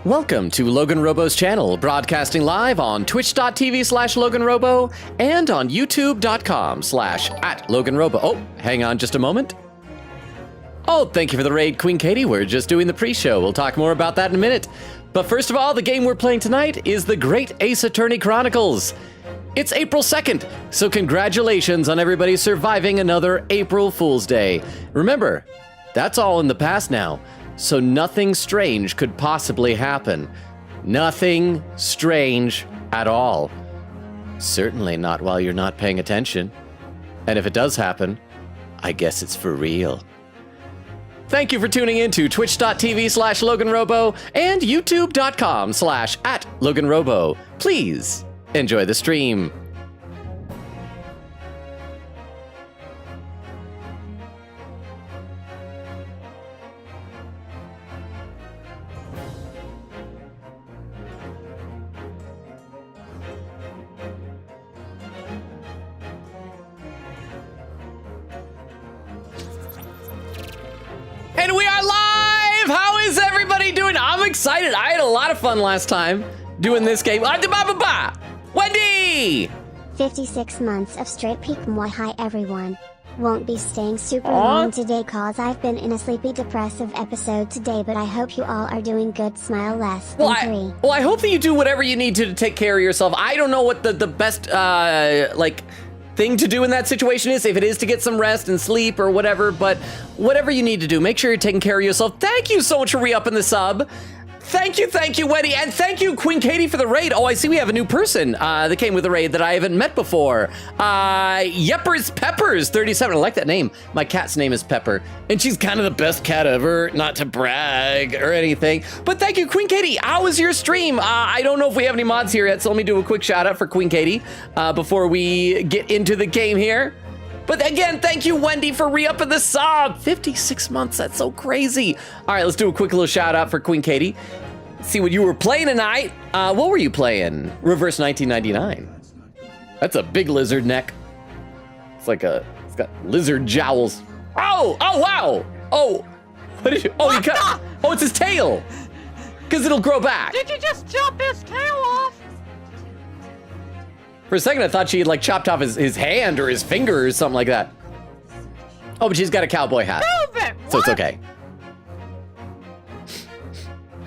Welcome to LoganRobo's channel, broadcasting live on twitch.tv/LoganRobo and on youtube.com/@LoganRobo. Oh, hang on just a moment. Oh, thank you for the raid, Queen Katie. We're just doing the pre-show. We'll talk more about that in a minute. But first of all, the game we're playing tonight is the Great Ace Attorney Chronicles. It's April 2nd, so congratulations on everybody surviving another April Fool's Day. Remember, that's all in the past now. So nothing strange could possibly happen. Nothing strange at all. Certainly not while you're not paying attention. And if it does happen, I guess it's for real. Thank you for tuning in to twitch.tv/LoganRobo and youtube.com/@LoganRobo. Please enjoy the stream. And we are live! How is everybody doing? I'm excited. I had a lot of fun last time doing this game. Wendy! 56 months of straight peak. Hi everyone. Won't be staying super long today cause I've been in a sleepy depressive episode today, but I hope you all are doing good. Smile less than 3. I hope that you do whatever you need to take care of yourself. I don't know what the best thing to do in that situation is, if it is to get some rest and sleep or whatever, but whatever you need to do, make sure you're taking care of yourself. Thank you so much for re-upping the sub. Thank you, Wendy, and thank you, Queen Katie, for the raid. Oh, I see we have a new person that came with the raid that I haven't met before. Yeppers Peppers 37. I like that name. My cat's name is Pepper, and she's kind of the best cat ever, not to brag or anything. But thank you, Queen Katie. How was your stream? I don't know if we have any mods here yet, so let me do a quick shout out for Queen Katie before we get into the game here. But again, thank you, Wendy, for re-upping the sub. 56 months, that's so crazy. All right, let's do a quick little shout out for Queen Katie. See what you were playing tonight. What were you playing? Reverse 1999. That's a big lizard neck. It's got lizard jowls. Oh, wow. Oh, what did you, you cut, it's his tail. Because it'll grow back. Did you just chop his tail off? For a second, I thought she had chopped off his hand or his finger or something like that. Oh, but she's got a cowboy hat. So it's okay.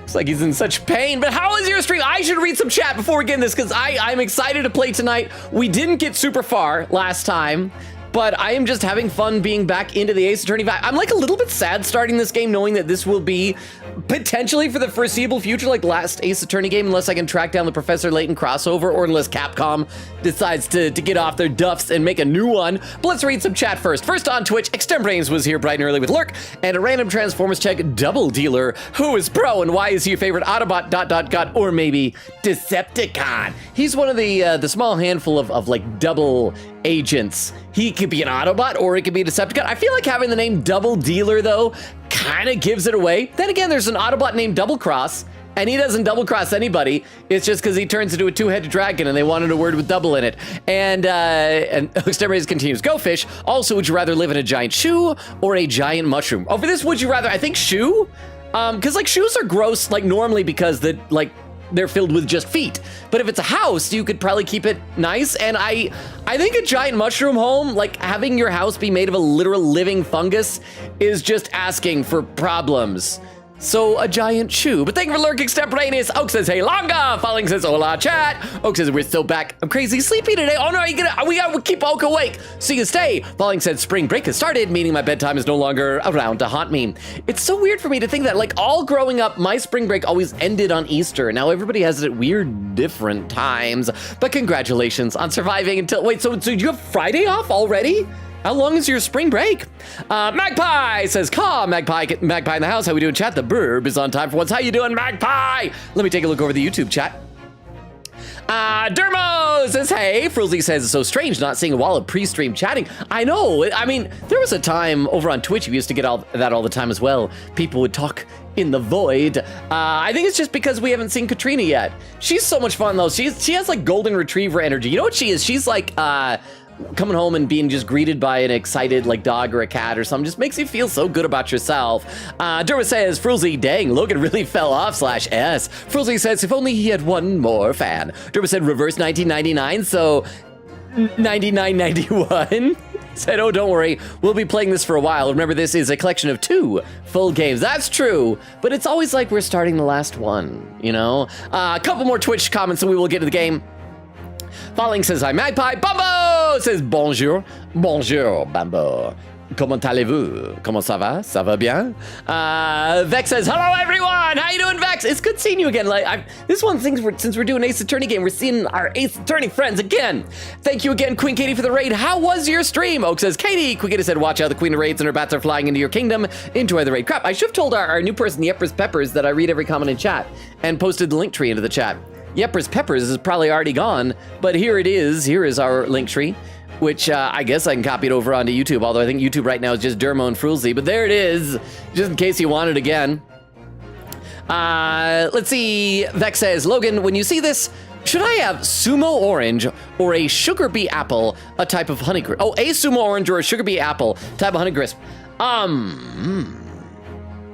Looks like he's in such pain, but how is your stream? I should read some chat before we get in this because I'm excited to play tonight. We didn't get super far last time, but I am just having fun being back into the Ace Attorney vibe. I'm a little bit sad starting this game knowing that this will be potentially for the foreseeable future like last Ace Attorney game, unless I can track down the Professor Layton crossover or unless Capcom decides to get off their duffs and make a new one. But let's read some chat first. First on Twitch, Extembrains was here bright and early with Lurk and a random Transformers check double dealer. Who is pro and why is he your favorite Autobot ... or maybe Decepticon? He's one of the small handful of double agents. He could be an Autobot or it could be a Decepticon. I feel like having the name Double Dealer though kind of gives it away. Then again, there's an Autobot named Double Cross, and he doesn't double cross anybody. It's just because he turns into a two-headed dragon and they wanted a word with double in it. And Exterminates continues. Go fish. Also, would you rather live in a giant shoe or a giant mushroom? Oh, for this, would you rather? I think shoe. Because shoes are gross normally because they're filled with just feet. But if it's a house, you could probably keep it nice. And I think a giant mushroom home, having your house be made of a literal living fungus is just asking for problems. So a giant shoe. But thank you for lurking, Extemporaneous. Oak says, hey, longa. Falling says, hola, chat. Oak says, we're still back. I'm crazy sleepy today. Oh no, we gotta keep Oak awake so you can stay. Falling said, spring break has started, meaning my bedtime is no longer around to haunt me. It's so weird for me to think that all growing up, my spring break always ended on Easter. Now everybody has it at weird different times. But congratulations on surviving until, wait, so you have Friday off already? How long is your spring break? Magpie says, Magpie in the house. How we doing, chat? The burb is on time for once. How you doing, Magpie? Let me take a look over the YouTube chat. Dermo says, hey. Frilzy says, it's so strange not seeing a wall of pre-stream chatting. I know. I mean, there was a time over on Twitch, we used to get that all the time as well. People would talk in the void. I think it's just because we haven't seen Katrina yet. She's so much fun, though. She has golden retriever energy. You know what she is? She's coming home and being just greeted by an excited like dog or a cat or something just makes you feel so good about yourself. Derma says, Frulzy, dang, Logan really fell off /S. Frulzy says, if only he had one more fan. Derma said, reverse 1999, so 99.91. Said, oh, don't worry, we'll be playing this for a while. Remember, this is a collection of 2 full games. That's true, but it's always like we're starting the last one, you know? A couple more Twitch comments and we will get to the game. Falling says, hi, Magpie. Bambo says, bonjour. Bonjour, Bambo. Comment allez-vous? Comment ça va? Ça va bien? Vex says, hello, everyone. How you doing, Vex? It's good seeing you again. This one, since we're doing Ace Attorney game, we're seeing our Ace Attorney friends again. Thank you again, Queen Katie, for the raid. How was your stream? Oak says, Katie. Queen Katie said, watch out, the Queen of Raids and her bats are flying into your kingdom. Enjoy the raid. Crap, I should have told our new person, Yepers Peppers, that I read every comment in chat and posted the link tree into the chat. Yepers Peppers is probably already gone, but here it is. Here is our link tree, which I guess I can copy it over onto YouTube, although I think YouTube right now is just Dermo and Frulzy, but there it is, just in case you want it again. Let's see, Vex says, Logan, when you see this, should I have Sumo Orange or a Sugar Bee Apple, a type of Honey Crisp? Oh, a Sumo Orange or a Sugar Bee Apple, type of Honey Crisp.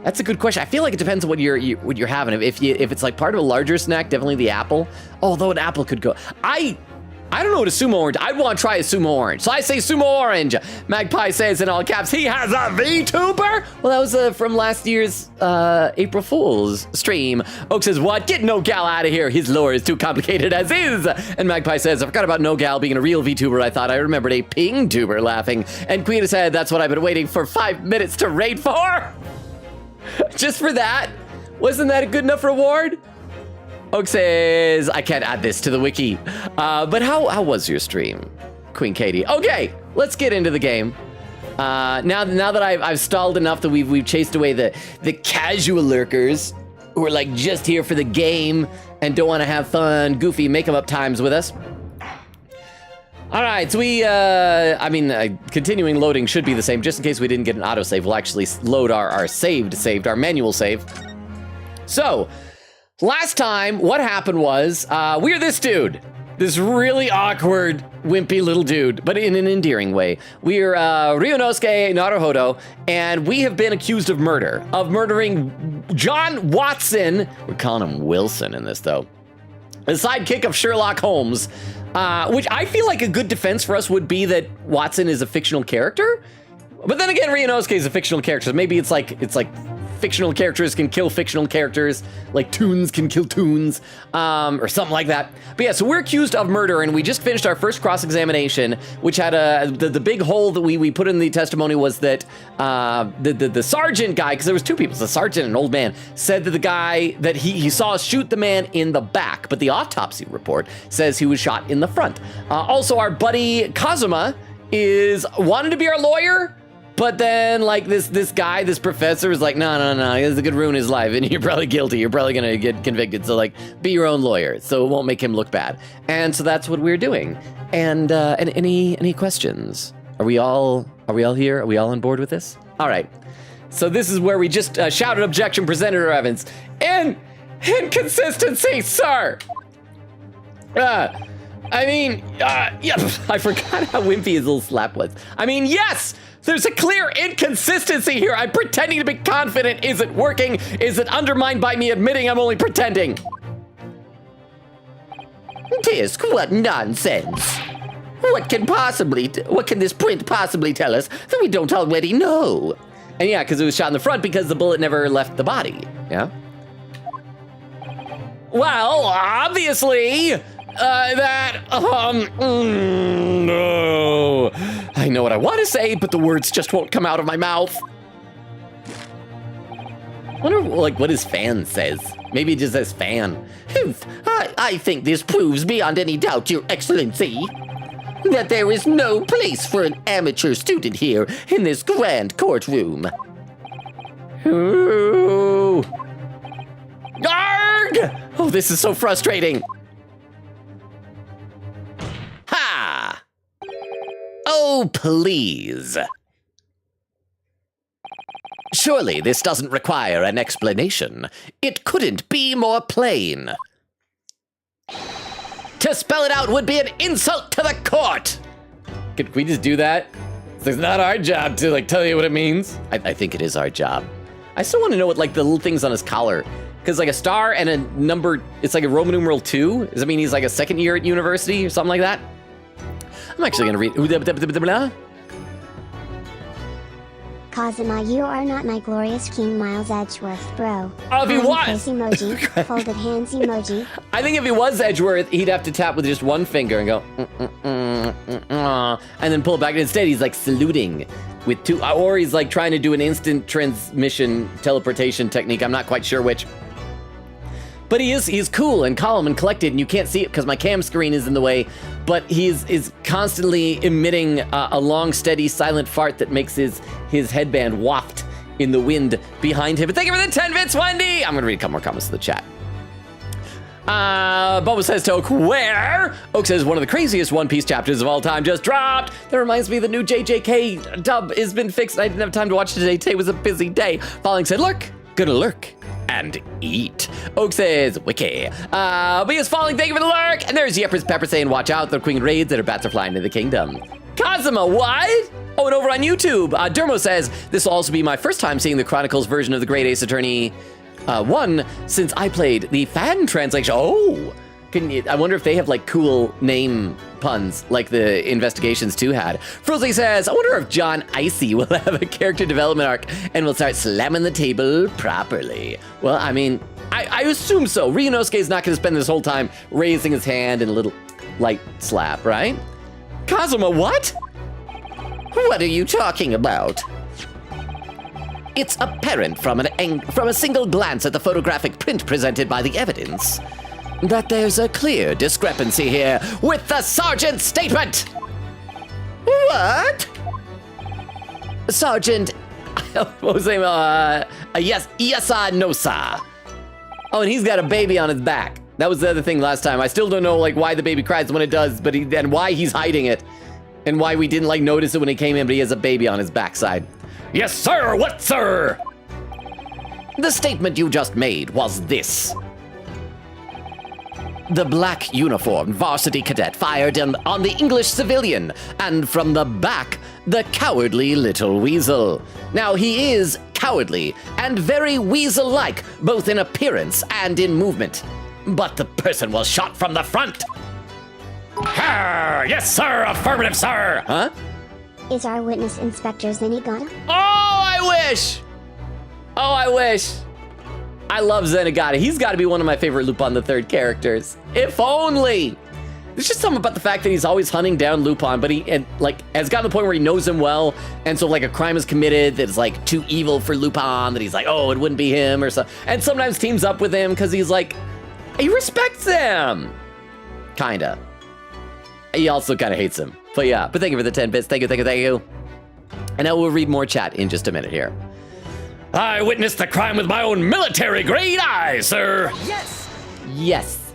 That's a good question. I feel like it depends on what you're having. If it's like part of a larger snack, definitely the apple. Although an apple could go. I don't know what a Sumo Orange. I'd want to try a Sumo Orange. So I say Sumo Orange. Magpie says in all caps, he has a VTuber. Well, that was from last year's April Fool's stream. Oak says, what? Get No Gal out of here. His lore is too complicated as is. And Magpie says, I forgot about No Gal being a real VTuber. I thought I remembered a ping tuber laughing. And Queen said, that's what I've been waiting for 5 minutes to raid for. Just for that? Wasn't that a good enough reward? Oak says, I can't add this to the wiki. But how was your stream, Queen Katie? Okay, let's get into the game. Now that I've stalled enough that we've chased away the casual lurkers who are like just here for the game and don't want to have fun, goofy, make 'em up times with us. All right, so continuing loading should be the same. Just in case we didn't get an autosave, we'll actually load our saved, our manual save. So, last time, what happened was, we're this dude. This really awkward, wimpy little dude, but in an endearing way. We're Ryunosuke Naruhodo, and we have been accused of murder, of murdering John Watson. We're calling him Wilson in this, though. The sidekick of Sherlock Holmes. Which I feel like a good defense for us would be that Watson is a fictional character. But then again, Ryunosuke is a fictional character. So maybe it's like fictional characters can kill fictional characters, like Toons can kill Toons, or something like that. But yeah, so we're accused of murder, and we just finished our first cross-examination, which had the big hole that we put in the testimony was that the sergeant guy, because there was 2 people, the sergeant and an old man, said that the guy that he saw shoot the man in the back, but the autopsy report says he was shot in the front. Also, our buddy Kazuma wanted to be our lawyer. But then, like, this guy, this professor is like, no, this could ruin his life, and you're probably guilty. You're probably gonna get convicted. So, like, be your own lawyer, so it won't make him look bad. And so that's what we're doing. And any questions? Are we all here? Are we all on board with this? All right. So this is where we just shouted objection, presented our evidence. Inconsistency, sir. Yeah, I forgot how wimpy his little slap was. Yes. There's a clear inconsistency here. I'm pretending to be confident. Is it working? Is it undermined by me admitting I'm only pretending? Tisk, what nonsense. What can this print possibly tell us that we don't already know? And yeah, because it was shot in the front because the bullet never left the body. Yeah? Well, obviously... no. I know what I want to say, but the words just won't come out of my mouth. I wonder, like, what his fan says. Maybe it just says fan. I think this proves beyond any doubt, Your Excellency, that there is no place for an amateur student here in this grand courtroom. Ooh. Arg! Oh, this is so frustrating. Ha! Oh, please. Surely this doesn't require an explanation. It couldn't be more plain. To spell it out would be an insult to the court. Could we just do that? It's not our job to like tell you what it means. I think it is our job. I still want to know what like the little things on his collar, because like a star and a number, it's like a Roman numeral 2. Does that mean he's like a second year at university or something like that? I'm actually gonna read. Kazuma, you are not my glorious King Miles Edgeworth, bro. Oh, if he was! Face emoji, folded hands emoji. I think if he was Edgeworth, he'd have to tap with just one finger and go, and then pull it back. Instead, he's like saluting with two, or he's like trying to do an instant transmission teleportation technique. I'm not quite sure which. But he's cool and calm and collected, and you can't see it because my cam screen is in the way, but is constantly emitting a long, steady, silent fart that makes his headband waft in the wind behind him. But thank you for the 10 bits, Wendy! I'm gonna read a couple more comments to the chat. Bubba says to Oak, where? Oak says, one of the craziest One Piece chapters of all time just dropped. That reminds me the new JJK dub has been fixed. I didn't have time to watch it today. Today was a busy day. Falling said, lurk, gonna lurk. And eat. Oak says, wiki. But he is falling, thank you for the lurk. And there's Yepper's Pepper saying, watch out, the Queen raids that are bats are flying into the kingdom. Kazuma, what? Oh, and over on YouTube, Dermo says, this will also be my first time seeing the Chronicles version of the Great Ace Attorney 1 since I played the fan translation. Oh, I wonder if they have like cool name puns like the Investigations 2 had. Frozy says, I wonder if John Icy will have a character development arc and will start slamming the table properly. Well, I mean, I assume so. Ryunosuke is not going to spend this whole time raising his hand in a little light slap, right? Kazuma, what? What are you talking about? It's apparent from a single glance at the photographic print presented by the evidence that there's a clear discrepancy here with the sergeant's statement. What? Sergeant, what was his name? Yes, no, sir. Oh, and he's got a baby on his back. That was the other thing last time. I still don't know like why the baby cries when it does, but and why he's hiding it, and why we didn't like notice it when he came in, but he has a baby on his backside. Yes, sir. What, sir? The statement you just made was this. The black uniformed varsity cadet fired on the English civilian, and from the back, the cowardly little weasel. Now, he is cowardly and very weasel-like, both in appearance and in movement. But the person was shot from the front. Yes, sir. Affirmative, sir. Huh? Is our witness Inspector Zenigata? Oh, I wish. Oh, I wish. I love Zenigata. He's got to be one of my favorite Lupin the Third characters. If only. There's just something about the fact that he's always hunting down Lupin, but he has gotten to the point where he knows him well, and so like a crime is committed that is like too evil for Lupin, that he's like, oh, it wouldn't be him or so, and sometimes teams up with him because he's like, he respects him. Kinda. He also kind of hates him. But yeah, but thank you for the 10 bits. Thank you. And now we'll read more chat in just a minute here. I witnessed the crime with my own military-grade eyes, sir. Yes. Yes.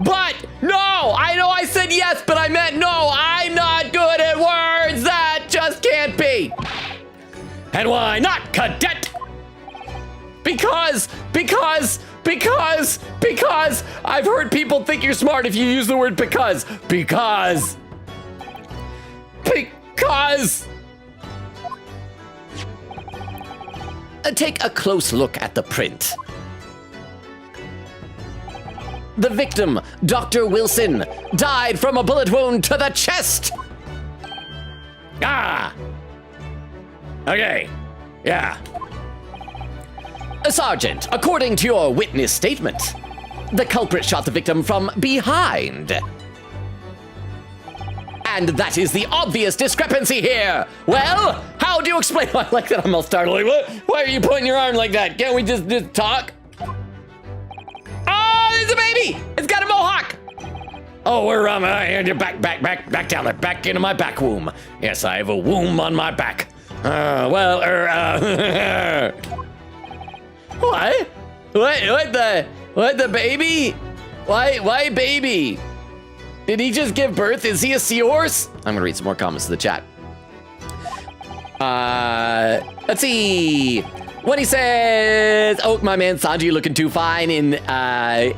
But, no, I know I said yes, but I meant no. I'm not good at words. That just can't be. And why not, cadet? Because I've heard people think you're smart if you use the word because. Take a close look at the print. The victim, Dr. Wilson, died from a bullet wound to the chest. Ah. Okay. Yeah. Sergeant, according to your witness statement, the culprit shot the victim from behind. And that is the obvious discrepancy here. Well, how do you explain? I like that I'm all startled. Like, what? Why are you putting your arm like that? Can't we just talk? Oh, there's a baby. It's got a mohawk. Oh, we're back down there, back into my back womb. Yes, I have a womb on my back. What? What the baby? Why baby? Did he just give birth? Is he a seahorse? I'm gonna read some more comments to the chat. Let's see. What he says, oh, my man Sanji looking too fine in El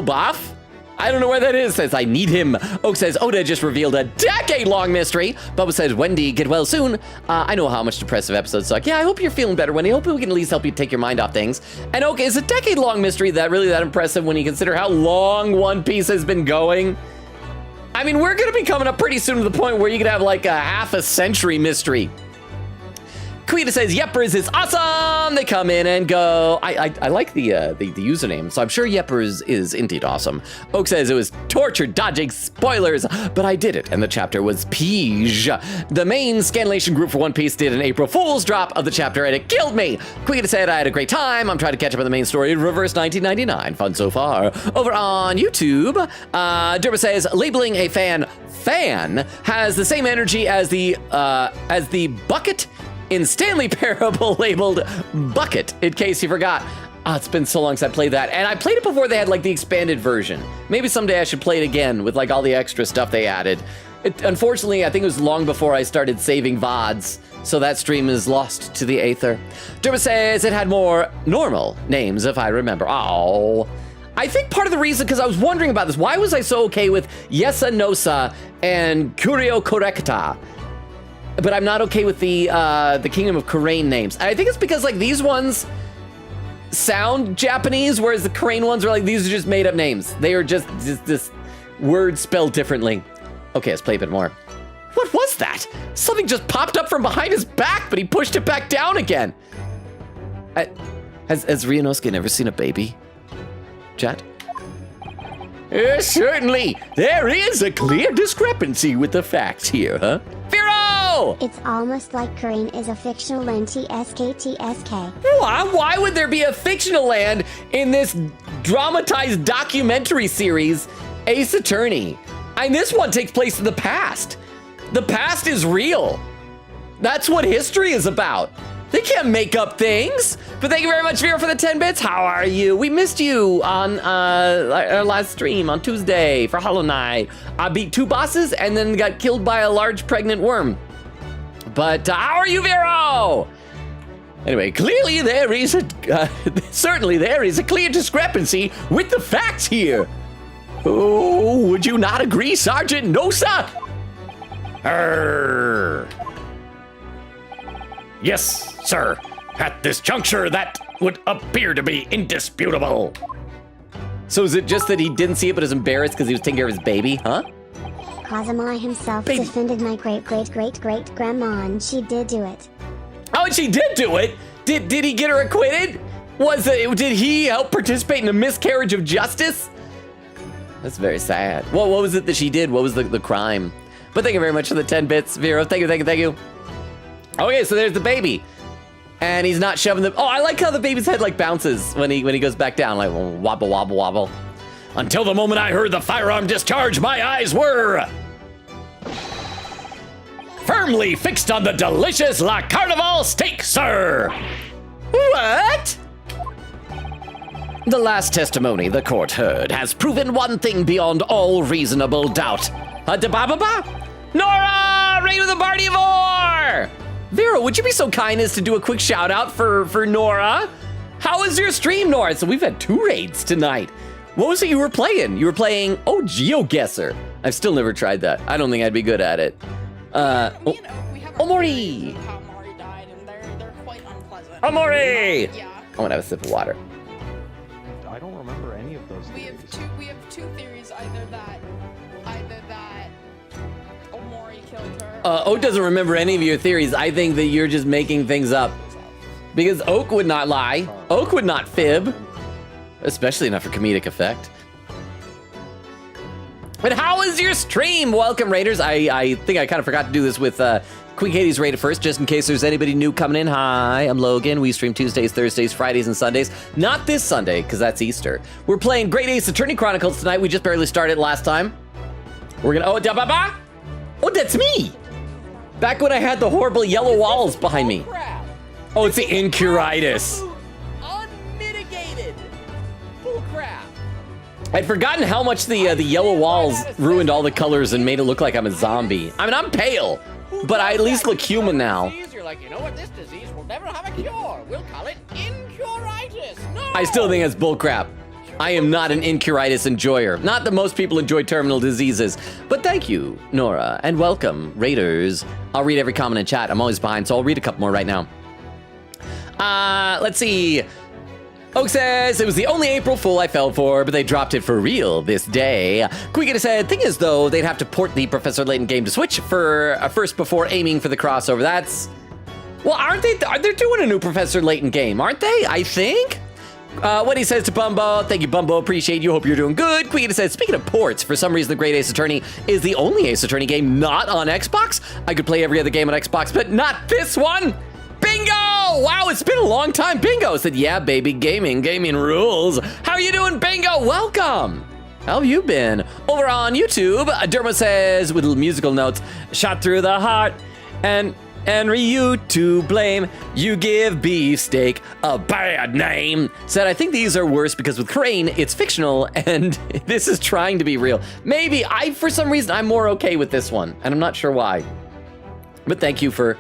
Baf. I don't know where that is. Says, I need him. Oak says, Oda just revealed a decade-long mystery. Bubba says, Wendy, get well soon. I know how much depressive episodes suck. Yeah, I hope you're feeling better, Wendy. I hope we can at least help you take your mind off things. And Oak, is a decade-long mystery that impressive when you consider how long One Piece has been going? I mean, we're gonna be coming up pretty soon to the point where you could have like a half a century mystery. Quita says, Yeppers is awesome. They come in and go. I like the username, so I'm sure Yeppers is indeed awesome. Oak says it was torture dodging spoilers, but I did it, and the chapter was Peach. The main scanlation group for One Piece did an April Fool's drop of the chapter, and it killed me. Quita said I had a great time. I'm trying to catch up on the main story. Reverse 1999. Fun so far. Over on YouTube, Derba says labeling a fan has the same energy as the bucket in Stanley Parable labeled Bucket, in case you forgot. It's been so long since I played that. And I played it before they had like the expanded version. Maybe someday I should play it again with like all the extra stuff they added. Unfortunately, I think it was long before I started saving VODs, so that stream is lost to the aether. Derba says it had more normal names, if I remember. Oh. I think part of the reason, because I was wondering about this, why was I so okay with Yesa Nosa and Curio Correcta? But I'm not okay with the Kingdom of Kurain names. I think it's because like these ones sound Japanese, whereas the Kurain ones are like, these are just made up names. They are just this word spelled differently. Okay, let's play a bit more. What was that? Something just popped up from behind his back, but he pushed it back down again. Has Ryunosuke never seen a baby? Chat? Certainly. There is a clear discrepancy with the facts here, huh? Vero! It's almost like Kurain is a fictional land. TSK. Why would there be a fictional land in this dramatized documentary series, Ace Attorney? And this one takes place in the past. The past is real. That's what history is about. They can't make up things. But thank you very much, Vera, for the 10 bits. How are you? We missed you on our last stream on Tuesday for Hollow Knight. I beat 2 bosses and then got killed by a large pregnant worm. But how are you, Vero? Anyway, clearly there is certainly there is a clear discrepancy with the facts here. Oh, would you not agree, Sergeant Nosa? Yes, sir. At this juncture, that would appear to be indisputable. So is it just that he didn't see it but is embarrassed because he was taking care of his baby, huh? Kazuma himself defended my great-great-great-grandma, and she did do it. Oh, and she did do it? Did he get her acquitted? Did he help participate in a miscarriage of justice? That's very sad. What was it that she did? What was the crime? But thank you very much for the 10 bits, Vero. Thank you. Okay, so there's the baby. And he's not shoving the... Oh, I like how the baby's head like bounces when he goes back down, like wobble, wobble, wobble. Until the moment I heard the firearm discharge, my eyes were firmly fixed on the delicious La Carnival steak, sir. What? The last testimony the court heard has proven one thing beyond all reasonable doubt. Nora, reign of the party of Or! Vera, would you be so kind as to do a quick shout out for Nora? How was your stream, Nora? So we've had 2 raids tonight. What was it you were playing? You were playing, GeoGuessr. I've still never tried that. I don't think I'd be good at it. We have Omori! how Mori died, and they're quite unpleasant. Omori! Yeah. I want to have a sip of water. I don't remember any of those We theories. have two theories, either that Omori killed her. Oak doesn't remember any of your theories. I think that you're just making things up. Because Oak would not lie. Oak would not fib. Especially not for comedic effect. But how was your stream? Welcome, Raiders. I think I kind of forgot to do this with Queen Katie's rated first, just in case there's anybody new coming in. Hi, I'm Logan. We stream Tuesdays, Thursdays, Fridays, and Sundays. Not this Sunday, because that's Easter. We're playing Great Ace Attorney Chronicles tonight. We just barely started last time. We're gonna, oh, that's me. Back when I had the horrible yellow walls behind me. Crap. Oh, it's the incuritis. Unmitigated. Bull crap. I'd forgotten how much the yellow walls ruined all the colors and made it look like I'm a zombie. I mean, I'm pale, but I at least look human now. You're like, you know what? This disease will never have a cure. We'll call it incuritis. No. I still think it's bullcrap. I am not an incuritis enjoyer. Not that most people enjoy terminal diseases. But thank you, Nora, and welcome, Raiders. I'll read every comment in chat. I'm always behind, so I'll read a couple more right now. Let's see. Oak says, it was the only April Fool I fell for, but they dropped it for real this day. Quiggita said, thing is though, they'd have to port the Professor Layton game to Switch for first before aiming for the crossover. That's, well, aren't they, they're doing a new Professor Layton game, aren't they? I think? What he says to Bumbo, thank you Bumbo, appreciate you, hope you're doing good. Quiggita says, speaking of ports, for some reason the Great Ace Attorney is the only Ace Attorney game not on Xbox. I could play every other game on Xbox, but not this one. Bingo! Wow, it's been a long time. Bingo said, yeah, baby, gaming rules. How are you doing, Bingo? Welcome. How have you been? Over on YouTube, Derma says, with musical notes, shot through the heart, and Ryu to blame. You give beefsteak a bad name. Said, I think these are worse because with Crane, it's fictional, and this is trying to be real. Maybe, for some reason, I'm more okay with this one, and I'm not sure why. But thank you for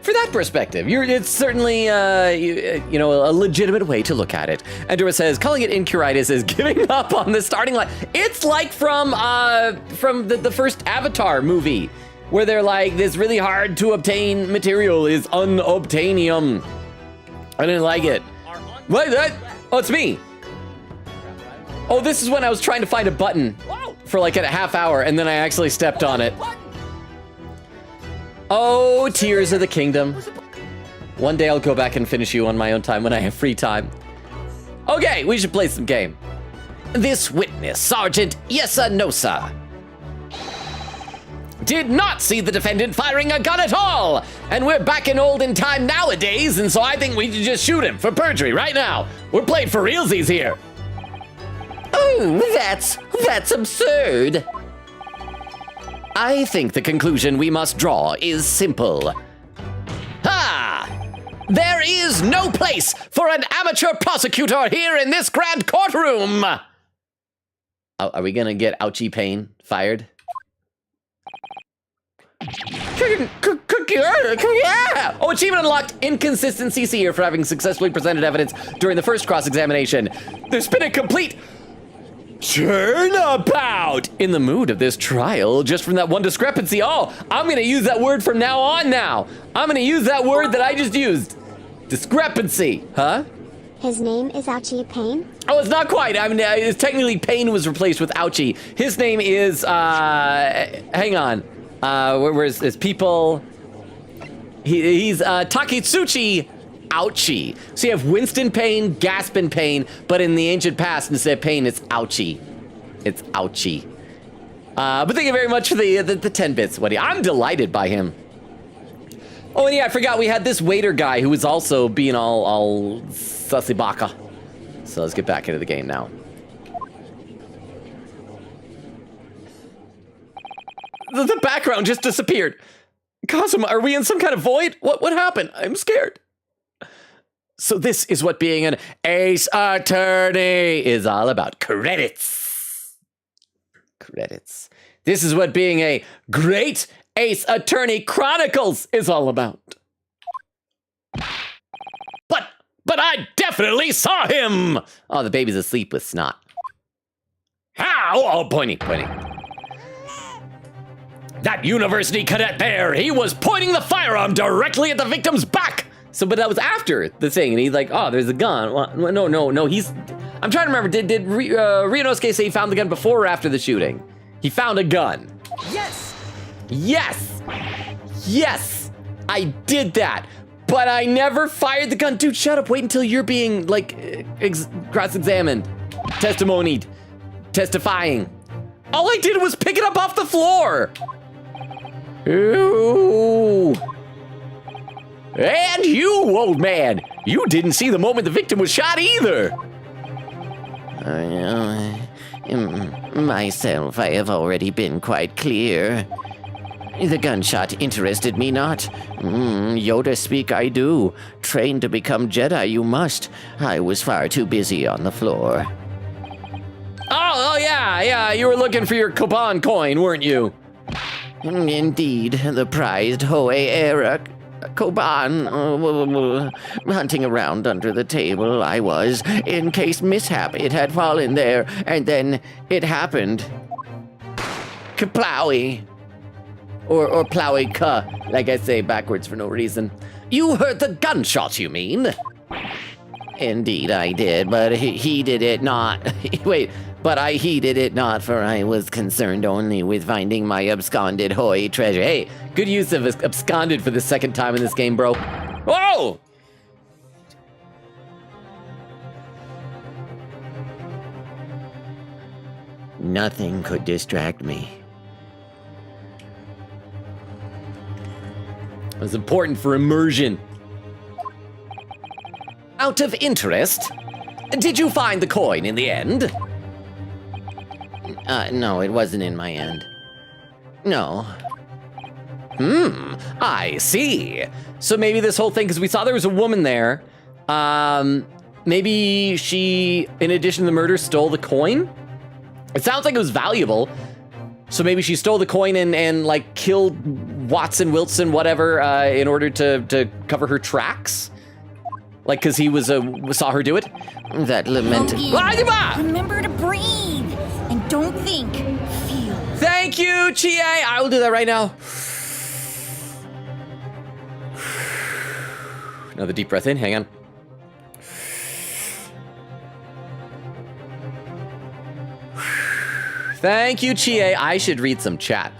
that perspective. It's certainly, you know, a legitimate way to look at it. Endura says, calling it incuritis is giving up on the starting line. It's like from the first Avatar movie, where they're like, this really hard to obtain material is unobtainium. I didn't like it. What? Oh, it's me. Oh, this is when I was trying to find a button for like a half hour, and then I actually stepped on it. Oh, Tears of the Kingdom. One day I'll go back and finish you on my own time when I have free time. Okay, we should play some game. This witness, Sergeant Yesa Nosa, did not see the defendant firing a gun at all. And we're back in olden time nowadays, and so I think we should just shoot him for perjury right now. We're playing for realsies here. Oh, that's absurd. I think the conclusion we must draw is simple. There is no place for an amateur prosecutor here in this grand courtroom! Are we gonna get Ouchie Payne fired? Oh, achievement unlocked. Inconsistent CC here for having successfully presented evidence during the first cross-examination. There's been a complete turnabout in the mood of this trial just from that one discrepancy. Oh, I'm gonna use that word from now on now. I'm gonna use that word that I just used. Discrepancy, huh? His name is Ouchie Payne? Oh, it's not quite. I mean, it's technically Payne was replaced with Ouchie. His name is, hang on. Where's his people? He's Taketsuchi Ouchie. So you have Winston Payne, Gaspin Payne, but in the ancient past, instead of Payne, it's Ouchie. It's Ouchie. But thank you very much for the 10 bits, buddy. I'm delighted by him. Oh, and yeah, I forgot we had this waiter guy who was also being all sussy baka. So let's get back into the game now. The background just disappeared. Cosmo, are we in some kind of void? What happened? I'm scared. So this is what being an ace attorney is all about. Credits. Credits. This is what being a great ace attorney Chronicles is all about. But I definitely saw him. Oh, the baby's asleep with snot. How? Oh, pointing. That university cadet there, he was pointing the firearm directly at the victim's back. So, but that was after the thing, and he's like, oh, there's a gun. Well, no, he's... I'm trying to remember, did Ryunosuke say he found the gun before or after the shooting? He found a gun. Yes, I did that. But I never fired the gun. Dude, shut up, wait until you're being, like, cross-examined, testimonied, testifying. All I did was pick it up off the floor. Ooh. And you, old man, you didn't see the moment the victim was shot either. Myself, I have already been quite clear. The gunshot interested me not. Yoda speak I do. Train to become Jedi you must. I was far too busy on the floor. Oh yeah, you were looking for your Koban coin, weren't you? Indeed, the prized Hoei era Koban, hunting around under the table, I was, in case mishap it had fallen there, and then it happened. Kaplowy. Or plowy ka, like I say backwards for no reason. You heard the gunshot, you mean? Indeed I did, but he did it not. Wait, but I heeded it not, for I was concerned only with finding my absconded hoy treasure. Hey, good use of absconded for the second time in this game, bro. Whoa! Nothing could distract me. It was important for immersion. Out of interest, did you find the coin in the end? No, it wasn't in my end. No. I see. So maybe this whole thing, because we saw there was a woman there, maybe she, in addition to the murder, stole the coin? It sounds like it was valuable. So maybe she stole the coin and like killed Watson, Wilson, whatever, in order to cover her tracks? Like, because he saw her do it? That lamented... Remember to breathe and don't think, feel. Thank you, Chie. I will do that right now. Another deep breath in. Hang on. Thank you, Chie. I should read some chat.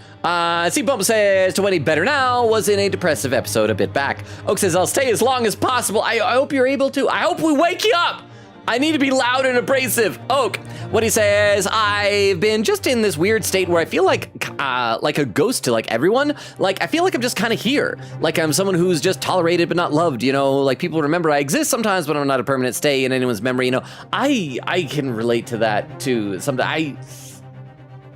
C Bump says, 20 better now, was in a depressive episode a bit back. Oak says, I'll stay as long as possible. I hope you're able to. I hope we wake you up. I need to be loud and abrasive. Oak, what he says, I've been just in this weird state where I feel like a ghost to like everyone. Like, I feel like I'm just kind of here. Like I'm someone who's just tolerated but not loved, you know? Like people remember I exist sometimes, but I'm not a permanent stay in anyone's memory, you know? I can relate to that too.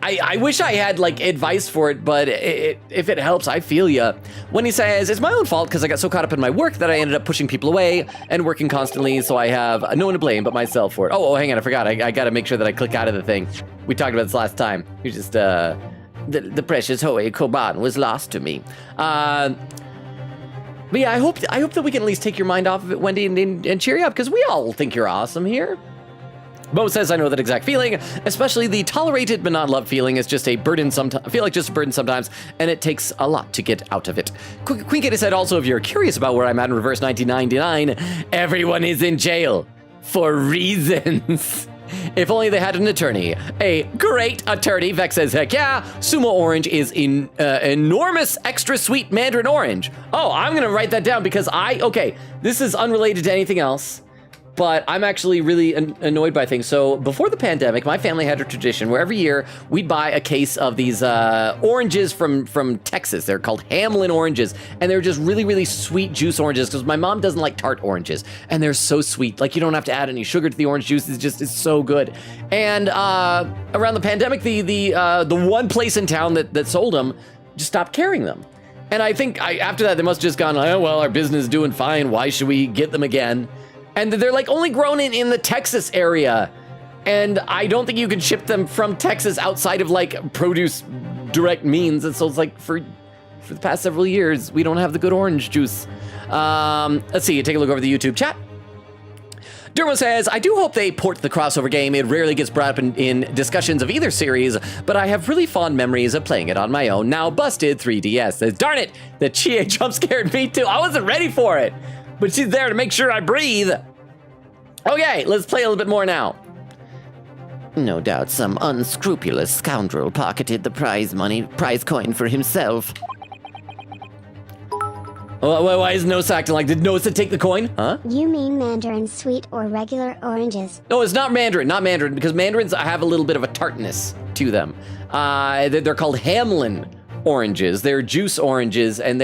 I wish I had like advice for it, but if it helps, I feel ya. When he says, it's my own fault because I got so caught up in my work that I ended up pushing people away and working constantly, so I have no one to blame but myself for it. Oh, hang on, I forgot. I gotta make sure that I click out of the thing. We talked about this last time. You just, the precious Hoey Koban was lost to me. But yeah, I hope that we can at least take your mind off of it, Wendy, and cheer you up, because we all think you're awesome here. Bo says, I know that exact feeling, especially the tolerated but not loved feeling is just a burden sometimes. I feel like just a burden sometimes, and it takes a lot to get out of it. Queen Kitty said also, if you're curious about where I'm at in reverse 1999, everyone is in jail for reasons. If only they had an attorney. A great attorney. Vex says, heck yeah. Sumo Orange is in enormous extra sweet mandarin orange. Oh, I'm gonna write that down because okay, this is unrelated to anything else. But I'm actually really annoyed by things. So before the pandemic, my family had a tradition where every year we'd buy a case of these oranges from Texas. They're called Hamlin oranges. And they're just really, really sweet juice oranges because my mom doesn't like tart oranges. And they're so sweet. Like you don't have to add any sugar to the orange juice. It's so good. And around the pandemic, the one place in town that sold them just stopped carrying them. And I think after that, they must have just gone, oh, well, our business is doing fine. Why should we get them again? And they're like only grown in the Texas area. And I don't think you can ship them from Texas outside of like produce direct means. And so it's like for the past several years, we don't have the good orange juice. Let's see, take a look over the YouTube chat. Dermo says, I do hope they port the crossover game. It rarely gets brought up in discussions of either series, but I have really fond memories of playing it on my own, now busted 3DS. Says, darn it, the Chie jump scared me too. I wasn't ready for it. But she's there to make sure I breathe. Okay, let's play a little bit more now. No doubt some unscrupulous scoundrel pocketed the prize coin for himself. Why is Nosa acting like, did Nosa take the coin? Huh? You mean mandarin sweet or regular oranges? No, it's not mandarin, because mandarins have a little bit of a tartness to them. They're called Hamlin oranges. They're juice oranges, and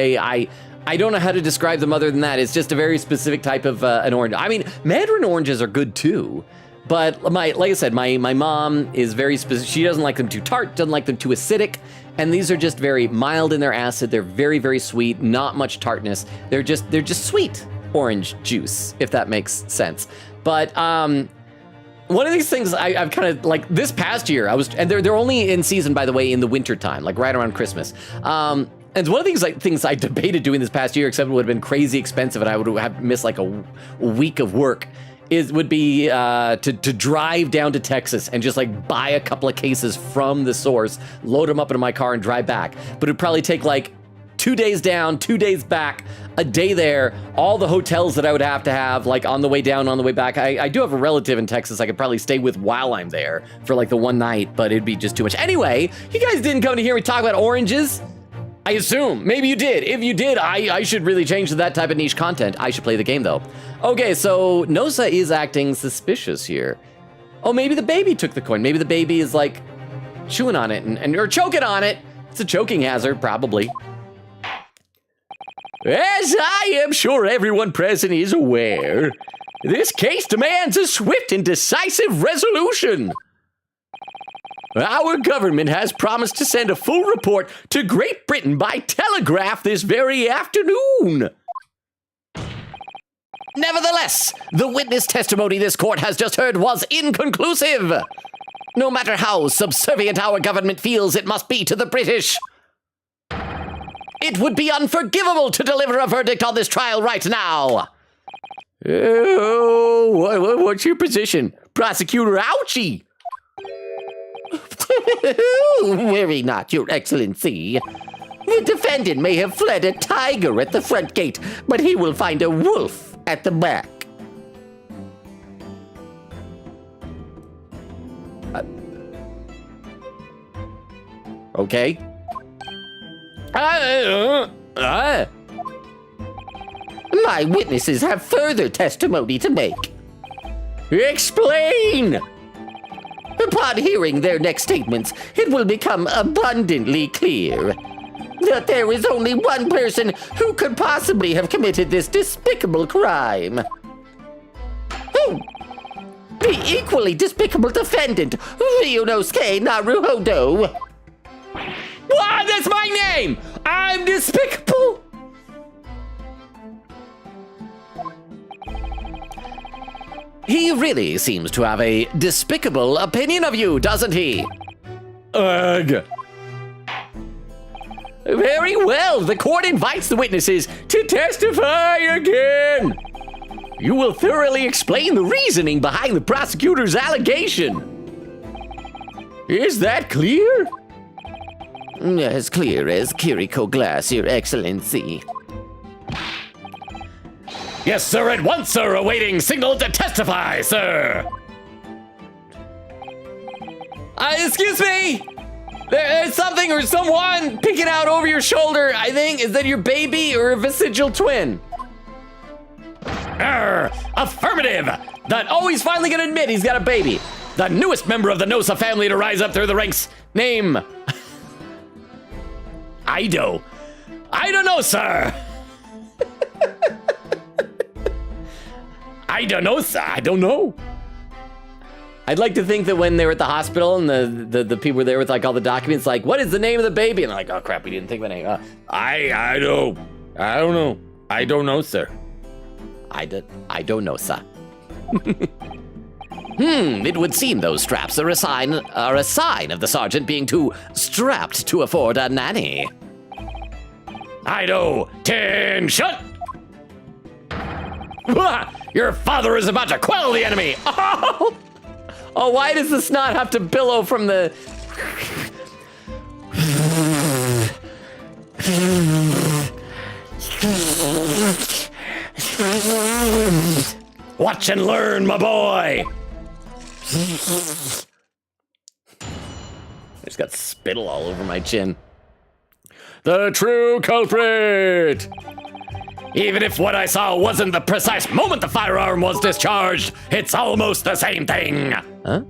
I don't know how to describe them other than that. It's just a very specific type of an orange. I mean, mandarin oranges are good too, but like I said, my mom is very specific. She doesn't like them too tart, doesn't like them too acidic, and these are just very mild in their acid. They're very, very sweet, not much tartness. They're just sweet orange juice, if that makes sense. But one of these things I've kind of like this past year, and they're only in season, by the way, in the winter time, like right around Christmas. And one of the things I debated doing this past year, except it would have been crazy expensive and I would have missed like a week of work, would be to drive down to Texas and just like buy a couple of cases from the source, load them up into my car and drive back. But it'd probably take like 2 days down, 2 days back, a day there, all the hotels that I would have to have like on the way down, on the way back. I do have a relative in Texas I could probably stay with while I'm there for like the one night, but it'd be just too much. Anyway, you guys didn't come to hear me talk about oranges. I assume. Maybe you did. If you did, I should really change to that type of niche content. I should play the game, though. Okay, so Nosa is acting suspicious here. Oh, maybe the baby took the coin. Maybe the baby is, like, chewing on it or choking on it. It's a choking hazard, probably. As I am sure everyone present is aware, this case demands a swift and decisive resolution. Our government has promised to send a full report to Great Britain by telegraph this very afternoon. Nevertheless, the witness testimony this court has just heard was inconclusive. No matter how subservient our government feels it must be to the British, it would be unforgivable to deliver a verdict on this trial right now. Oh, what's your position? Prosecutor Ouchie. Worry not, Your Excellency. The defendant may have fled a tiger at the front gate, but he will find a wolf at the back. Okay. My witnesses have further testimony to make. Explain! Upon hearing their next statements, it will become abundantly clear that there is only one person who could possibly have committed this despicable crime. Who? The equally despicable defendant, Ryunosuke Naruhodo. What? That's my name! I'm despicable! He really seems to have a despicable opinion of you, doesn't he? Ugh. Very well, the court invites the witnesses to testify again. You will thoroughly explain the reasoning behind the prosecutor's allegation. Is that clear? As clear as Kiriko glass, Your Excellency. Yes, sir, at once, sir. Awaiting signal to testify, sir. Excuse me. There's something or someone peeking out over your shoulder, I think. Is that your baby or a vestigial twin? Affirmative. He's finally gonna admit he's got a baby. The newest member of the Nosa family to rise up through the ranks. Name. Ido. I don't know, sir. I don't know, sir. I don't know. I'd like to think that when they were at the hospital and the people were there with like all the documents, like, what is the name of the baby? And they're like, oh crap, we didn't think of a name. I don't know. I don't know, sir. I don't know, sir. It would seem those straps are a sign of the sergeant being too strapped to afford a nanny. Ido, tension! Your father is about to quell the enemy! Oh, why does the snot have to billow from the... Watch and learn, my boy! I just got spittle all over my chin. The true culprit! Even if what I saw wasn't the precise moment the firearm was discharged, it's almost the same thing! Huh?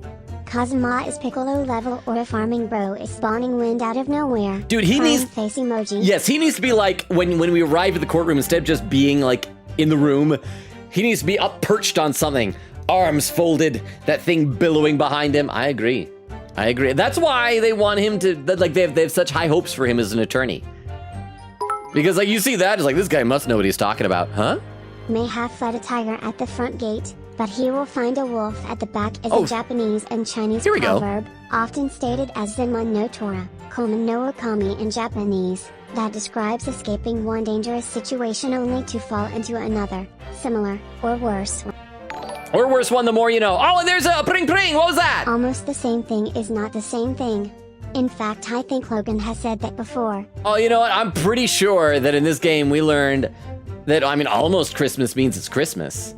Kazuma is Piccolo level or a farming bro is spawning wind out of nowhere. Dude, he needs... face emoji. Yes, he needs to be like, when we arrive at the courtroom, instead of just being like in the room, he needs to be up perched on something. Arms folded, that thing billowing behind him. I agree. That's why they want him to, like, they have such high hopes for him as an attorney. Because, like, you see that, it's like, this guy must know what he's talking about, huh? May have fled a tiger at the front gate, but he will find a wolf at the back is a Japanese and Chinese proverb, often stated as Zenman no Tora, Koman no Okami in Japanese. that describes escaping one dangerous situation only to fall into another, similar, or worse. Or worse one, the more you know. Oh, and there's a pring. What was that? Almost the same thing is not the same thing. In fact, I think Logan has said that before. Oh, you know what? I'm pretty sure that in this game we learned that, almost Christmas means it's Christmas.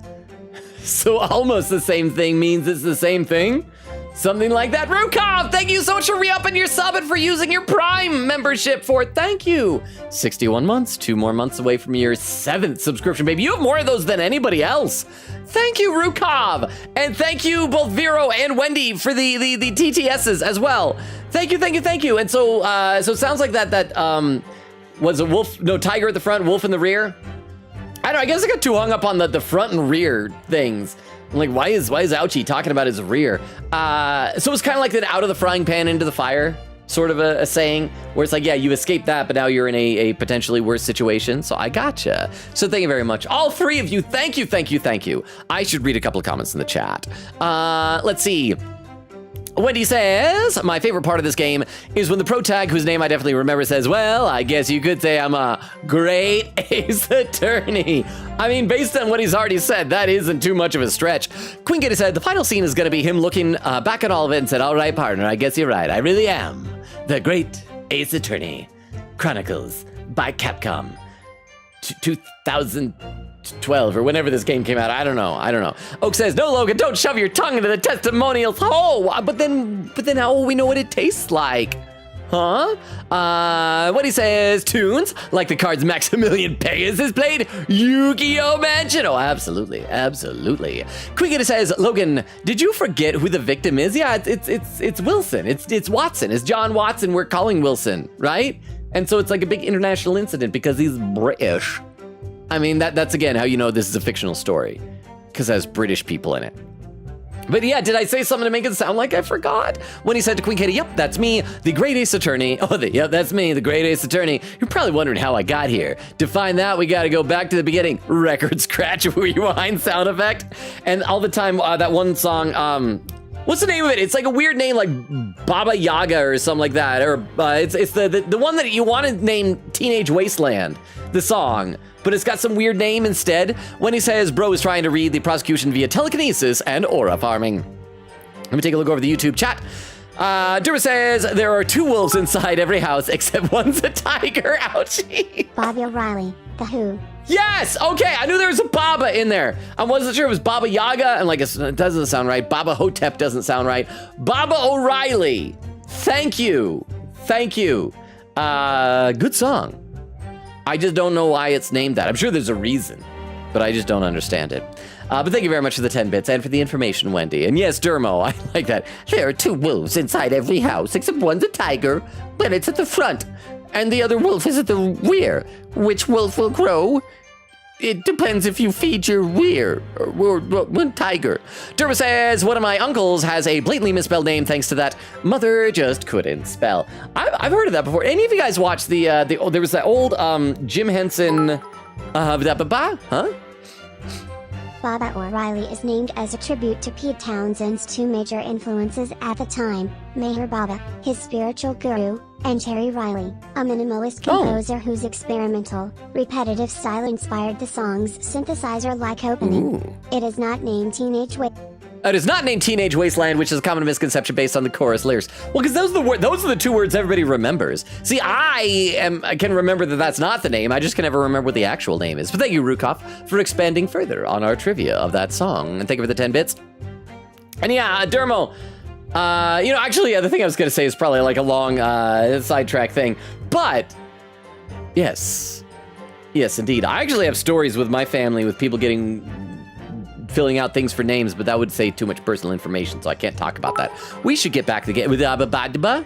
So almost the same thing means it's the same thing? Something like that. Rukov, thank you so much for re-upping your sub and for using your Prime membership for it. Thank you. 61 months, 2 more months away from your 7th subscription, baby. You have more of those than anybody else. Thank you, Rukov. And thank you, both Vero and Wendy, for the TTSs as well. Thank you. And so it sounds like that was a wolf, no, tiger at the front, wolf in the rear. I don't know, I guess I got too hung up on the front and rear things. I'm like, why is Ouchie talking about his rear? So it's kind of like that out of the frying pan into the fire sort of a saying, where it's like, yeah, you escaped that, but now you're in a potentially worse situation. So I gotcha. So thank you very much. All 3 of you, thank you. I should read a couple of comments in the chat. Let's see. Wendy says, my favorite part of this game is when the pro tag, whose name I definitely remember, says, well, I guess you could say I'm a great ace attorney. I mean, based on what he's already said, that isn't too much of a stretch. Queen Kitty said, the final scene is going to be him looking back at all of it and said, all right, partner, I guess you're right. I really am the great ace attorney. Chronicles by Capcom. 2012 or whenever this game came out. I don't know. Oak says, no, Logan, don't shove your tongue into the testimonials hole. But then how will we know what it tastes like? Huh? What he says, tunes like the cards Maximilian Pegasus played Yu-Gi-Oh! Mansion. Oh, absolutely. Quiggity says, Logan, did you forget who the victim is? Yeah, it's Wilson. It's Watson. It's John Watson we're calling Wilson, right? And so it's like a big international incident because he's British. I mean, that's again how you know this is a fictional story, because it has British people in it. But yeah, did I say something to make it sound like I forgot? When he said to Queen Katie, yep, that's me, the great ace attorney. Yep, that's me, the great ace attorney. You're probably wondering how I got here. To find that, we gotta go back to the beginning. Record scratch, rewind sound effect. And all the time, that one song, what's the name of it? It's like a weird name, like Baba Yaga or something like that. Or it's the one that you want to name Teenage Wasteland, the song. But it's got some weird name instead. When he says bro is trying to read the prosecution via telekinesis and aura farming. Let me take a look over the YouTube chat. Dura says there are 2 wolves inside every house except one's a tiger. Ouchie. Bobby O'Reilly, The Who. Yes, okay, I knew there was a Baba in there. I wasn't sure it was Baba Yaga, and like it doesn't sound right. Baba Hotep doesn't sound right. Baba O'Reilly, thank you. Good song. I just don't know why it's named that. I'm sure there's a reason, but I just don't understand it. But thank you very much for the 10 bits and for the information, Wendy. And yes, Dermo, I like that. There are 2 wolves inside every house, except one's a tiger, but it's at the front, and the other wolf is at the rear. Which wolf will grow? It depends if you feed your rear or one tiger. Dermo says, one of my uncles has a blatantly misspelled name thanks to that mother just couldn't spell. I've heard of that before. Any of you guys watched there was that old Jim Henson, huh? Baba O'Reilly is named as a tribute to Pete Townshend's 2 major influences at the time, Meher Baba, his spiritual guru, and Terry Riley, a minimalist composer whose experimental, repetitive style inspired the song's synthesizer-like opening. Ooh. It is not named Teenage It is not named Teenage Wasteland, which is a common misconception based on the chorus lyrics. Well, because those are the 2 words everybody remembers. See, I can remember that that's not the name. I just can never remember what the actual name is. But thank you, Rukov, for expanding further on our trivia of that song. And thank you for the 10 bits. And yeah, Dermo, actually, the thing I was going to say is probably like a long sidetrack thing. But, yes, indeed. I actually have stories with my family with people filling out things for names, but that would say too much personal information, so I can't talk about that. We should get back to the game with Abba.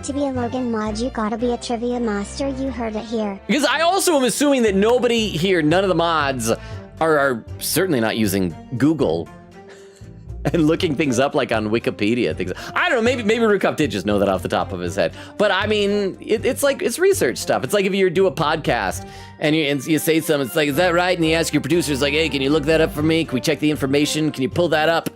To be a Logan mod, you gotta be a trivia master. You heard it here. Because I also am assuming that nobody here, none of the mods, are certainly not using Google and looking things up like on Wikipedia. Things I don't know. Maybe Rukov did just know that off the top of his head. But I mean, it's like it's research stuff. It's like if you do a podcast and you say something, it's like, is that right? And you ask your producers, like, hey, can you look that up for me? Can we check the information? Can you pull that up?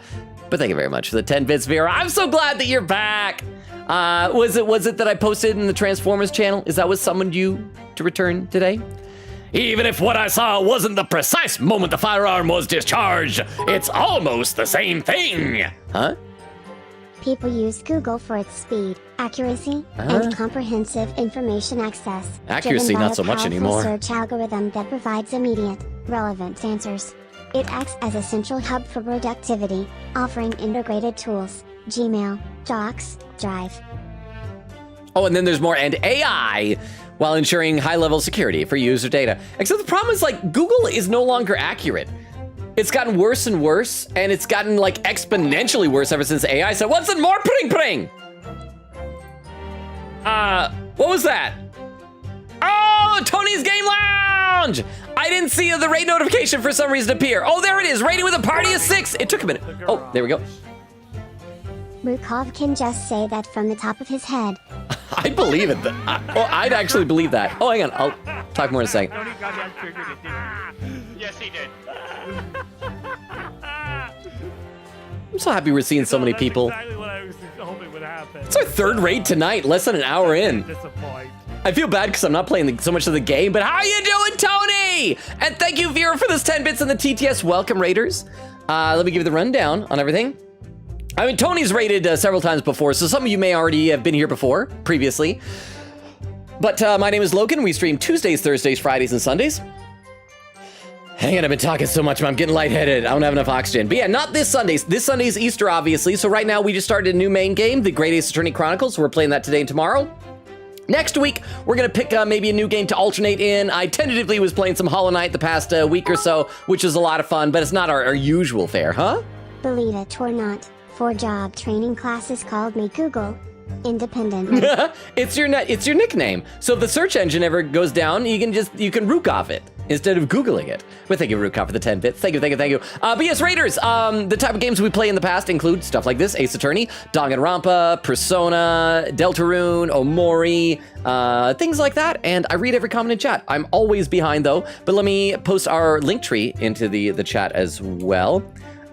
But thank you very much for the 10 bits, Vera. I'm so glad that you're back. Was it that I posted in the Transformers channel? Is that what summoned you to return today? Even if what I saw wasn't the precise moment the firearm was discharged, it's almost the same thing. Huh? People use Google for its speed, accuracy, and comprehensive information access. Accuracy, driven by not so a much powerful anymore. Search algorithm that provides immediate, relevant answers. It acts as a central hub for productivity, offering integrated tools, Gmail, Docs, Drive. Oh, and then there's more, and AI, while ensuring high-level security for user data. Except the problem is, like, Google is no longer accurate. It's gotten worse and worse, and it's gotten, like, exponentially worse ever since AI said, "What's in more pring? What was that? Oh, Tony's Game Lounge! I didn't see the raid notification for some reason appear. Oh, there it is, raiding with a party of 6. It took a minute. Oh, there we go. Rukov can just say that from the top of his head. I believe it. I'd actually believe that. Oh, hang on, I'll talk more in a second. Tony got that triggered, it didn't. Yes, he did. I'm so happy we're seeing so many That's people. exactly what I was hoping would happen. It's our third raid tonight, less than an hour in. Disappoint. I feel bad because I'm not playing so much of the game, but how are you doing, Tony? And thank you, Vera, for this 10 bits in the TTS. Welcome, Raiders. Let me give you the rundown on everything. I mean, Tony's raided several times before, so some of you may already have been here before, previously. But my name is Logan. We stream Tuesdays, Thursdays, Fridays, and Sundays. Hang on, I've been talking so much, I'm getting lightheaded. I don't have enough oxygen. But yeah, not this Sunday. This Sunday is Easter, obviously. So right now, we just started a new main game, the Great Ace Attorney Chronicles. So we're playing that today and tomorrow. Next week, we're going to pick maybe a new game to alternate in. I tentatively was playing some Hollow Knight the past week or so, which was a lot of fun, but it's not our usual fare, huh? Believe it or not, 4 job training classes called me Google. Independently. It's your nickname. So if the search engine ever goes down, you can rook off it instead of Googling it. But thank you, Rookop, for the 10 bits. Thank you. But yes, Raiders, the type of games we play in the past include stuff like this: Ace Attorney, Danganronpa, Persona, Deltarune, Omori, things like that. And I read every comment in chat. I'm always behind though, but let me post our link tree into the chat as well.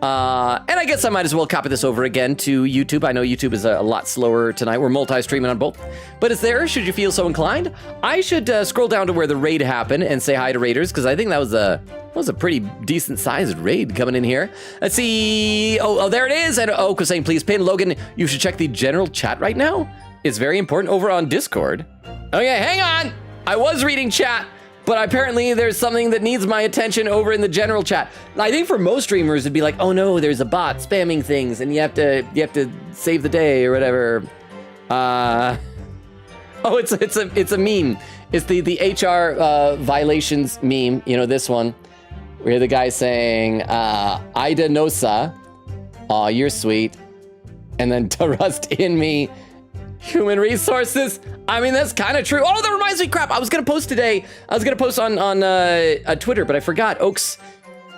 And I guess I might as well copy this over again to YouTube. I know YouTube is a lot slower tonight. We're multi-streaming on both, but it's there should you feel so inclined. I should scroll down to where the raid happened and say hi to Raiders, because I think that was a pretty decent sized raid coming in here. Let's see. Oh, there it is. And Oak was saying, please pin. Logan, you should check the general chat right now. It's very important over on Discord. Okay, hang on. I was reading chat, but apparently there's something that needs my attention over in the general chat. I think for most streamers it'd be like, oh no, there's a bot spamming things and you have to save the day or whatever. Oh, it's a meme. It's the HR violations meme. You know, this one where the guy's saying, Ida Nosa, aw, you're sweet, and then to rust in me, human resources. I mean, that's kind of true. Oh, that reminds me, crap. I was going to post today. I was going to post on Twitter, but I forgot. Oak's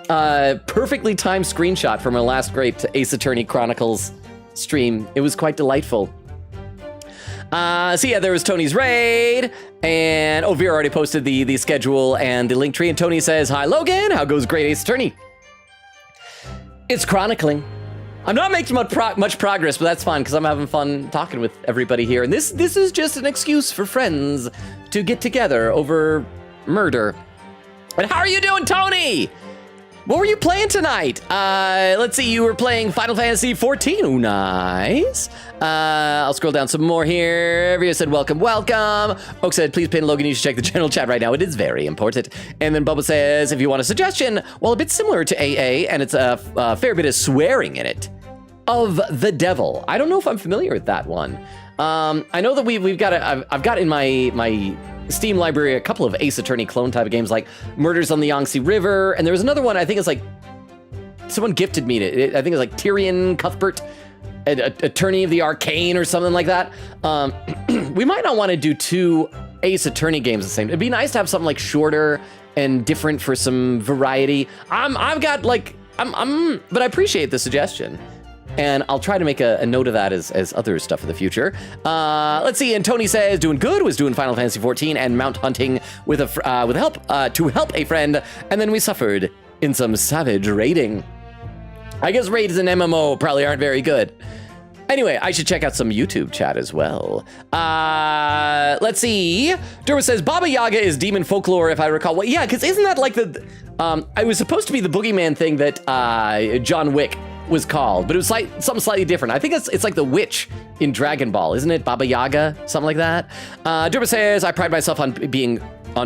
perfectly timed screenshot from our last great Ace Attorney Chronicles stream. It was quite delightful. So yeah, there was Tony's raid, and Vera already posted the schedule and the link tree, and Tony says, hi, Logan. How goes Great Ace Attorney? It's chronicling. I'm not making much progress, but that's fine because I'm having fun talking with everybody here. And this is just an excuse for friends to get together over murder. And how are you doing, Tony? What were you playing tonight? Let's see, you were playing Final Fantasy XIV. Oh, nice. I'll scroll down some more here. Via said, welcome. Oak said, please pin Logan, you should check the general chat right now. It is very important. And then Bubba says, if you want a suggestion, well, a bit similar to AA, and it's a fair bit of swearing in it, of the devil. I don't know if I'm familiar with that one. I know that we've got I've got in my Steam library a couple of Ace Attorney clone type of games like Murders on the Yangtze River, and there was another one, I think it's like, someone gifted me it. I think it's like Tyrion Cuthbert, Attorney of the Arcane or something like that. We might not want to do 2 Ace Attorney games the same. It'd be nice to have something like shorter and different for some variety. But I appreciate the suggestion. And I'll try to make a note of that as other stuff in the future. Let's see. And Tony says, doing good, was doing Final Fantasy XIV and mount hunting with help to help a friend, and then we suffered in some savage raiding. I guess raids in MMO probably aren't very good. Anyway, I should check out some YouTube chat as well. Let's see. Durwa says, Baba Yaga is demon folklore, if I recall. Well, yeah, because isn't that like the... it was supposed to be the boogeyman thing that John Wick was called, but it was like something slightly different. I think it's like the witch in Dragon Ball, isn't it? Baba Yaga, something like that. Durwa says, I pride myself on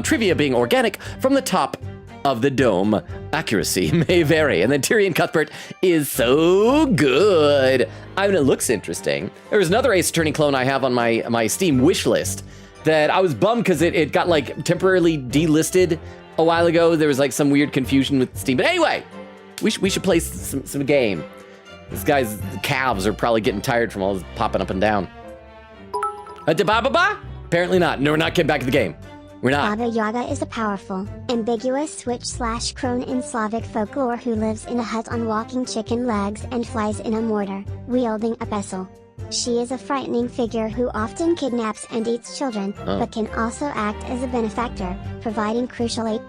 trivia being organic from the top of the dome. Accuracy may vary. And then Tyrion Cuthbert is so good. I mean, it looks interesting. There's another Ace Attorney clone I have on my Steam wish list that I was bummed because it got like temporarily delisted a while ago. There was like some weird confusion with Steam. But anyway, we should play some game. This guy's calves are probably getting tired from all this popping up and down. Apparently not. No, we're not getting back to the game. We're not. Baba Yaga is a powerful, ambiguous witch/crone in Slavic folklore who lives in a hut on walking chicken legs and flies in a mortar, wielding a pestle. She is a frightening figure who often kidnaps and eats children, but can also act as a benefactor, providing crucial aid.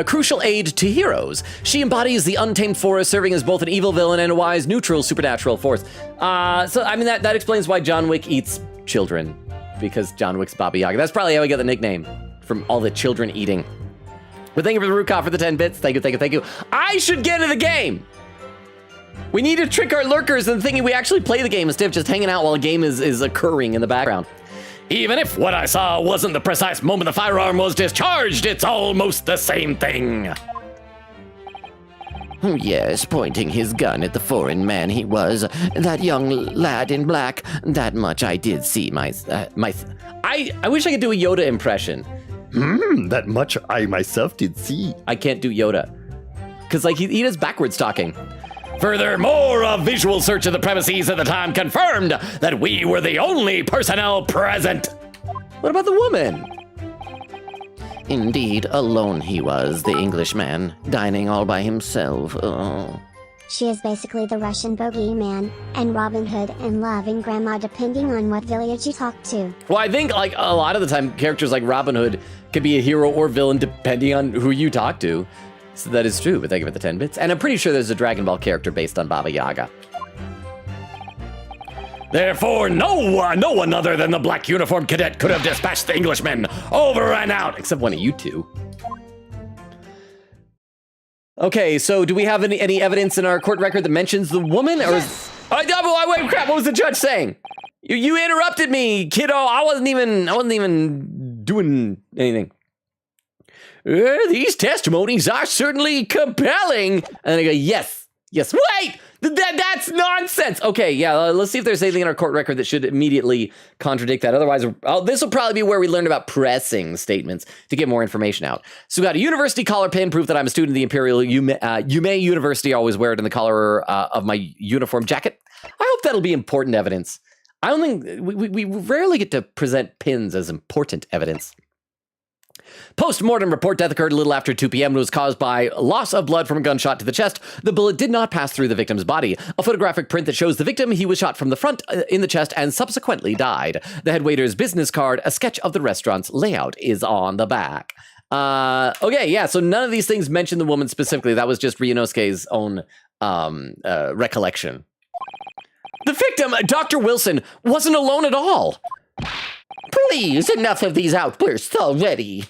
Crucial aid to heroes. She embodies the untamed forest, serving as both an evil villain and a wise, neutral, supernatural force. So, I mean, that explains why John Wick eats children. Because John Wick's Baba Yaga. That's probably how he got the nickname, from all the children eating. But thank you for the Rukov for the 10 bits. Thank you. I should get into the game. We need to trick our lurkers into thinking we actually play the game instead of just hanging out while a game is occurring in the background. Even if what I saw wasn't the precise moment the firearm was discharged, it's almost the same thing. Yes, pointing his gun at the foreign man he was, that young lad in black. That much I did see I wish I could do a Yoda impression. That much I myself did see. I can't do Yoda. Because, like, he does backwards talking. Furthermore, a visual search of the premises at the time confirmed that we were the only personnel present. What about the woman? Indeed, alone he was, the Englishman, dining all by himself. Oh. She is basically the Russian bogeyman, and Robin Hood and loving grandma depending on what village you talk to. Well, I think like a lot of the time characters like Robin Hood could be a hero or villain depending on who you talk to. So that is true, but thank you for the 10 bits. And I'm pretty sure there's a Dragon Ball character based on Baba Yaga. Therefore, no one other than the black uniformed cadet could have dispatched the Englishmen over and out, except one of you two. Okay, so do we have any evidence in our court record that mentions the woman, or is... Oh, wait, crap! What was the judge saying? You interrupted me, kiddo. I wasn't even doing anything. These testimonies are certainly compelling. And I go, yes. Wait, that's nonsense. Okay, yeah, let's see if there's anything in our court record that should immediately contradict that. Otherwise, this will probably be where we learn about pressing statements to get more information out. So we got a university collar pin, proof that I'm a student of the Imperial Yume University. I always wear it in the collar of my uniform jacket. I hope that'll be important evidence. I don't think we rarely get to present pins as important evidence. Post-mortem report: death occurred a little after 2 p.m. and was caused by loss of blood from a gunshot to the chest. The bullet did not pass through the victim's body. A photographic print that shows the victim, he was shot from the front in the chest and subsequently died. The head waiter's business card, a sketch of the restaurant's layout, is on the back. Okay, yeah, so none of these things mention the woman specifically. That was just Ryunosuke's own recollection. The victim, Dr. Wilson, wasn't alone at all. Please, enough of these outbursts already.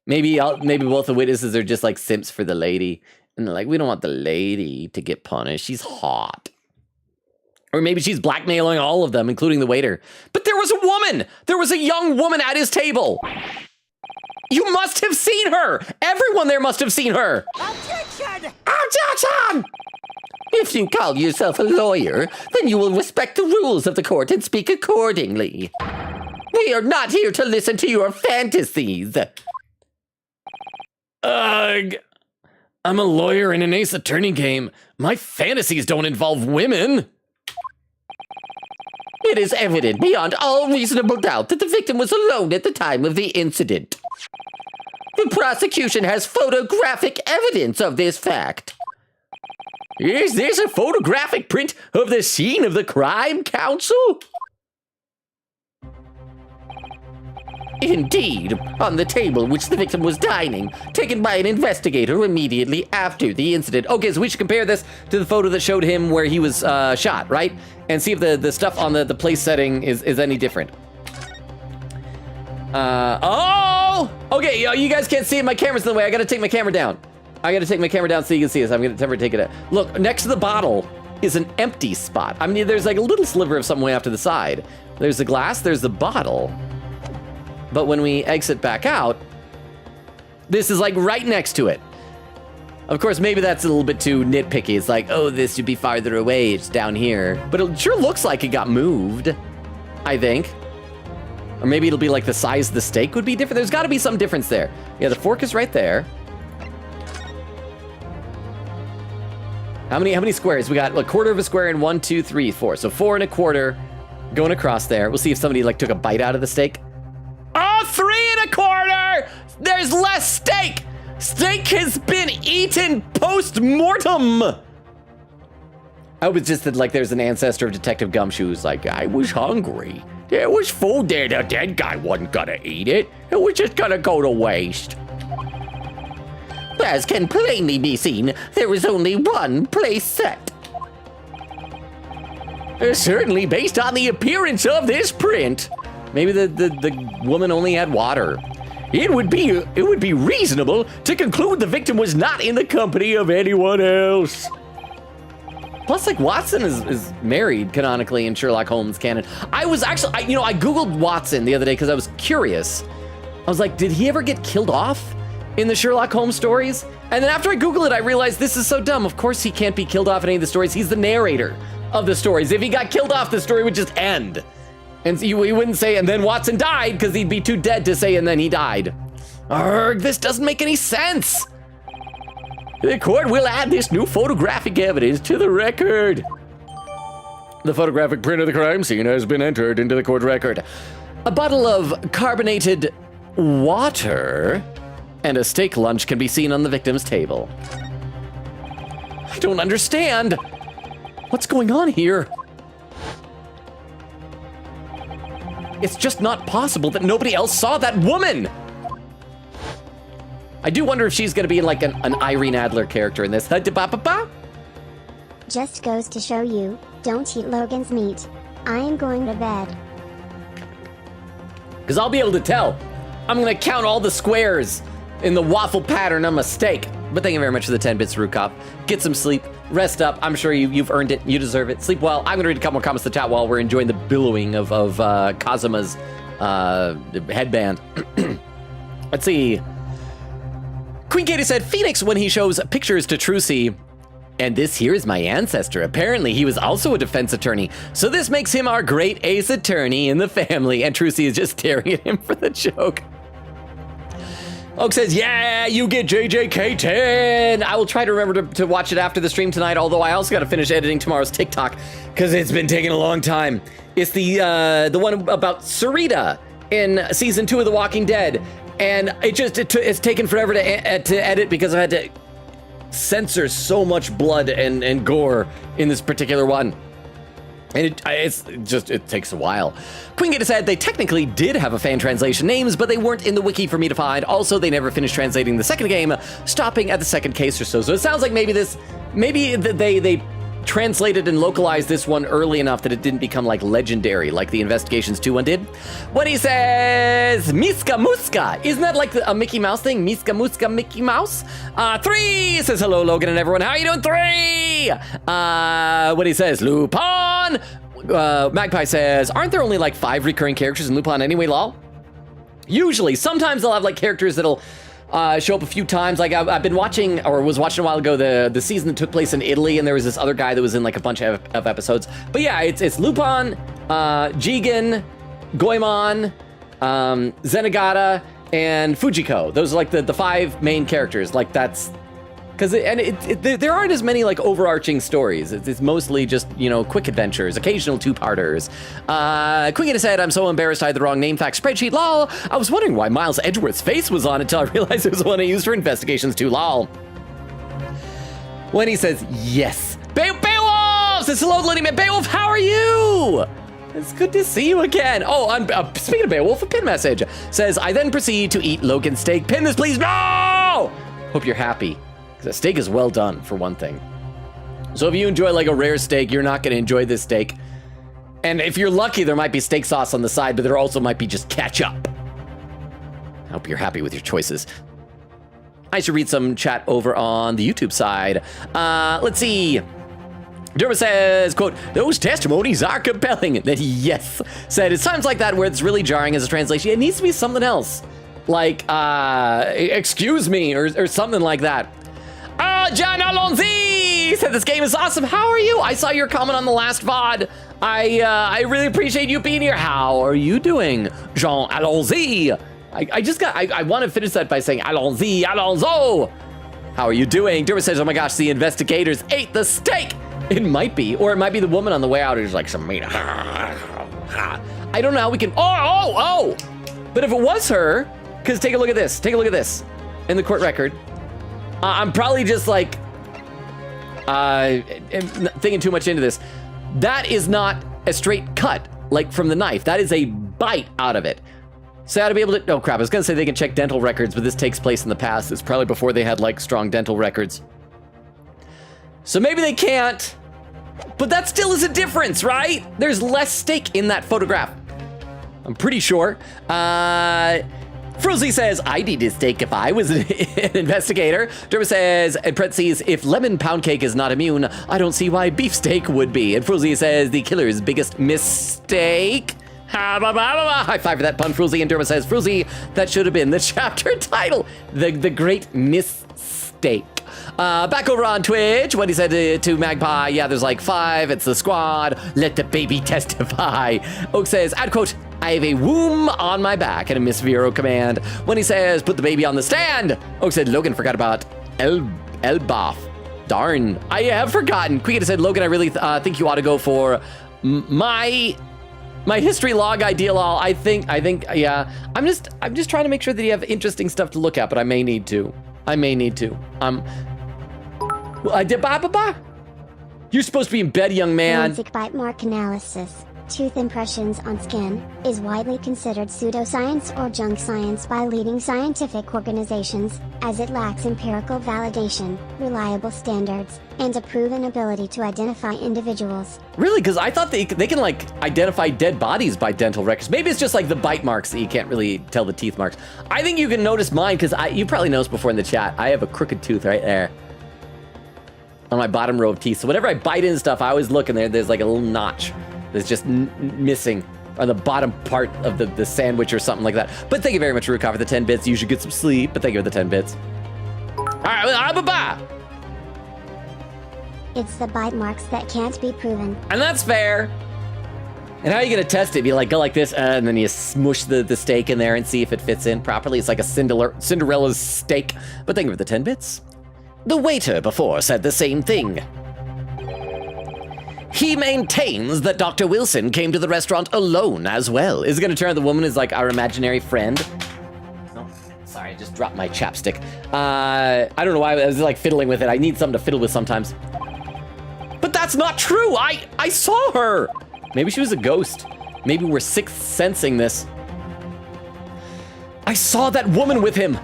Maybe both the witnesses are just like simps for the lady. And they're like, we don't want the lady to get punished. She's hot. Or maybe she's blackmailing all of them, including the waiter. But there was a woman! There was a young woman at his table! You must have seen her! Everyone there must have seen her! Objection! Objection! If you call yourself a lawyer, then you will respect the rules of the court and speak accordingly. We are not here to listen to your fantasies. I'm a lawyer in an Ace Attorney game. My fantasies don't involve women. It is evident beyond all reasonable doubt that the victim was alone at the time of the incident. The prosecution has photographic evidence of this fact. Is this a photographic print of the scene of the crime, counsel? Indeed, on the table which the victim was dining, taken by an investigator immediately after the incident. Okay, so we should compare this to the photo that showed him where he was shot, right? And see if the stuff on the place setting is any different. Oh! Okay, you guys can't see it. My camera's in the way. I gotta take my camera down. I gotta take my camera down so you can see this. I'm gonna never take it out. Look, next to the bottle is an empty spot. I mean, there's like a little sliver of something way off to the side. There's the glass, there's the bottle. But when we exit back out, this is like right next to it. Of course, maybe that's a little bit too nitpicky. It's like, oh, this should be farther away. It's down here. But it sure looks like it got moved, I think. Or maybe it'll be like the size of the steak would be different. There's gotta be some difference there. Yeah, the fork is right there. How many squares? We got a quarter of a square and 1, 2, 3, 4. So 4 1/4 going across there. We'll see if somebody like took a bite out of the steak. Oh, 3 1/4! There's less steak! Steak has been eaten post-mortem! I hope it's just that like there's an ancestor of Detective Gumshoe who's like, I was hungry. There was food there. The dead guy wasn't gonna eat it. It was just gonna go to waste. As can plainly be seen, there is only one place set. Certainly based on the appearance of this print. Maybe the woman only had water. It would be reasonable to conclude the victim was not in the company of anyone else. Plus, like, Watson is married canonically in Sherlock Holmes canon. I was actually, I Googled Watson the other day because I was curious. I was like, did he ever get killed off in the Sherlock Holmes stories? And then after I Googled it, I realized this is so dumb. Of course he can't be killed off in any of the stories. He's the narrator of the stories. If he got killed off, the story would just end. And he wouldn't say, and then Watson died, because he'd be too dead to say, and then he died. Arrgh, this doesn't make any sense. The court will add this new photographic evidence to the record. The photographic print of the crime scene has been entered into the court record. A bottle of carbonated water and a steak lunch can be seen on the victim's table. I don't understand. What's going on here? It's just not possible that nobody else saw that woman. I do wonder if she's gonna be like an Irene Adler character in this. Just goes to show you, don't eat Logan's meat. I am going to bed. Because I'll be able to tell. I'm gonna count all the squares in the waffle pattern on my steak. But thank you very much for the 10 bits, Rukop. Get some sleep, rest up. I'm sure you've earned it, you deserve it. Sleep well. I'm gonna read a couple more comments in the chat while we're enjoying the billowing of Kazuma's headband. Let's see. Queen Katie said, Phoenix when he shows pictures to Trucy. And this here is my ancestor. Apparently he was also a defense attorney. So this makes him our great ace attorney in the family. And Trucy is just staring at him for the joke. Oak says, yeah, you get JJK10. I will try to remember to watch it after the stream tonight, although I also got to finish editing tomorrow's TikTok because it's been taking a long time. It's the one about Sarita in season 2 of The Walking Dead. And it's taken forever to edit because I had to censor so much blood and gore in this particular one. And it takes a while. Queen Gita said they technically did have a fan translation names, but they weren't in the wiki for me to find. Also, they never finished translating the second game, stopping at the second case or so. So it sounds like maybe they translated and localized this one early enough that it didn't become like legendary like the Investigations 2 one did. When he says Miska Muska, isn't that like a Mickey Mouse thing? Miska Muska Mickey Mouse? 3 says hello Logan and everyone. How are you doing? 3. When he says Lupin. Magpie says, aren't there only like 5 recurring characters in Lupin anyway, lol? Usually, sometimes they'll have like characters that'll show up a few times. Like I've been watching, or was watching a while ago, the season that took place in Italy, and there was this other guy that was in like a bunch of episodes. But yeah, it's Lupin, Jigen, Goemon, Zenigata, and Fujiko. Those are like the 5 main characters. Like that's because there aren't as many like overarching stories. It's mostly just, quick adventures, occasional 2-parters. Queen said, I'm so embarrassed I had the wrong name fact spreadsheet, lol. I was wondering why Miles Edgeworth's face was on it until I realized it was the one I used for Investigations 2, lol. When he says, yes. Beowulf says, hello, Lenny Man. Beowulf, how are you? It's good to see you again. Oh, speaking of Beowulf, a pin message says, I then proceed to eat Logan's steak. Pin this, please. No! Hope you're happy. The steak is well done, for one thing. So if you enjoy like a rare steak, you're not going to enjoy this steak. And if you're lucky, there might be steak sauce on the side, but there also might be just ketchup. I hope you're happy with your choices. I should read some chat over on the YouTube side. Let's see. Derma says, quote, those testimonies are compelling. Then yes, said, it's times like that where it's really jarring as a translation. It needs to be something else. Like, excuse me, or something like that. John Alonzi said, this game is awesome. How are you? I saw your comment on the last VOD. I really appreciate you being here. How are you doing, Jean Alonzi? I want to finish that by saying, Alonzi, Alonzo. How are you doing? Derma says, oh my gosh, the investigators ate the steak. It might be, or it might be the woman on the way out who's like some meat. I don't know how we can, oh. But if it was her, because take a look at this. Take a look at this in the court record. I'm probably just like thinking too much into this. That is not a straight cut, like from the knife. That is a bite out of it. So I ought to be able to, oh crap, I was gonna say they can check dental records, but this takes place in the past. It's probably before they had like strong dental records. So maybe they can't, but that still is a difference, right? There's less steak in that photograph. I'm pretty sure. Frozy says, I'd eat a steak if I was an investigator. Derma says, in parentheses, if lemon pound cake is not immune, I don't see why beefsteak would be. And Frozy says, the killer's biggest mistake. High five for that pun, Frozy. And Derma says, Frozy, that should have been the chapter title. The great mistake. Back over on Twitch, what he said to Magpie, yeah, there's like 5, it's the squad, let the baby testify. Oak says, add quote, I have a womb on my back and a Miss Vero command. When he says, put the baby on the stand, Oak said, Logan forgot about Elbaf. Darn, I have forgotten. Quieta said, Logan, I really think you ought to go for my history log ideal. I think, yeah. I'm just trying to make sure that you have interesting stuff to look at, but I may need to. You're supposed to be in bed, young man. Forensic bite mark analysis. Tooth impressions on skin is widely considered pseudoscience or junk science by leading scientific organizations, as it lacks empirical validation, reliable standards, and a proven ability to identify individuals. Really? Because I thought they can like identify dead bodies by dental records. Maybe it's just like the bite marks that you can't really tell the teeth marks. I think you can notice mine because you probably noticed before in the chat, I have a crooked tooth right there on my bottom row of teeth. So whenever I bite into stuff, I always look and there's like a little notch that's just missing on the bottom part of the sandwich or something like that. But thank you very much, Ruka, for the 10 bits. You should get some sleep, but thank you for the 10 bits. All right, bye-bye. It's the bite marks that can't be proven. And that's fair. And how are you gonna test it? You like go like this, and then you smush the steak in there and see if it fits in properly. It's like a Cinderella's steak. But thank you for the 10 bits. The waiter before said the same thing. He maintains that Dr. Wilson came to the restaurant alone as well. Is it gonna turn out the woman is like our imaginary friend? Oh, sorry, I just dropped my chapstick. I don't know why I was like fiddling with it. I need something to fiddle with sometimes. But that's not true. I saw her. Maybe she was a ghost. Maybe we're sixth sensing this. I saw that woman with him.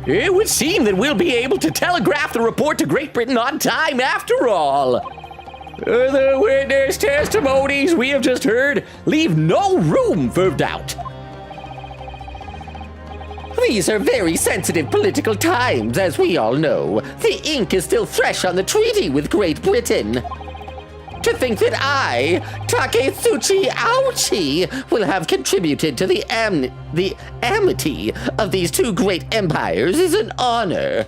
It would seem that we'll be able to telegraph the report to Great Britain on time after all. The witness testimonies we have just heard leave no room for doubt. These are very sensitive political times, as we all know. The ink is still fresh on the treaty with Great Britain. To think that I, Taketsuchi Aochi, will have contributed to the amity of these two great empires is an honor.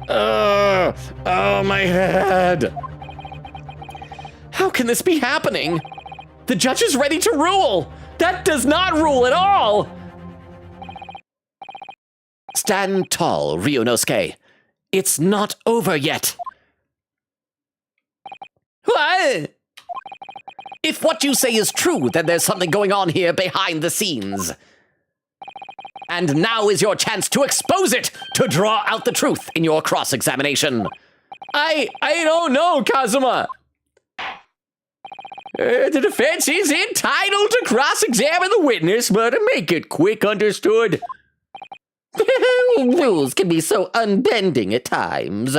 Oh, my head. How can this be happening? The judge is ready to rule. That does not rule at all. Stand tall, Ryunosuke. It's not over yet. What? If what you say is true, then there's something going on here behind the scenes. And now is your chance to expose it, to draw out the truth in your cross-examination. I don't know, Kazuma. The defense is entitled to cross-examine the witness, but make it quick, understood? Rules can be so unbending at times.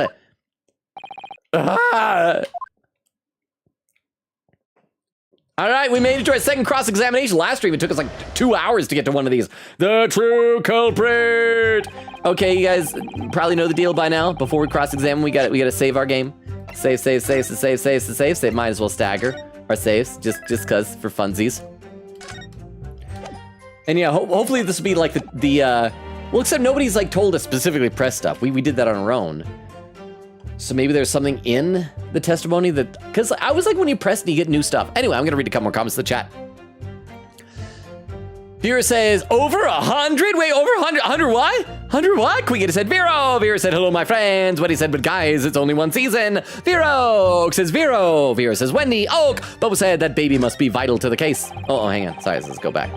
All right, we made it to our second cross-examination. Last stream, it took us like 2 hours to get to one of these. The true culprit. Okay, you guys probably know the deal by now. Before we cross-examine, we got to save our game. Save. Might as well stagger our saves, just cause for funsies. And yeah, hopefully this will be like the well, except nobody's like told us specifically press stuff. We did that on our own. So maybe there's something in the testimony that, because I was like, when you press and you get new stuff. Anyway, I'm gonna read a couple more comments in the chat. Vera says, over 100? Wait, over 100? 100 what? 100 what? Quiggy said, Vero. Vera said, hello, my friends. What he said, but guys, it's only one season. Vero says, Vero. Vera says, Wendy. Oak. Bubba said, that baby must be vital to the case. Oh, hang on. Sorry, let's go back.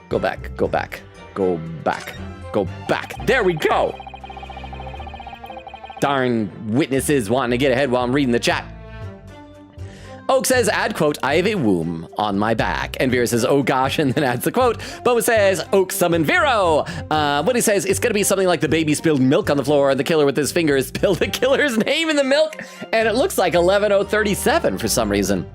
Go back. There we go. Darn witnesses wanting to get ahead while I'm reading the chat. Oak says, add quote, I have a womb on my back. And Vera says, oh gosh, and then adds the quote. Boba says, Oak summon Vero. What he says, it's gonna be something like the baby spilled milk on the floor and the killer with his fingers spilled the killer's name in the milk. And it looks like 11037 for some reason.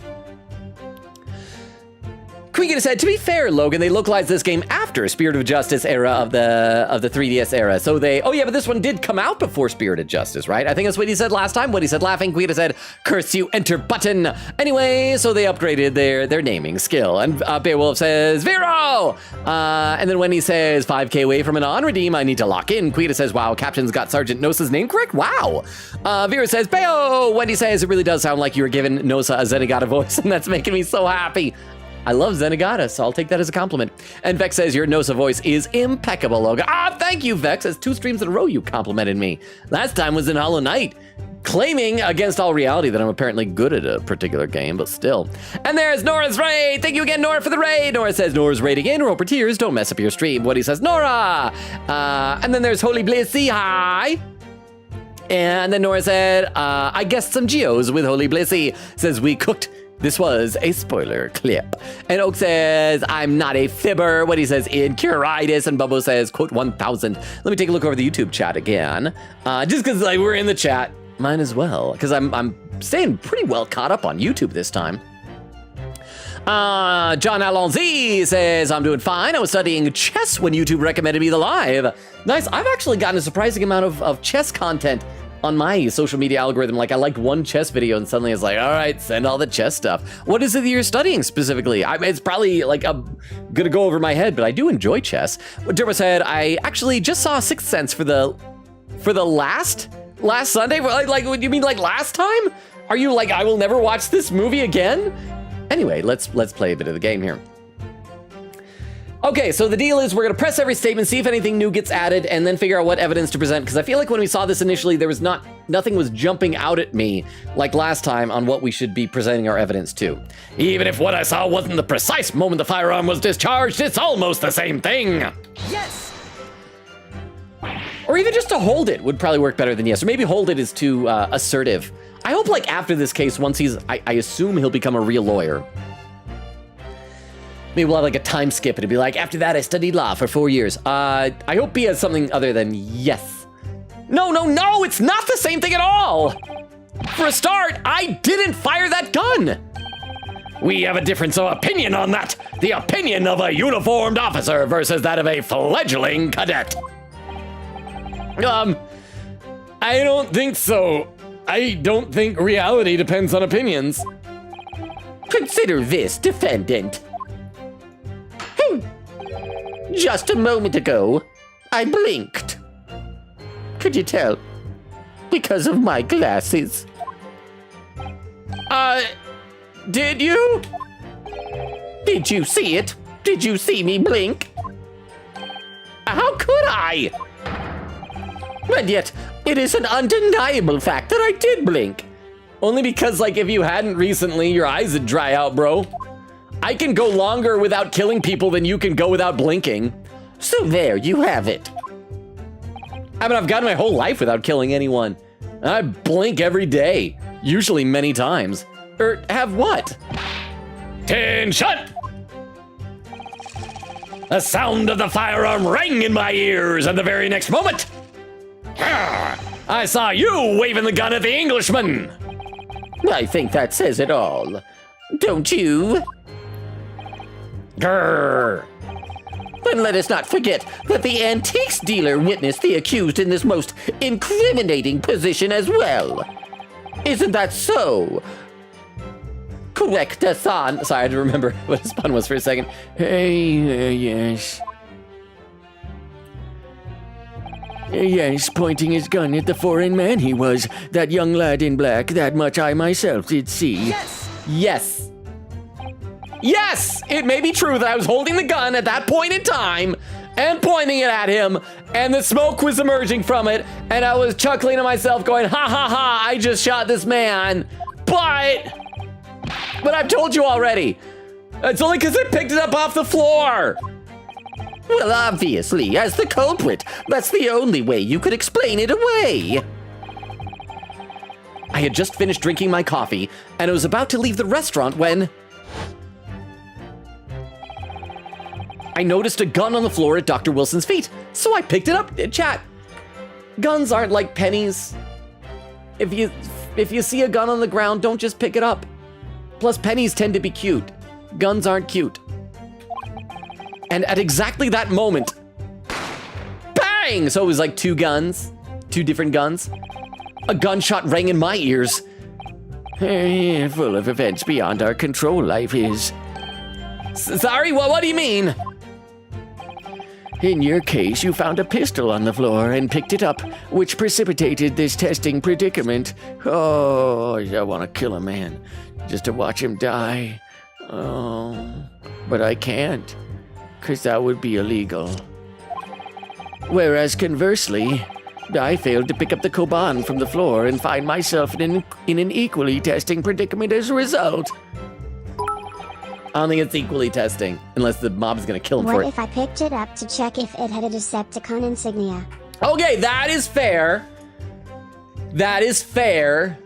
Quiggy said, to be fair, Logan, they localized this game after Spirit of Justice era of the 3DS era. So oh yeah, but this one did come out before Spirit of Justice, right? I think that's what he said last time. What he said laughing, Quiggy said, curse you, enter button. Anyway, so they upgraded their naming skill. And Beowulf says, Vero! And then when he says 5K away from an on-redeem, I need to lock in. Quiggy says, wow, Captain's got Sergeant Nosa's name correct? Wow. Vera says, Beo! Wendy says, it really does sound like you were giving Nosa a Zenigata voice, and that's making me so happy. I love Zenigata, so I'll take that as a compliment. And Vex says, your Nosa voice is impeccable, Logan. Thank you, Vex. That's 2 streams in a row you complimented me. Last time was in Hollow Knight, claiming against all reality that I'm apparently good at a particular game, but still. And there's Nora's raid. Thank you again, Nora, for the raid. Nora says, Nora's raiding in. Roper tears. Don't mess up your stream. What he says, Nora. And then there's Holy Blissy. Hi. And then Nora said, I guessed some Geos with Holy Blissy. Says, we cooked. This was a spoiler clip. And Oak says, I'm not a fibber. What he says, incuritis. And Bubbo says, quote 1000. Let me take a look over the YouTube chat again. Just because like we're in the chat, mine as well. Because I'm staying pretty well caught up on YouTube this time. John Alonzi says, I'm doing fine. I was studying chess when YouTube recommended me the live. Nice. I've actually gotten a surprising amount of chess content on my social media algorithm. Like I liked one chess video and suddenly it's like, all right, send all the chess stuff. What is it that you're studying specifically? It's probably like gonna go over my head, but I do enjoy chess. Derma said, I actually just saw Sixth Sense for the last Sunday. Like, you mean like last time? Are you like, I will never watch this movie again? Anyway, let's play a bit of the game here. Okay, so the deal is we're gonna press every statement, see if anything new gets added, and then figure out what evidence to present, because I feel like when we saw this initially, there was nothing was jumping out at me like last time on what we should be presenting our evidence to. Even if what I saw wasn't the precise moment the firearm was discharged, it's almost the same thing. Yes! Or even just to hold it would probably work better than yes, or maybe hold it is too assertive. I hope like after this case, once I assume he'll become a real lawyer. Maybe we'll have like a time skip and it'll be like, after that I studied law for 4 years. I hope he has something other than yes. No, it's not the same thing at all. For a start, I didn't fire that gun. We have a difference of opinion on that. The opinion of a uniformed officer versus that of a fledgling cadet. I don't think so. I don't think reality depends on opinions. Consider this, defendant. Just a moment ago, I blinked. Could you tell? Because of my glasses. Did you? Did you see it? Did you see me blink? How could I? And yet, it is an undeniable fact that I did blink. Only because, like, if you hadn't recently, your eyes would dry out, bro. I can go longer without killing people than you can go without blinking. So there you have it. I mean, I've gone my whole life without killing anyone. I blink every day, usually many times. Have what? Attention! The sound of the firearm rang in my ears, and the very next moment, I saw you waving the gun at the Englishman. I think that says it all. Don't you? Grrr. Then let us not forget that the antiques dealer witnessed the accused in this most incriminating position as well. Isn't that so? Correct, Hassan. Sorry, I had to remember what his pun was for a second. Yes. Yes, pointing his gun at the foreign man he was. That young lad in black, that much I myself did see. Yes! Yes! It may be true that I was holding the gun at that point in time and pointing it at him, and the smoke was emerging from it, and I was chuckling to myself going, ha ha ha, I just shot this man. But I've told you already. It's only because I picked it up off the floor. Well, obviously, as the culprit, that's the only way you could explain it away. I had just finished drinking my coffee, and I was about to leave the restaurant when I noticed a gun on the floor at Dr. Wilson's feet, so I picked it up. Chat, guns aren't like pennies. If you see a gun on the ground, don't just pick it up. Plus, pennies tend to be cute. Guns aren't cute. And at exactly that moment, bang! So it was like two different guns. A gunshot rang in my ears. Full of events beyond our control, life is. Sorry, what do you mean? In your case, you found a pistol on the floor and picked it up, which precipitated this testing predicament. Oh, I want to kill a man just to watch him die. Oh, but I can't, because that would be illegal. Whereas conversely, I failed to pick up the Koban from the floor and find myself in an equally testing predicament as a result. I don't think it's equally testing, unless the mob is going to kill him for What it. if I picked it up to check if it had a Decepticon insignia? Okay, that is fair. That is fair.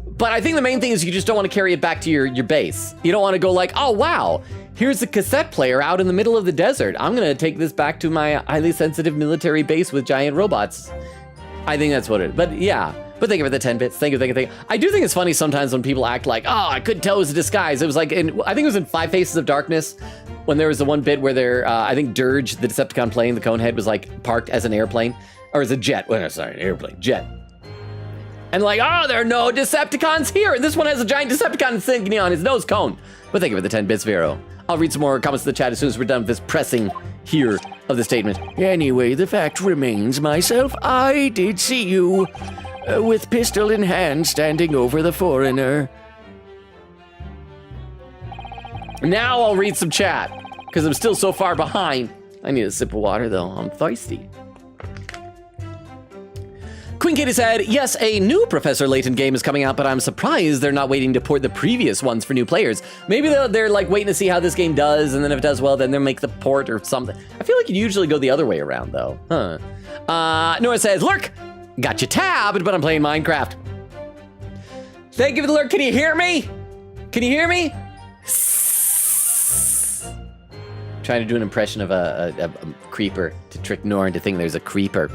But I think the main thing is you just don't want to carry it back to your base. You don't want to go like, oh wow, here's a cassette player out in the middle of the desert. I'm going to take this back to my highly sensitive military base with giant robots. I think that's what it is. But yeah. But thank you for the 10 bits. Thank you. I do think it's funny sometimes when people act like, oh, I couldn't tell it was a disguise. It was like, I think it was in 5 Faces of Darkness, when there was the one bit where I think Dirge, the Decepticon plane, the Conehead, was like parked as an airplane, or as a jet. Well, no, sorry, an airplane, jet. And like, oh, there are no Decepticons here. And this one has a giant Decepticon insignia on his nose cone. But thank you for the 10 bits, Vero. I'll read some more comments in the chat as soon as we're done with this pressing here of the statement. Anyway, the fact remains, myself, I did see you. With pistol in hand, standing over the foreigner. Now I'll read some chat, because I'm still so far behind. I need a sip of water, though. I'm thirsty. Queen Katie said, yes, a new Professor Layton game is coming out, but I'm surprised they're not waiting to port the previous ones for new players. Maybe they're like waiting to see how this game does, and then if it does well, then they'll make the port or something. I feel like you usually go the other way around, though. Nora says, Lurk! Got you tabbed, but I'm playing Minecraft. Thank you for the lurk. Can you hear me? Can you hear me? Trying to do an impression of a creeper to trick Nora into thinking there's a creeper.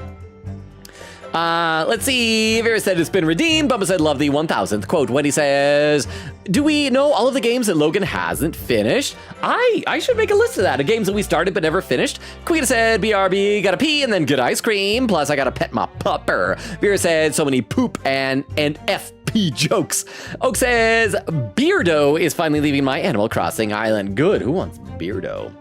Let's see. Vera said it's been redeemed. Bubba said love the 1000th quote. Wendy says, do we know all of the games that Logan hasn't finished? I should make a list of that, of games that we started but never finished. Queen said BRB, got a pee and then good ice cream. Plus I got to pet my pupper. Vera said so many poop and FP jokes. Oak says Beardo is finally leaving my Animal Crossing island. Good. Who wants Beardo?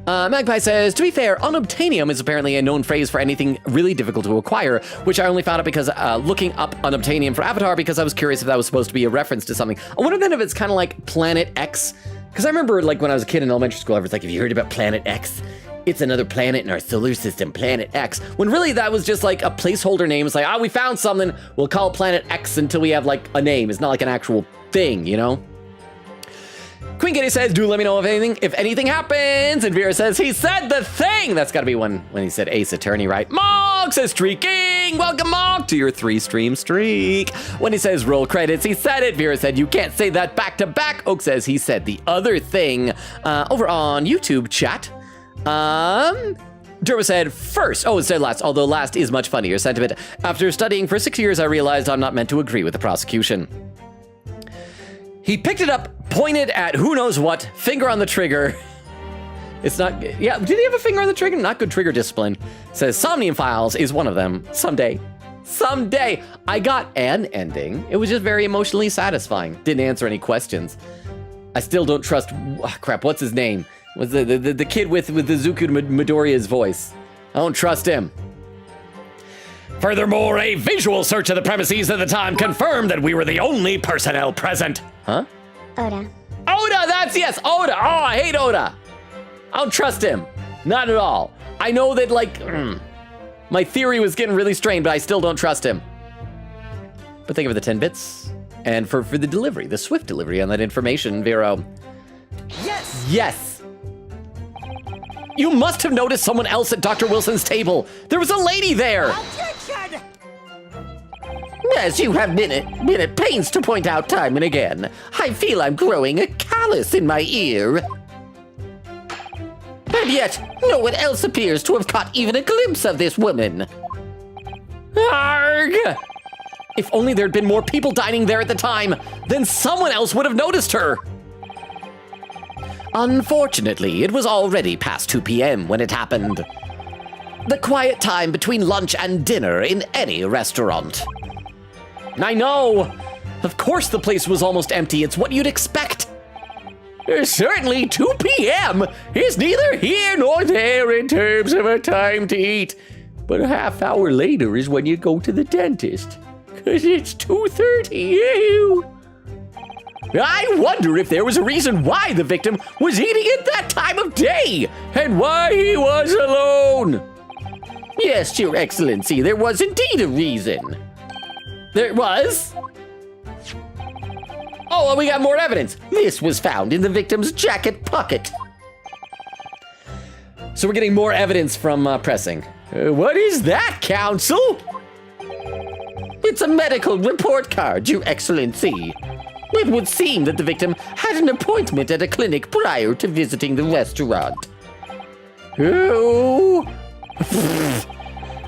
Magpie says, to be fair, unobtainium is apparently a known phrase for anything really difficult to acquire, which I only found out because looking up unobtainium for Avatar because I was curious if that was supposed to be a reference to something. I wonder then if it's kind of like Planet X, because I remember like when I was a kid in elementary school, I was like, have you heard about Planet X? It's another planet in our solar system, Planet X. When really that was just like a placeholder name. It's like, we found something, we'll call it Planet X until we have like a name. It's not like an actual thing, you know? Queen Kitty says, do let me know if anything happens. And Vera says, he said the thing. That's got to be when he said Ace Attorney, right? Mog says, streaking. King! Welcome, Mark, to your 3-stream streak. When he says roll credits, he said it. Vera said you can't say that back to back. Oak says he said the other thing. Over on YouTube chat, Derma said first. Oh, it said last, although last is much funnier. Sentiment. After studying for 6 years, I realized I'm not meant to agree with the prosecution. He picked it up, pointed at who knows what, finger on the trigger. It's not, yeah, did he have a finger on the trigger? Not good trigger discipline. Says Somnium Files is one of them. Someday. I got an ending. It was just very emotionally satisfying. Didn't answer any questions. I still don't trust, crap, what's his name? Was the kid with the Zuko Midoriya's voice. I don't trust him. Furthermore, a visual search of the premises at the time confirmed that we were the only personnel present. Huh? Oda. Oda, yes, Oda. Oh, I hate Oda. I don't trust him. Not at all. I know that, like, my theory was getting really strained, but I still don't trust him. But thank you for the 10 bits. And for the delivery, the swift delivery on that information, Vero. Yes! You must have noticed someone else at Dr. Wilson's table. There was a lady there. Objection! As you have been at pains to point out time and again, I feel I'm growing a callus in my ear. And yet, no one else appears to have caught even a glimpse of this woman. Arg! If only there'd been more people dining there at the time, then someone else would have noticed her. Unfortunately, it was already past 2 p.m. when it happened. The quiet time between lunch and dinner in any restaurant. I know. Of course the place was almost empty. It's what you'd expect. Certainly 2 p.m. is neither here nor there in terms of a time to eat. But a half hour later is when you go to the dentist. 'Cause it's 2:30. Ew. I wonder if there was a reason why the victim was eating at that time of day, and why he was alone. Yes, Your Excellency, there was indeed a reason. There was? Oh, well, we got more evidence. This was found in the victim's jacket pocket. So we're getting more evidence from Pressing. What is that, Counsel? It's a medical report card, Your Excellency. It would seem that the victim had an appointment at a clinic prior to visiting the restaurant. Oh.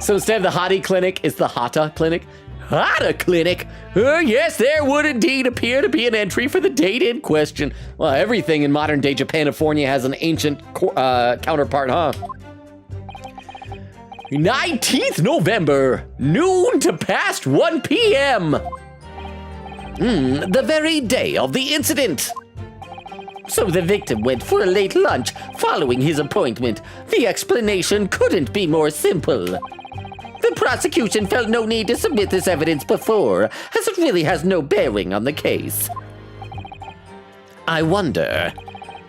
So instead of the Hottie Clinic, it's the Hata Clinic? Hata Clinic? Yes, there would indeed appear to be an entry for the date in question. Well, everything in modern day Japanifornia has an ancient counterpart, huh? 19th November, noon to past 1 p.m. The very day of the incident. So the victim went for a late lunch following his appointment. The explanation couldn't be more simple. The prosecution felt no need to submit this evidence before, as it really has no bearing on the case. I wonder,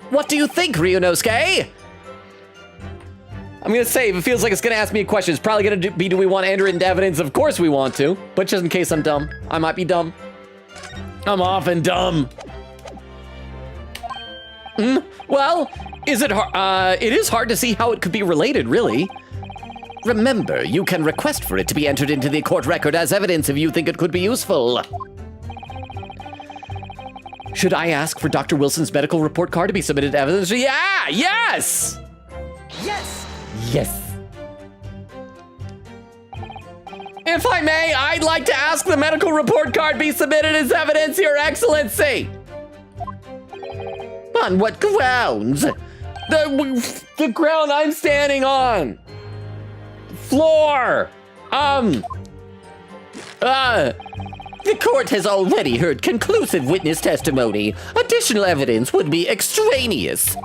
what do you think, Ryunosuke? I'm gonna say, if it feels like it's gonna ask me a question, it's probably gonna be, do we want to enter into evidence? Of course we want to, but just in case I'm dumb. I might be dumb. I'm often dumb. Well, is it hard? It is hard to see how it could be related, really. Remember, you can request for it to be entered into the court record as evidence if you think it could be useful. Should I ask for Dr. Wilson's medical report card to be submitted to evidence? Yeah, yes! Yes! Yes. If I may, I'd like to ask the medical report card be submitted as evidence, Your Excellency. On what grounds? The ground I'm standing on. Floor. The court has already heard conclusive witness testimony. Additional evidence would be extraneous.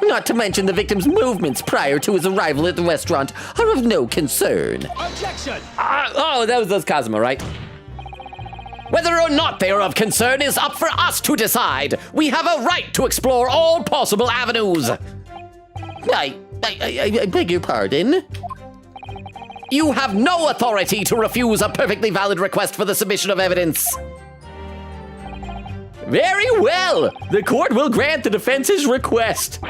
Not to mention the victim's movements prior to his arrival at the restaurant are of no concern. Objection! Oh, that was Kazuma, right? Whether or not they are of concern is up for us to decide. We have a right to explore all possible avenues. I beg your pardon? You have no authority to refuse a perfectly valid request for the submission of evidence. Very well. The court will grant the defense's request.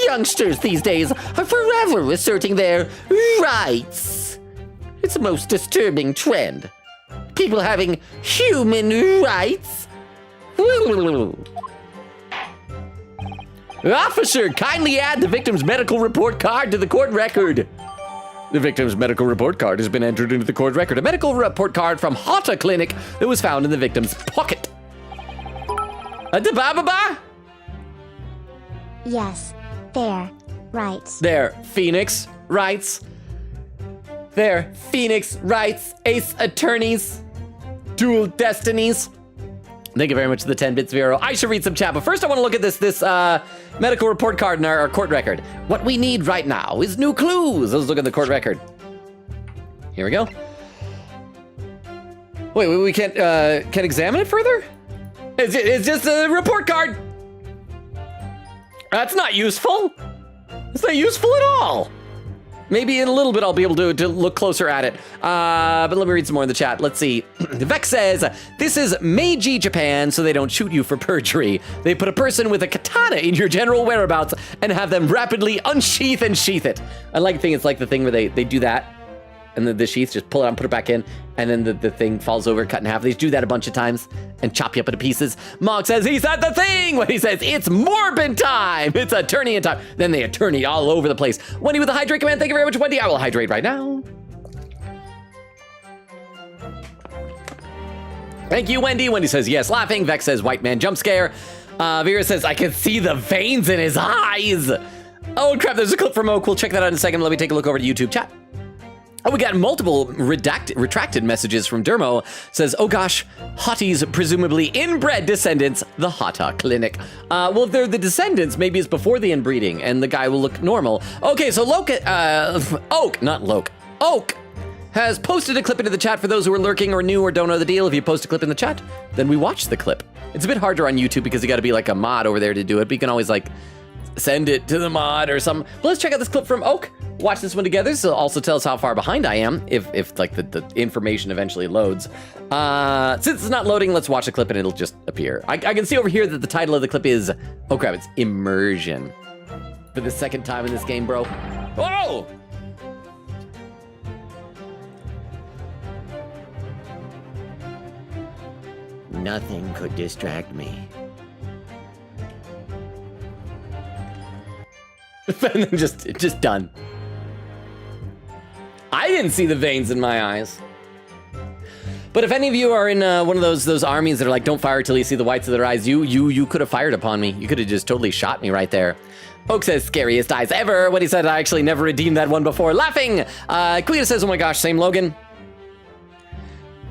Youngsters these days are forever asserting their rights. It's a most disturbing trend. People having human rights. Officer, kindly add the victim's medical report card to the court record. The victim's medical report card has been entered into the court record. A medical report card from Hata Clinic that was found in the victim's pocket. Da-ba-ba-ba? Yes. There. Right. There, Phoenix writes. There, Phoenix writes. Ace attorneys. Dual destinies. Thank you very much for the 10 bits, Vero. I should read some chat, but first I want to look at this medical report card in our court record. What we need right now is new clues. Let's look at the court record. Here we go. Wait, we can't examine it further? It's just a report card. That's not useful. It's not useful at all. Maybe in a little bit I'll be able to look closer at it. But let me read some more in the chat. Let's see. Vex says, this is Meiji Japan, so they don't shoot you for perjury. They put a person with a katana in your general whereabouts and have them rapidly unsheath and sheath it. I like thinking it's like the thing where they do that, and the sheath, just pull it out and put it back in, and then the thing falls over, cut in half. They do that a bunch of times and chop you up into pieces. Mog says he's at the thing when he says it's Morbin time. It's attorney time. Then they attorney all over the place. Wendy with the hydrate command. Thank you very much, Wendy. I will hydrate right now. Thank you, Wendy. Wendy says yes, laughing. Vex says white man jump scare. Vera says I can see the veins in his eyes. Oh crap, there's a clip from Oak. We'll check that out in a second. Let me take a look over to YouTube chat. Oh, we got multiple retracted messages from Dermo. Says, oh gosh, Hotties, presumably inbred descendants, the Hata Clinic. Well, if they're the descendants, maybe it's before the inbreeding and the guy will look normal. Okay, so Oak has posted a clip into the chat for those who are lurking or new or don't know the deal. If you post a clip in the chat, then we watch the clip. It's a bit harder on YouTube because you gotta be like a mod over there to do it, but you can always like send it to the mod or something. But let's check out this clip from Oak. Watch this one together, so also tell us how far behind I am if like the information eventually loads. Since it's not loading, let's watch the clip and it'll just appear. I can see over here that the title of the clip is, oh crap, it's Immersion. For the second time in this game, bro. Whoa! Nothing could distract me. And then just done. I didn't see the veins in my eyes. But if any of you are in one of those armies that are like, don't fire till you see the whites of their eyes, you could have fired upon me. You could have just totally shot me right there. Oak says, scariest eyes ever. When he said, I actually never redeemed that one before. Laughing. Cleta says, oh my gosh, same Logan.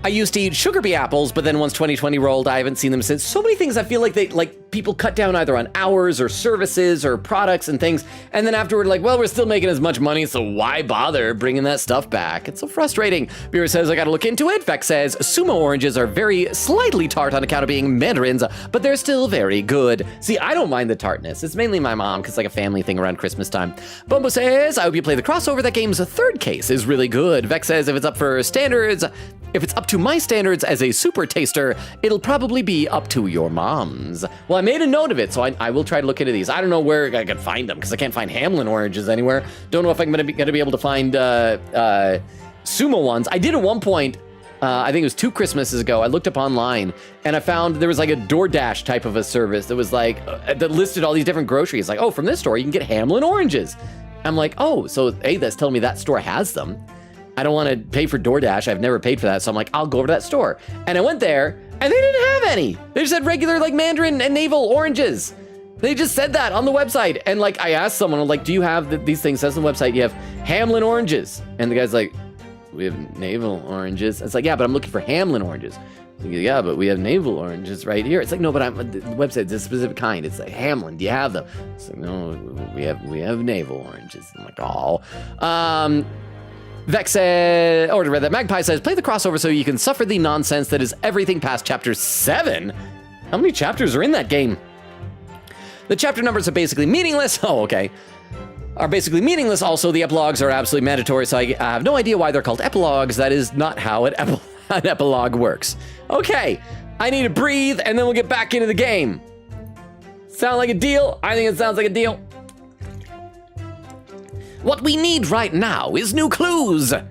I used to eat sugar bee apples, but then once 2020 rolled, I haven't seen them since. So many things I feel like people cut down either on hours or services or products and things, and then afterward, like, well, we're still making as much money, so why bother bringing that stuff back? It's so frustrating. Vera says, I gotta look into it. Vex says, sumo oranges are very slightly tart on account of being mandarins, but they're still very good. See, I don't mind the tartness. It's mainly my mom, because it's like a family thing around Christmas time. Bumbo says, I hope you play the crossover. That game's third case is really good. Vex says, if it's up for standards, if it's up to my standards as a super taster, it'll probably be up to your mom's. Well, I made a note of it, so I will try to look into these. I don't know where I could find them, because I can't find Hamlin oranges anywhere. Don't know if I'm gonna be able to find sumo ones. I did at one point, I think it was 2 Christmases ago, I looked up online, and I found there was like a DoorDash type of a service that was like, that listed all these different groceries. Like, oh, from this store, you can get Hamlin oranges. I'm like, oh, so hey, that's telling me that store has them. I don't want to pay for DoorDash. I've never paid for that. So I'm like, I'll go over to that store. And I went there and they didn't have any. They just had regular like Mandarin and navel oranges. They just said that on the website. And like, I asked someone, I'm like, do you have these things? Says on the website, you have Hamlin oranges. And the guy's like, we have navel oranges. It's like, yeah, but I'm looking for Hamlin oranges. Like, yeah, but we have navel oranges right here. It's like, no, but the website's a specific kind. It's like, Hamlin, do you have them? It's like, no, we have navel oranges. I'm like, oh. Vex said, or read that Magpie says, play the crossover so you can suffer the nonsense that is everything past chapter 7. How many chapters are in that game? The chapter numbers are basically meaningless. Oh, okay. Are basically meaningless. Also, the epilogues are absolutely mandatory, so I have no idea why they're called epilogues. That is not how an epilogue works. Okay, I need to breathe, and then we'll get back into the game. Sound like a deal? I think it sounds like a deal. What we need right now is new clues. I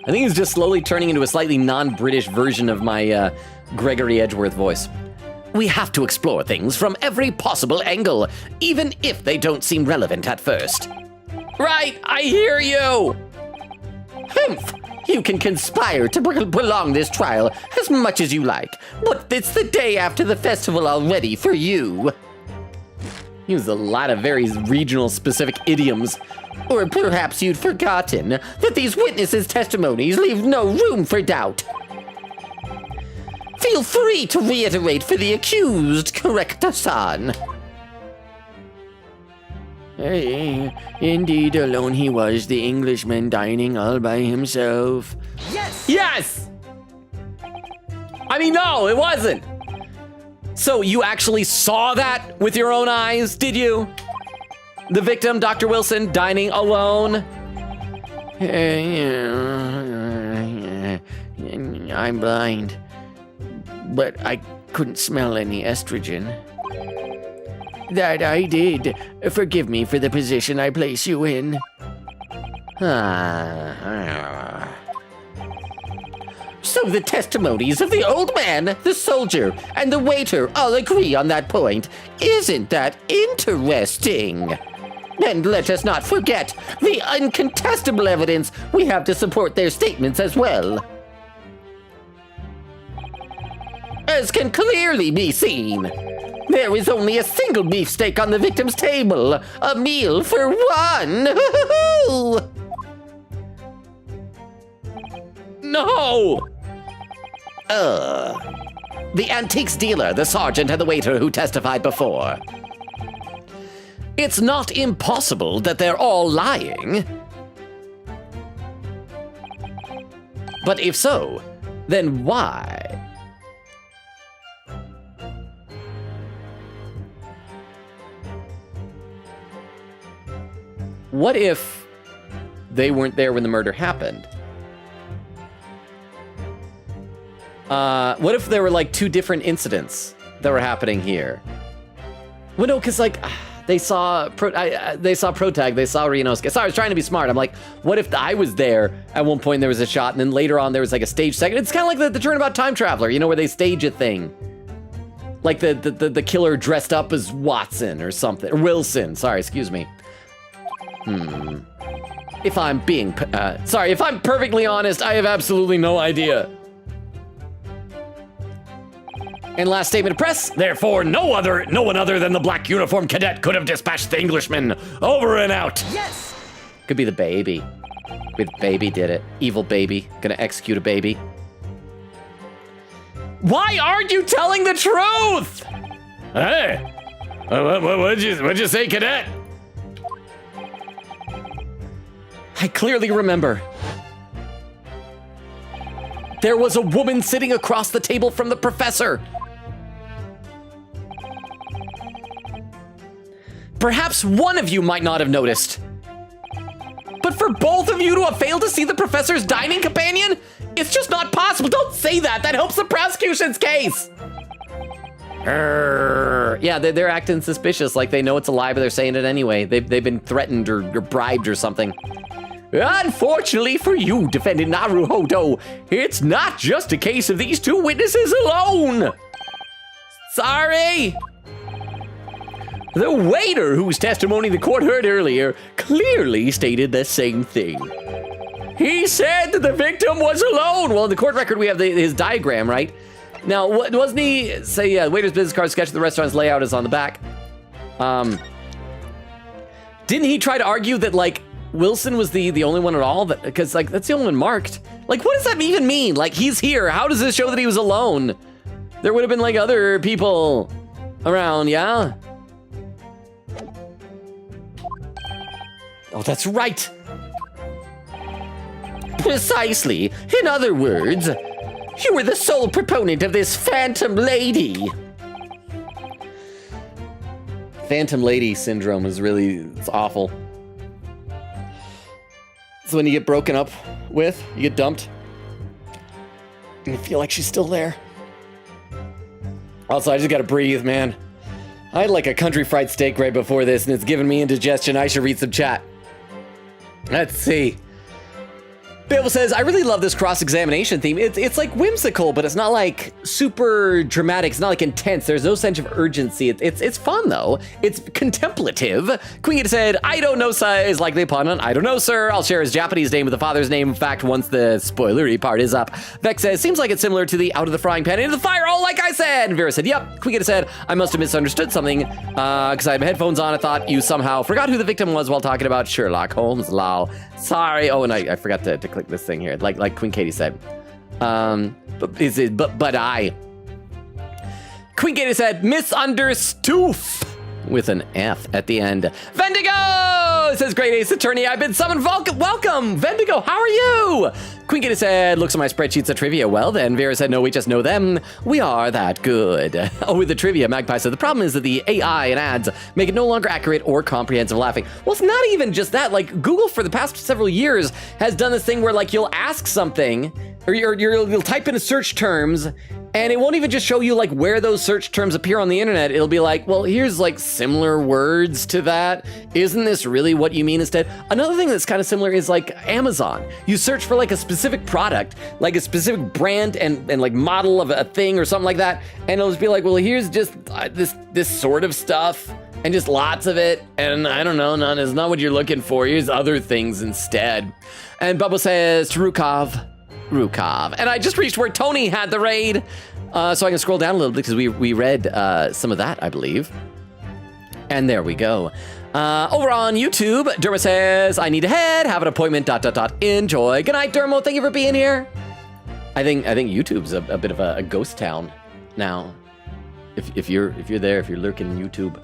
think he's just slowly turning into a slightly non-British version of my Gregory Edgeworth voice. We have to explore things from every possible angle, even if they don't seem relevant at first. Right, I hear you! Humph! You can conspire to prolong this trial as much as you like, but it's the day after the festival already for you. Use a lot of very regional specific idioms. Or perhaps you'd forgotten that these witnesses' testimonies leave no room for doubt. Feel free to reiterate for the accused, correct-san. Indeed, alone he was, the Englishman dining all by himself. Yes! I mean, no, it wasn't. So you actually saw that with your own eyes, did you? The victim, Dr. Wilson, dining alone? I'm blind, but I couldn't smell any estrogen. That I did. Forgive me for the position I place you in. So the testimonies of the old man, the soldier, and the waiter all agree on that point. Isn't that interesting? And let us not forget the incontestable evidence we have to support their statements as well. As can clearly be seen, there is only a single beefsteak on the victim's table. A meal for one. No! The antiques dealer, the sergeant, and the waiter who testified before. It's not impossible that they're all lying. But if so, then why? What if they weren't there when the murder happened? What if there were like two different incidents that were happening here? Well, no, because like they saw Protag, they saw Rionosuke. Sorry, I was trying to be smart. I'm like, what if I was there at one point? There was a shot, and then later on there was like a stage second. It's kind of like the Turnabout Time Traveler, you know, where they stage a thing. Like the killer dressed up as Watson or something, or Wilson. Sorry, excuse me. If I'm being, if I'm perfectly honest, I have absolutely no idea. And last statement of press, therefore no one other than the black uniformed cadet could have dispatched the Englishman. Over and out. Yes! Could be the baby. The baby did it. Evil baby. Gonna execute a baby. Why aren't you telling the truth? Hey! What'd you say, cadet? I clearly remember. There was a woman sitting across the table from the professor. Perhaps one of you might not have noticed. But for both of you to have failed to see the professor's dining companion? It's just not possible. Don't say that. That helps the prosecution's case. Yeah, they're acting suspicious, like they know it's a lie, but they're saying it anyway. They've been threatened or bribed or something. Unfortunately for you, defendant Naruhodo, it's not just a case of these two witnesses alone. Sorry. The waiter whose testimony the court heard earlier clearly stated the same thing. He said that the victim was alone. Well, in the court record, we have his diagram, right? Now, wasn't he say, waiter's business card sketch of the restaurant's layout is on the back? Didn't he try to argue that, like, Wilson was the only one at all? Because, like, that's the only one marked. Like, what does that even mean? Like, he's here. How does this show that he was alone? There would have been, like, other people around, yeah? Oh, that's right. Precisely. In other words, you were the sole proponent of this phantom lady. Phantom lady syndrome is really, it's awful. So when you get broken up with, you get dumped, and you feel like she's still there. Also, I just gotta breathe, man. I had like a country fried steak right before this, and it's giving me indigestion. I should read some chat. Let's see. Bill says, I really love this cross-examination theme. It's like whimsical, but it's not like super dramatic. It's not like intense. There's no sense of urgency. It's fun though. It's contemplative. Queen said, I don't know, sir, is likely a pun on I don't know, sir. I'll share his Japanese name with the father's name. In fact, once the spoilery part is up. Vex says, seems like it's similar to the out of the frying pan into the fire. Oh, like I said. And Vera said, yep. Queen said, I must have misunderstood something because I had my headphones on. I thought you somehow forgot who the victim was while talking about Sherlock Holmes. Lol. Sorry. Oh, and I forgot to click this thing here, like Queen Katie said. But I. Queen Katie said, misunderstoof with an F at the end. Vendigo says, great ace attorney, I've been summoned. Welcome, Vendigo, how are you? Queen Katie said, looks at my spreadsheets of trivia. Well then, Vera said, no, we just know them. We are that good. Oh, with the trivia, Magpie said, the problem is that the AI and ads make it no longer accurate or comprehensive laughing. Well, it's not even just that. Like, Google for the past several years has done this thing where like you'll ask something, or you'll type in search terms, and it won't even just show you like where those search terms appear on the internet. It'll be like, well, here's like similar words to that. Isn't this really what you mean instead? Another thing that's kind of similar is like Amazon. You search for like a specific product, like a specific brand and like model of a thing or something like that. And it'll just be like, well, here's just this sort of stuff and just lots of it. And I don't know, none is not what you're looking for. Here's other things instead. And Bubba says, Rukov. And I just reached where Tony had the raid. So I can scroll down a little bit because we read some of that, I believe. And there we go. Over on YouTube, Dermo says, I need to head, have an appointment, ... Enjoy. Good night, Dermo. Thank you for being here. I think YouTube's a bit of a ghost town now. If you're there, if you're lurking in YouTube,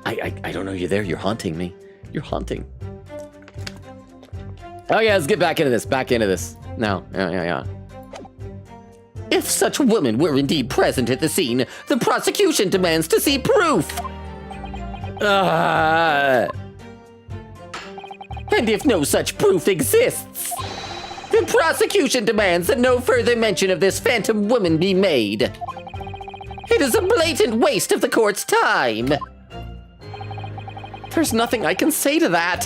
I don't know you're there. You're haunting me. You're haunting. Oh yeah, let's get back into this. No, yeah. If such women were indeed present at the scene, the prosecution demands to see proof. And if no such proof exists, the prosecution demands that no further mention of this phantom woman be made. It is a blatant waste of the court's time. There's nothing I can say to that.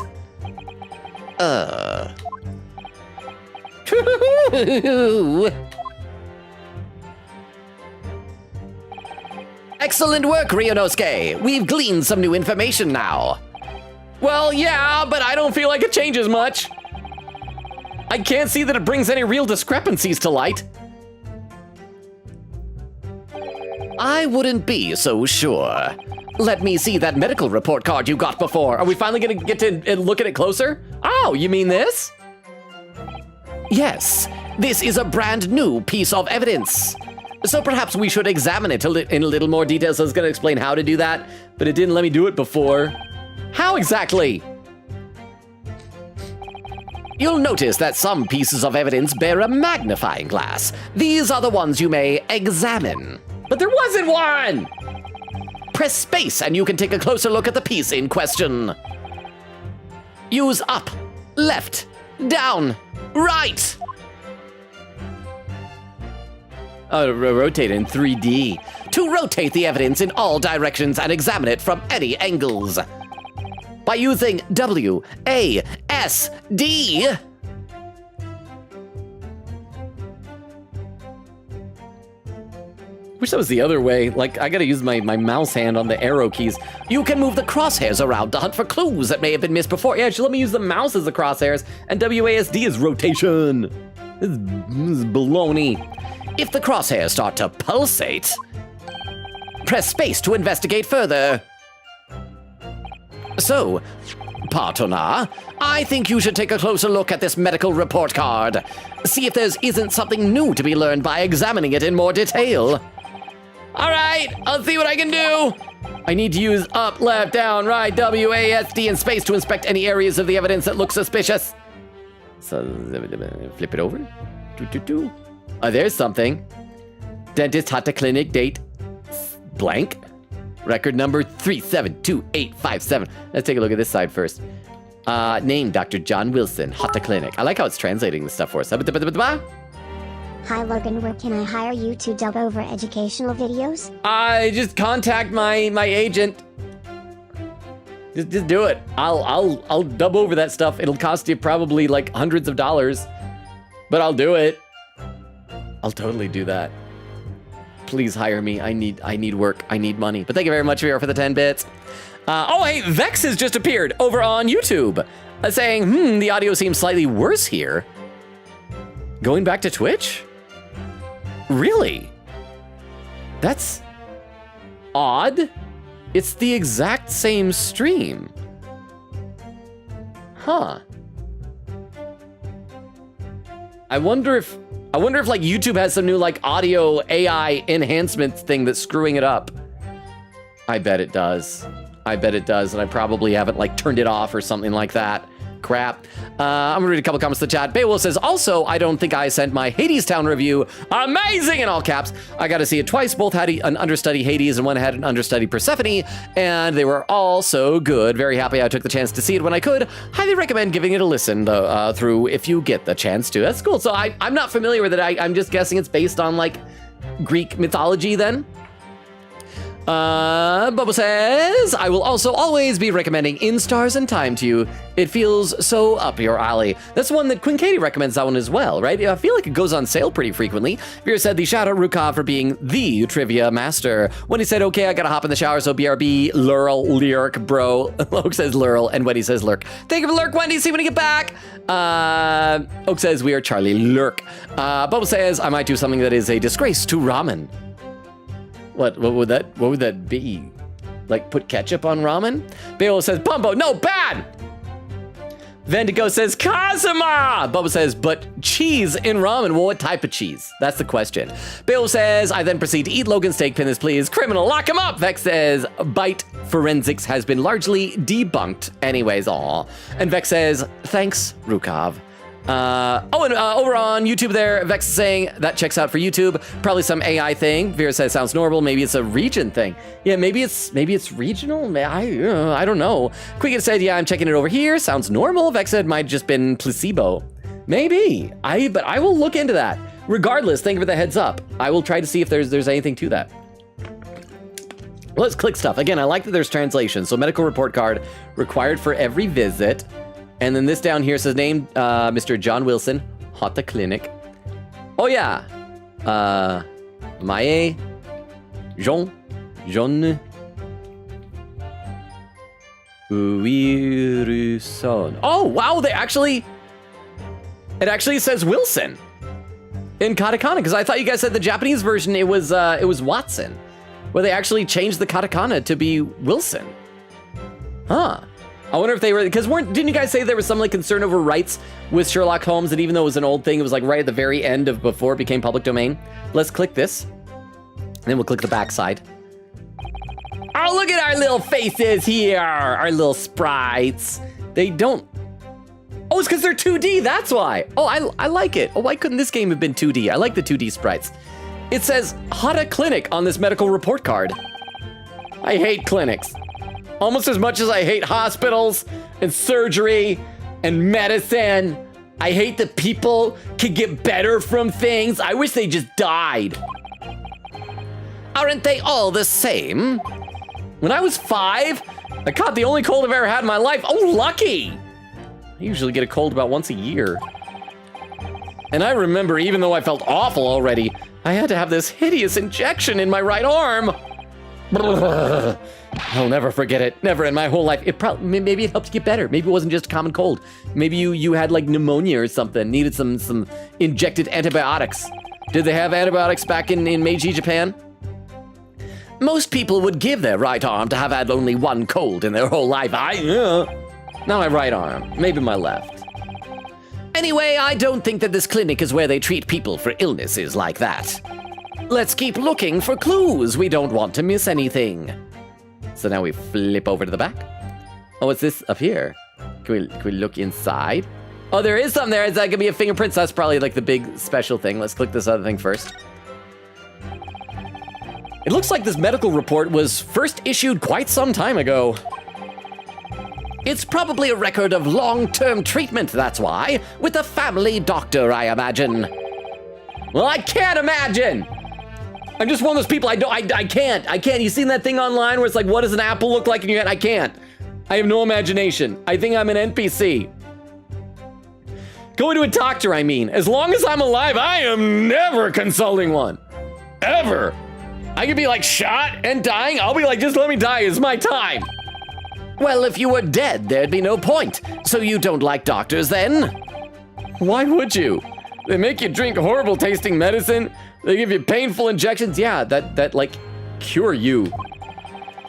Excellent work, Ryunosuke. We've gleaned some new information now. Well, yeah, but I don't feel like it changes much. I can't see that it brings any real discrepancies to light. I wouldn't be so sure. Let me see that medical report card you got before. Are we finally gonna get to look at it closer? Oh, you mean this? Yes, this is a brand new piece of evidence. So perhaps we should examine it in a little more detail. So I was gonna explain how to do that, but it didn't let me do it before. How exactly? You'll notice that some pieces of evidence bear a magnifying glass. These are the ones you may examine. But there wasn't one! Press space and you can take a closer look at the piece in question. Use up, left, down, right. Rotate in 3D. To rotate the evidence in all directions and examine it from any angles. By using W, A, S, D. Wish that was the other way. Like, I gotta use my mouse hand on the arrow keys. You can move the crosshairs around to hunt for clues that may have been missed before. Yeah, let me use the mouse as the crosshairs, and WASD is rotation. This is baloney. If the crosshairs start to pulsate, press space to investigate further. So, partner, I think you should take a closer look at this medical report card. See if there isn't something new to be learned by examining it in more detail. All right, I'll see what I can do. I need to use up, left, down, right, WASD, and space to inspect any areas of the evidence that look suspicious. So, flip it over. Oh, there's something. Dentist Hata Clinic, date blank. Record number 372857. Let's take a look at this side first. Name, Dr. John Wilson, Hata Clinic. I like how it's translating this stuff for us. Hi Logan, where can I hire you to dub over educational videos? I just contact my agent. Just do it. I'll dub over that stuff. It'll cost you probably like hundreds of dollars, but I'll do it. I'll totally do that. Please hire me. I need work. I need money. But thank you very much, Vera, for the 10 bits. Oh, hey, Vex has just appeared over on YouTube, saying, the audio seems slightly worse here. Going back to Twitch? Really? That's odd. It's the exact same stream. Huh. I wonder if like YouTube has some new like audio AI enhancement thing that's screwing it up. I bet it does. I bet it does, and I probably haven't like turned it off or something like that. Crap. I'm gonna read a couple comments in the chat. Beowulf says, also, I don't think I sent my Hades Town review. Amazing in all caps. I got to see it twice. Both had an understudy Hades and one had an understudy Persephone, and they were all so good. Very happy I took the chance to see it when I could. Highly recommend giving it a listen through if you get the chance to. That's cool. So I'm not familiar with it. I'm just guessing it's based on like Greek mythology then. Bubba says, I will also always be recommending In Stars and Time to you. It feels so up your alley. That's one that Queen Katie recommends that one as well, right? I feel like it goes on sale pretty frequently. Vera said the shout out Rukov for being the trivia master. When he said, okay, I gotta hop in the shower, so BRB, Lurl, Lyric, bro. Oak says Lurl, and Wendy says Lurk. Thank you for Lurk, Wendy. See you when you get back. Oak says we are Charlie Lurk. Bubba says, I might do something that is a disgrace to ramen. What would that be? Like put ketchup on ramen? Beowulf says, Bumbo, no, bad! Vendigo says, Kazuma! Bubba says, but cheese in ramen. Well, what type of cheese? That's the question. Beowulf says, I then proceed to eat Logan's steak pin this, please. Criminal, lock him up! Vex says, bite forensics has been largely debunked. Anyways, aw. And Vex says, thanks, Rukov. Over on YouTube there, Vex is saying that checks out for YouTube. Probably some AI thing. Vera says sounds normal. Maybe it's a region thing. Yeah, maybe it's regional. I don't know. Quicket said, yeah, I'm checking it over here. Sounds normal. Vex said might just been placebo. Maybe. But I will look into that. Regardless, thank you for the heads up. I will try to see if there's anything to that. Let's click stuff. Again, I like that there's translation. So medical report card required for every visit. And then this down here says name, Mr. John Wilson, Hotta Clinic. Oh yeah, Mae, Jean, Wilson. Oh wow, it actually says Wilson in katakana, because I thought you guys said the Japanese version it was Watson, where they actually changed the katakana to be Wilson. Huh. I wonder if they were, because didn't you guys say there was some like concern over rights with Sherlock Holmes, and even though it was an old thing, it was like right at the very end of before it became public domain? Let's click this, and then we'll click the backside. Oh, look at our little faces here, our little sprites. They don't, oh, it's because they're 2D, that's why. Oh, I like it. Oh, why couldn't this game have been 2D? I like the 2D sprites. It says Hotta Clinic on this medical report card. I hate clinics. Almost as much as I hate hospitals and surgery and medicine. I hate that people can get better from things. I wish they just died. Aren't they all the same? When I was 5, I caught the only cold I've ever had in my life. Oh, lucky. I usually get a cold about once a year. And I remember, even though I felt awful already, I had to have this hideous injection in my right arm. I'll never forget it. Never in my whole life. Maybe it helped you get better. Maybe it wasn't just a common cold. Maybe you had like pneumonia or something. Needed some injected antibiotics. Did they have antibiotics back in Meiji, Japan? Most people would give their right arm to have had only one cold in their whole life. Not my right arm. Maybe my left. Anyway, I don't think that this clinic is where they treat people for illnesses like that. Let's keep looking for clues. We don't want to miss anything. So now we flip over to the back. Oh, what's this up here? Can we look inside? Oh, there is something there. Is that gonna be a fingerprint? So that's probably like the big special thing. Let's click this other thing first. It looks like this medical report was first issued quite some time ago. It's probably a record of long-term treatment, that's why. With a family doctor, I imagine. Well, I can't imagine. I'm just one of those people, I can't. You seen that thing online where it's like, what does an apple look like? And I can't. I have no imagination. I think I'm an NPC. Going to a doctor, I mean. As long as I'm alive, I am never consulting one. Ever. I could be like shot and dying. I'll be like, just let me die. It's my time. Well, if you were dead, there'd be no point. So you don't like doctors then? Why would you? They make you drink horrible tasting medicine. They give you painful injections. Yeah, that like cure you.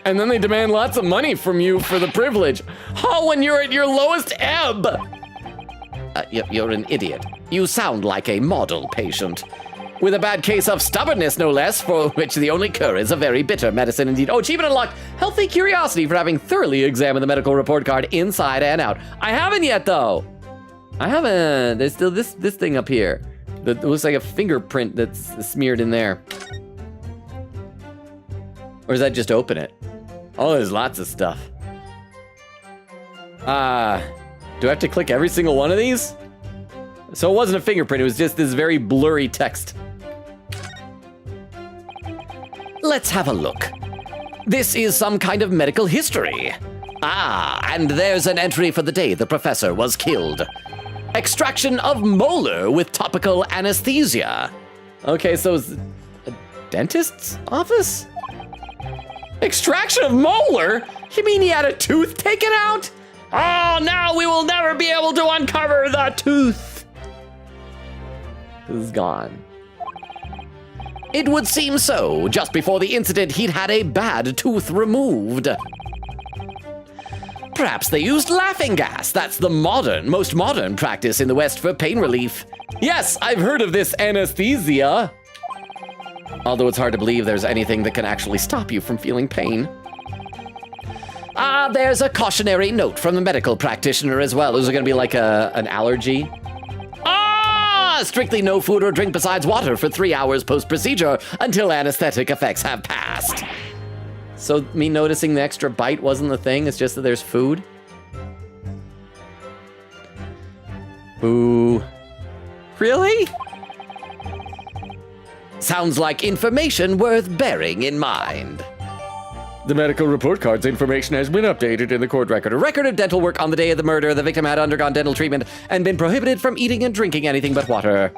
And then they demand lots of money from you for the privilege. Oh, when you're at your lowest ebb. You're an idiot. You sound like a model patient. With a bad case of stubbornness, no less, for which the only cure is a very bitter medicine indeed. Oh, achievement unlocked. Healthy curiosity for having thoroughly examined the medical report card inside and out. I haven't yet, though. I haven't. There's still this thing up here that looks like a fingerprint that's smeared in there. Or does that just open it? Oh, there's lots of stuff. Do I have to click every single one of these? So it wasn't a fingerprint, it was just this very blurry text. Let's have a look. This is some kind of medical history. Ah, and there's an entry for the day the professor was killed. Extraction of molar with topical anesthesia. Okay, so it's a dentist's office? Extraction of molar? You mean he had a tooth taken out? Oh, now we will never be able to uncover the tooth. This is gone. It would seem so. Just before the incident, he'd had a bad tooth removed. Perhaps they used laughing gas. That's the most modern practice in the West for pain relief. Yes, I've heard of this anesthesia. Although it's hard to believe there's anything that can actually stop you from feeling pain. Ah, there's a cautionary note from the medical practitioner as well. Is it gonna be like an allergy? Strictly no food or drink besides water for 3 hours post-procedure until anesthetic effects have passed. So me noticing the extra bite wasn't the thing, it's just that there's food? Ooh. Really? Sounds like information worth bearing in mind. The medical report card's information has been updated in the court record. A record of dental work on the day of the murder. The victim had undergone dental treatment and been prohibited from eating and drinking anything but water.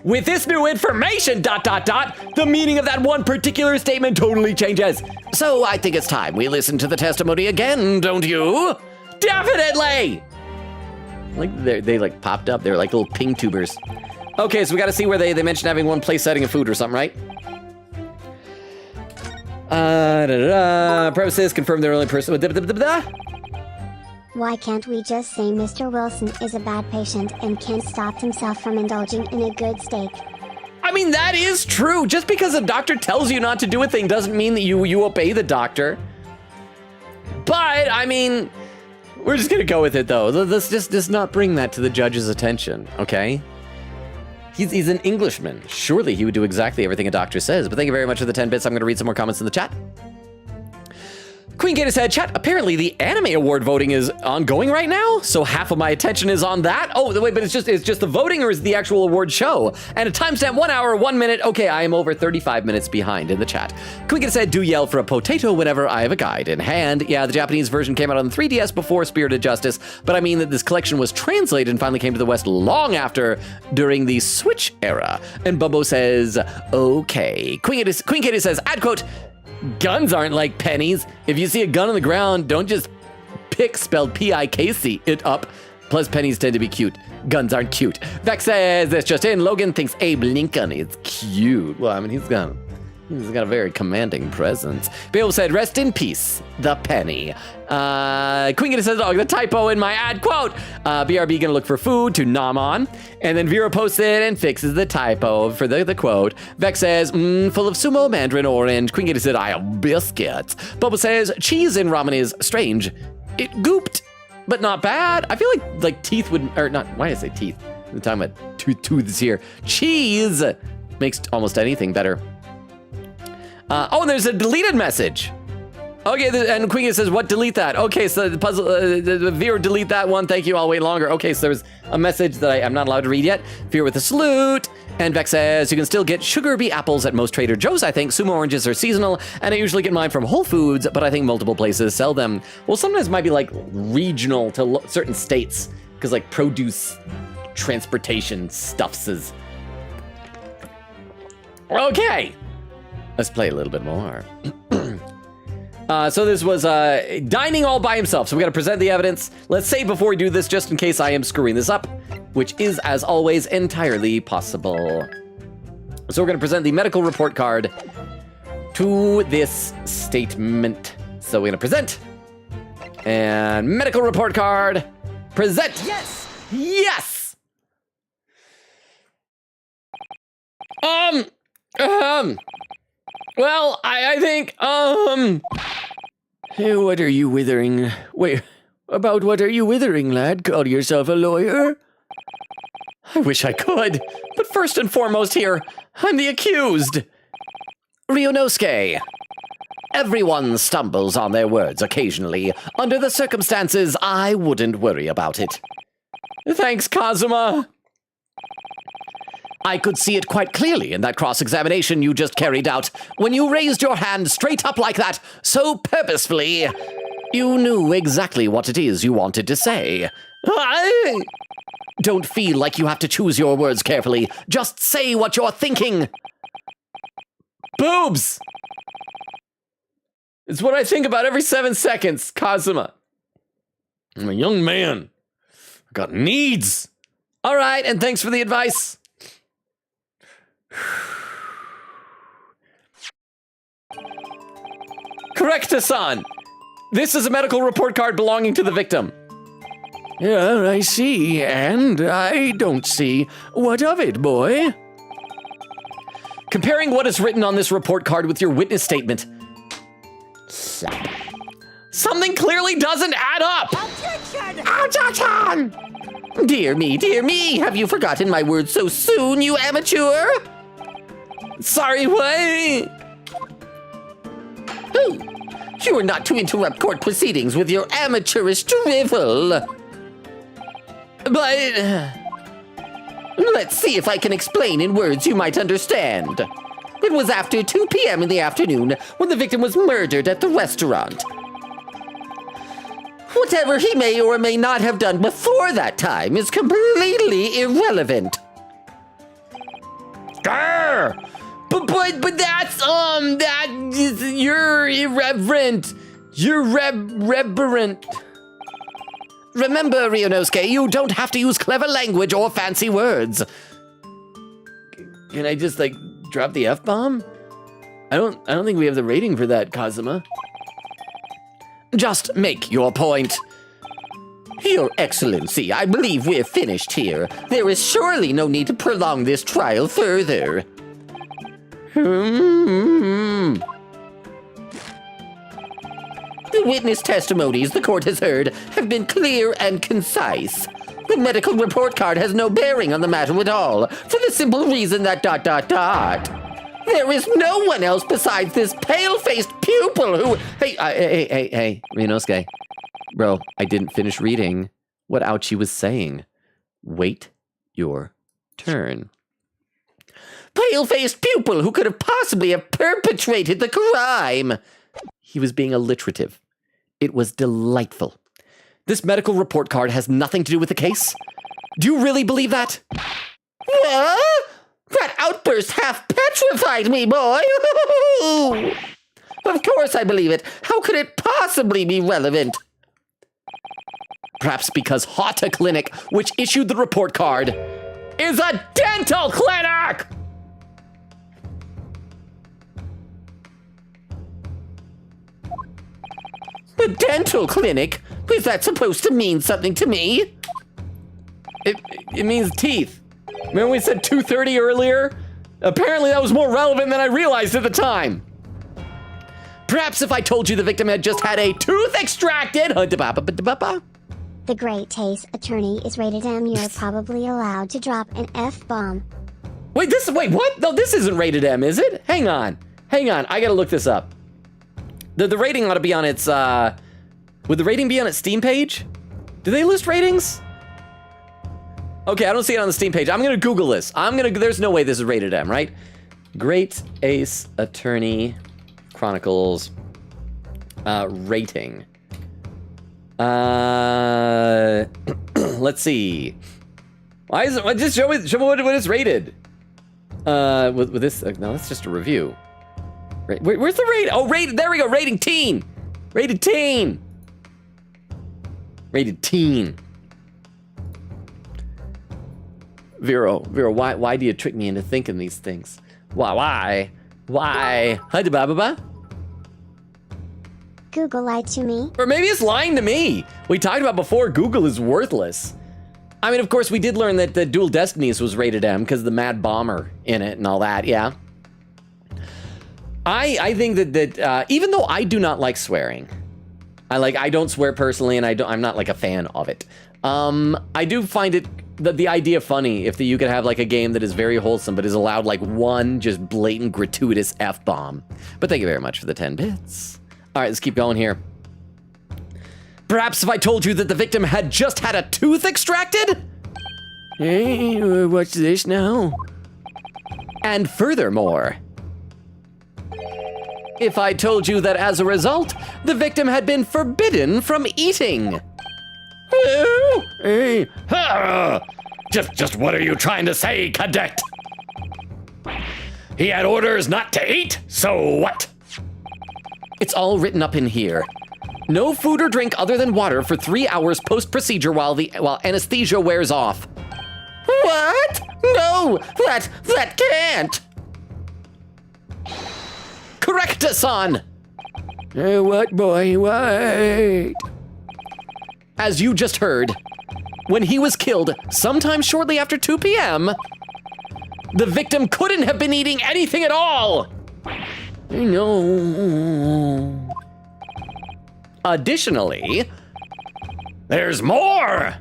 With this new information, ... the meaning of that one particular statement totally changes. So I think it's time we listen to the testimony again, don't you? Definitely! Like they like popped up. They're like little ping tubers. Okay, so we gotta see where they mentioned having one place setting of food or something, right? Premises confirm they're only person. Why can't we just say Mr. Wilson is a bad patient and can't stop himself from indulging in a good steak? I mean, that is true. Just because a doctor tells you not to do a thing doesn't mean that you obey the doctor. But, I mean, we're just gonna go with it though. Let's just not bring that to the judge's attention, okay? He's an Englishman. Surely he would do exactly everything a doctor says. But thank you very much for the 10 bits. I'm gonna read some more comments in the chat. Queen Gator said, chat, apparently the anime award voting is ongoing right now, so half of my attention is on that. Oh, wait, but it's just the voting, or is it the actual award show? And a timestamp, 1 hour, 1 minute. Okay, I am over 35 minutes behind in the chat. Queen Gator said, do yell for a potato whenever I have a guide in hand. Yeah, the Japanese version came out on the 3DS before Spirited Justice, but I mean that this collection was translated and finally came to the West long after, during the Switch era. And Bubbo says, okay. Queen Gator says, ad quote, guns aren't like pennies. If you see a gun on the ground, don't just pick, spelled P-I-K-C, it up. Plus, pennies tend to be cute. Guns aren't cute. Vex says, that's just in. Logan thinks Abe Lincoln is cute. Well, I mean, he's got a very commanding presence. Bill said, rest in peace, the penny. Queen Gator says, oh, the typo in my ad quote. BRB gonna look for food to nom on. And then Vera posts it and fixes the typo for the quote. Vex says, full of sumo, mandarin orange. Queen Gator said, I have biscuits. Bubba says, cheese in ramen is strange. It gooped, but not bad. I feel like teeth would, or not, why did I say teeth? I'm talking about tooths here. Cheese makes almost anything better. Oh, and there's a deleted message. Okay, and Queen says, what, delete that? Okay, so the puzzle, the Veer, delete that one. Thank you, I'll wait longer. Okay, so there's a message that I'm not allowed to read yet. Veer with a salute. And Vex says, you can still get sugar bee apples at most Trader Joe's, I think. Sumo oranges are seasonal, and I usually get mine from Whole Foods, but I think multiple places sell them. Well, sometimes it might be like regional to certain states, because like produce transportation stuffs is. Okay, let's play a little bit more. So this was dining all by himself. So we got to present the evidence. Let's save before we do this, just in case I am screwing this up, which is, as always, entirely possible. So we're going to present the medical report card to this statement. So we're going to present. And medical report card. Present. Yes! Yes! Well, I think, Hey, what are you withering? Wait, about what are you withering, lad? Call yourself a lawyer? I wish I could. But first and foremost here, I'm the accused. Ryunosuke. Everyone stumbles on their words occasionally. Under the circumstances, I wouldn't worry about it. Thanks, Kazuma. I could see it quite clearly in that cross-examination you just carried out. When you raised your hand straight up like that, so purposefully, you knew exactly what it is you wanted to say. Don't feel like you have to choose your words carefully. Just say what you're thinking. Boobs! It's what I think about every 7 seconds, Kazuma. I'm a young man. I've got needs. All right, and thanks for the advice. Correct-a-san. This is a medical report card belonging to the victim. Yeah, I see, and I don't see. What of it, boy? Comparing what is written on this report card with your witness statement, something clearly doesn't add up. Objection! Dear me, have you forgotten my words so soon, you amateur? Sorry, what? Oh, you are not to interrupt court proceedings with your amateurish drivel. But Let's see if I can explain in words you might understand. It was after 2 p.m. in the afternoon when the victim was murdered at the restaurant. Whatever he may or may not have done before that time is completely irrelevant. Grr! But that's that is, you're irreverent. You're reverent. Remember, Ryunosuke, you don't have to use clever language or fancy words. Can I just like drop the F-bomb? I don't think we have the rating for that, Kazuma. Just make your point. Your Excellency, I believe we're finished here. There is surely no need to prolong this trial further. The witness testimonies the court has heard have been clear and concise. The medical report card has no bearing on the matter at all, for the simple reason that ... There is no one else besides this pale-faced pupil who... Hey, Ryunosuke. Bro, I didn't finish reading what Ouchie was saying. Wait your turn. Pale-faced pupil who could have possibly have perpetrated the crime. He was being alliterative. It was delightful. This medical report card has nothing to do with the case? Do you really believe that? What? That outburst half petrified me, boy. Of course I believe it. How could it possibly be relevant? Perhaps because Hata Clinic, which issued the report card, is a dental clinic! A dental clinic? Is that supposed to mean something to me? It means teeth. Remember we said 230 earlier? Apparently that was more relevant than I realized at the time. Perhaps if I told you the victim had just had a tooth extracted. The Great Taste Attorney is rated M. You're probably allowed to drop an F-bomb. Wait, what? No, this isn't rated M, is it? Hang on. I gotta look this up. The rating ought to be on its, would the rating be on its Steam page? Do they list ratings? Okay, I don't see it on the Steam page. I'm gonna Google this. There's no way this is rated M, right? Great Ace Attorney Chronicles rating. Let's see. Why is it? Just show me what it's rated. With this, no, that's just a review. Where's the rate? Oh, rated. There we go. Rating teen. Rated teen. Rated teen. Vero, why do you trick me into thinking these things? Why? Hi, ba. Google lied to me. Or maybe it's lying to me. We talked about before, Google is worthless. I mean, of course, we did learn that the Dual Destinies was rated M because of the Mad Bomber in it and all that, yeah. I think that even though I do not like swearing, I don't swear personally, and I'm not like a fan of it. I do find it the idea funny if you could have like a game that is very wholesome but is allowed like one just blatant gratuitous F-bomb. But thank you very much for the 10 bits. All right, let's keep going here. Perhaps if I told you that the victim had just had a tooth extracted? Hey, what's this now? And furthermore, if I told you that as a result, the victim had been forbidden from eating. Hey. Just what are you trying to say, cadet? He had orders not to eat, so what? It's all written up in here. No food or drink other than water for 3 hours post-procedure while anesthesia wears off. What? No, that can't. Correct-a-son. What, boy, what? As you just heard, when he was killed sometime shortly after 2 p.m., the victim couldn't have been eating anything at all. No. Additionally, there's more.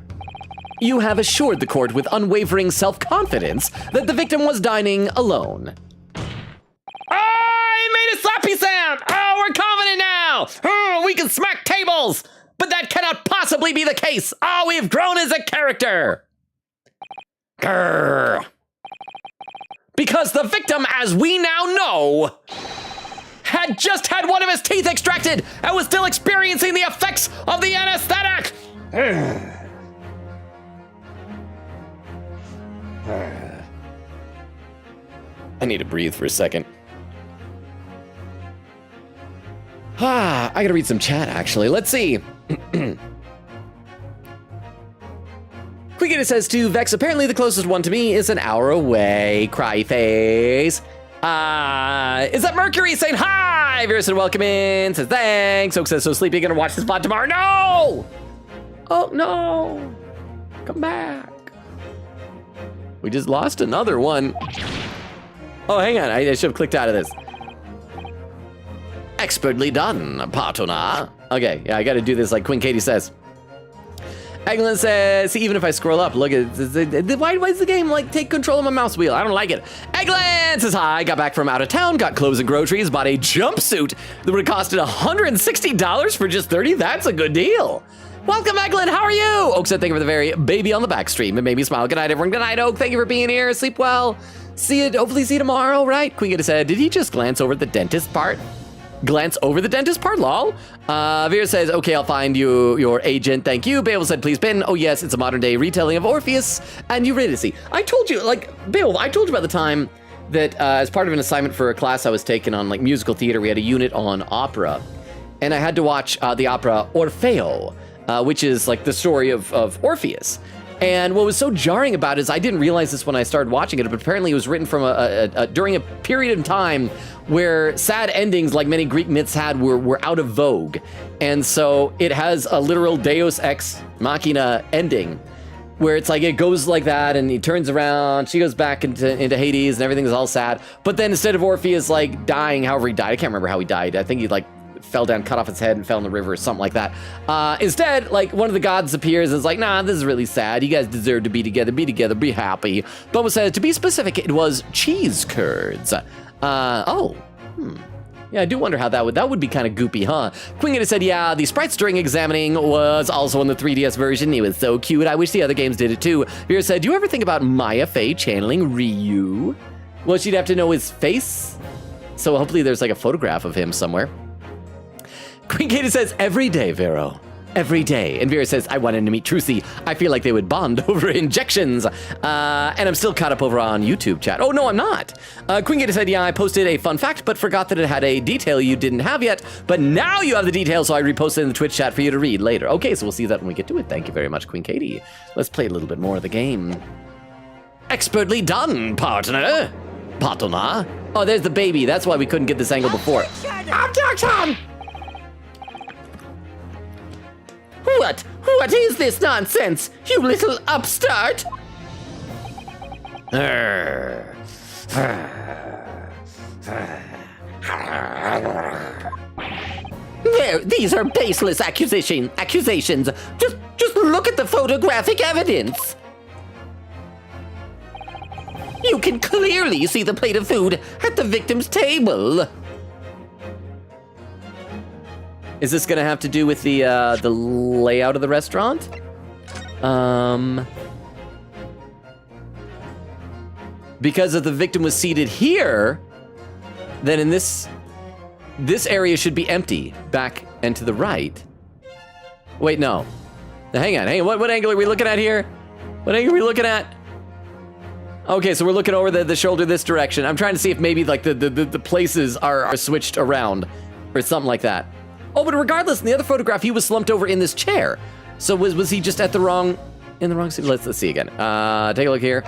You have assured the court with unwavering self-confidence that the victim was dining alone. I made a slappy sound. Oh, we're confident now. Oh, we can smack tables. But that cannot possibly be the case. Oh, we've grown as a character. Grr. Because the victim, as we now know, had just had one of his teeth extracted and was still experiencing the effects of the anesthetic. I need to breathe for a second. I gotta read some chat, actually. Let's see. Quickity says to Vex, apparently the closest one to me is an hour away. Cry face. Is that Mercury saying hi? Vera said welcome in, says thanks. Oak says so sleepy, gonna watch this pod tomorrow. No! Oh no! Come back. We just lost another one. Oh, hang on, I should have clicked out of this. Expertly done, partner. Okay, yeah, I gotta do this like Queen Katie says. Eglin says, see, even if I scroll up, look at why does the game like take control of my mouse wheel? I don't like it. Eglin says hi, got back from out of town, got clothes and groceries, bought a jumpsuit that would have costed $160 for just $30. That's a good deal. Welcome, Eglin, how are you? Oak said, thank you for the very baby on the back stream. It made me smile. Good night, everyone. Good night, Oak. Thank you for being here. Sleep well. See you, hopefully see you tomorrow, right? Queen Katie said, did he just glance over the dentist part? Glance over the dentist part, lol. Vera says, okay, I'll find you your agent, thank you. Beowulf said, please pin. Oh yes, it's a modern day retelling of Orpheus and Eurydice. I told you, like, Beowulf, I told you about the time that as part of an assignment for a class I was taking on like musical theater, we had a unit on opera. And I had to watch the opera Orfeo, which is like the story of Orpheus. And what was so jarring about it is I didn't realize this when I started watching it, but apparently it was written from during a period of time where sad endings, like many Greek myths had, were out of vogue. And so it has a literal Deus Ex Machina ending, where it's like it goes like that, and he turns around, she goes back into Hades, and everything's all sad. But then instead of Orpheus like dying, however he died, I can't remember how he died. I think he like fell down, cut off his head, and fell in the river or something like that. Instead, like one of the gods appears and is like, nah, this is really sad. You guys deserve to be together, be happy. But was said, to be specific, it was cheese curds. Yeah, I do wonder how that would be kind of goopy, huh? Queen Gator said, yeah, the sprites during examining was also in the 3DS version. It was so cute. I wish the other games did it too. Vera said, do you ever think about Maya Fey channeling Ryu? Well, she'd have to know his face. So hopefully there's like a photograph of him somewhere. Queen Gator says, every day, Vero. Every day. And Vera says, I wanted to meet Trucy. I feel like they would bond over injections. And I'm still caught up over on YouTube chat. Oh, no, I'm not. Queen Gator said, yeah, I posted a fun fact, but forgot that it had a detail you didn't have yet. But now you have the detail, so I reposted in the Twitch chat for you to read later. Okay, so we'll see that when we get to it. Thank you very much, Queen Katie. Let's play a little bit more of the game. Expertly done, partner. Partner. Oh, there's the baby. That's why we couldn't get this angle before. Objection! What is this nonsense, you little upstart? There, these are baseless accusations. Just look at the photographic evidence. You can clearly see the plate of food at the victim's table. Is this gonna have to do with the layout of the restaurant? Because if the victim was seated here, then in this area should be empty, back and to the right. Wait, no. Hang on. What angle are we looking at here? What angle are we looking at? Okay, so we're looking over the shoulder this direction. I'm trying to see if maybe like the places are switched around or something like that. Oh, but regardless, in the other photograph, he was slumped over in this chair. So was he just in the wrong seat? Let's see again. Take a look here.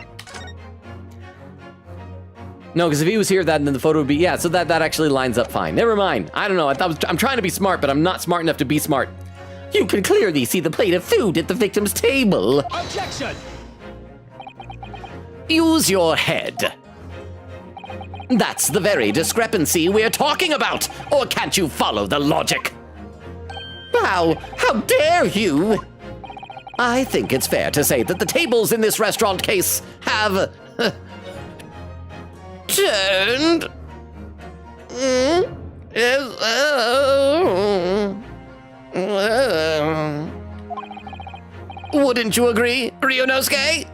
No, because if he was here, then the photo would be, yeah, so that actually lines up fine. Never mind. I don't know. I'm trying to be smart, but I'm not smart enough to be smart. You can clearly see the plate of food at the victim's table. Objection! Use your head. That's the very discrepancy we're talking about. Or can't you follow the logic? How dare you? I think it's fair to say that the tables in this restaurant case have turned. Wouldn't you agree, Ryunosuke?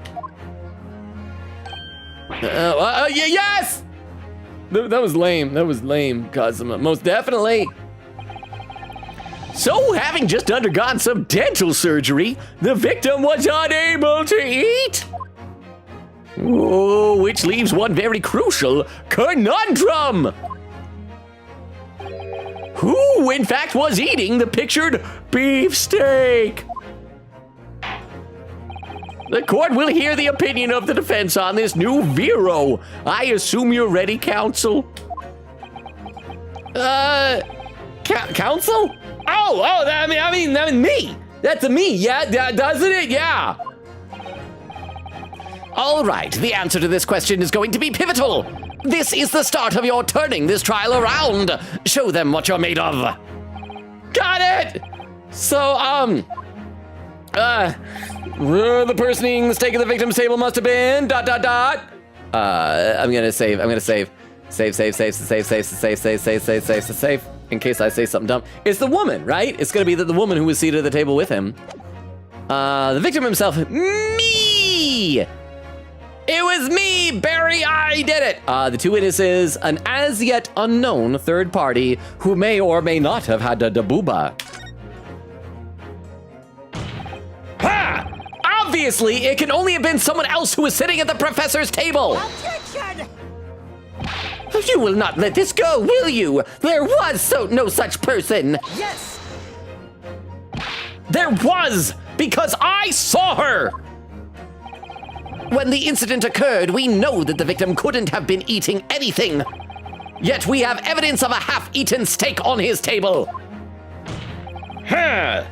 Yes! That was lame. That was lame, Kazuma. Most definitely. So, having just undergone some dental surgery, the victim was unable to eat. Oh, which leaves one very crucial conundrum. Who, in fact, was eating the pictured beefsteak? The court will hear the opinion of the defense on this new Vero. I assume you're ready, counsel? Counsel? Oh, I mean, me. That's a me, yeah, doesn't it? Yeah. All right, the answer to this question is going to be pivotal. This is the start of your turning this trial around. Show them what you're made of. Got it. So, the person eating the steak at the victim's table must have been ... I'm gonna save. Save. In case I say something dumb. It's the woman, right? It's gonna be the woman who was seated at the table with him. The victim himself, me! It was me, Barry, I did it! The two witnesses, an as yet unknown third party who may or may not have had a dabooba. Ha! Obviously, it can only have been someone else who was sitting at the professor's table. Objection! You will not let this go, will you? There was no such person. Yes! There was, because I saw her. When the incident occurred, we know that the victim couldn't have been eating anything. Yet we have evidence of a half-eaten steak on his table. Huh.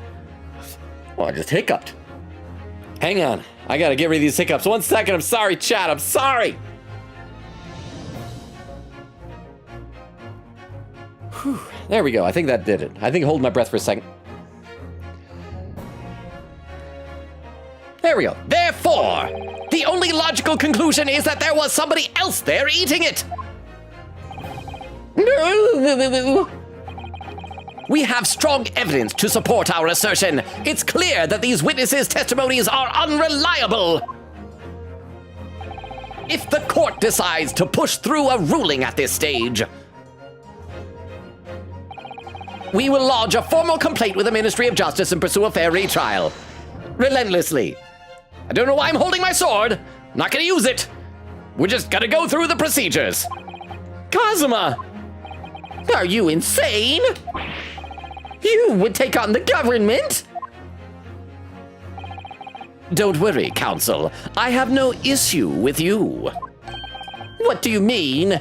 Oh, I just hiccuped. Hang on. I gotta get rid of these hiccups. 1 second. I'm sorry, chat. I'm sorry. Whew. There we go. I think that did it. I think hold my breath for a second. There we go. Therefore, the only logical conclusion is that there was somebody else there eating it. We have strong evidence to support our assertion. It's clear that these witnesses' testimonies are unreliable. If the court decides to push through a ruling at this stage, we will lodge a formal complaint with the Ministry of Justice and pursue a fair retrial. Relentlessly. I don't know why I'm holding my sword. I'm not gonna use it. We're just gonna go through the procedures. Kazuma! Are you insane? You would take on the government? Don't worry, Counsel. I have no issue with you. What do you mean?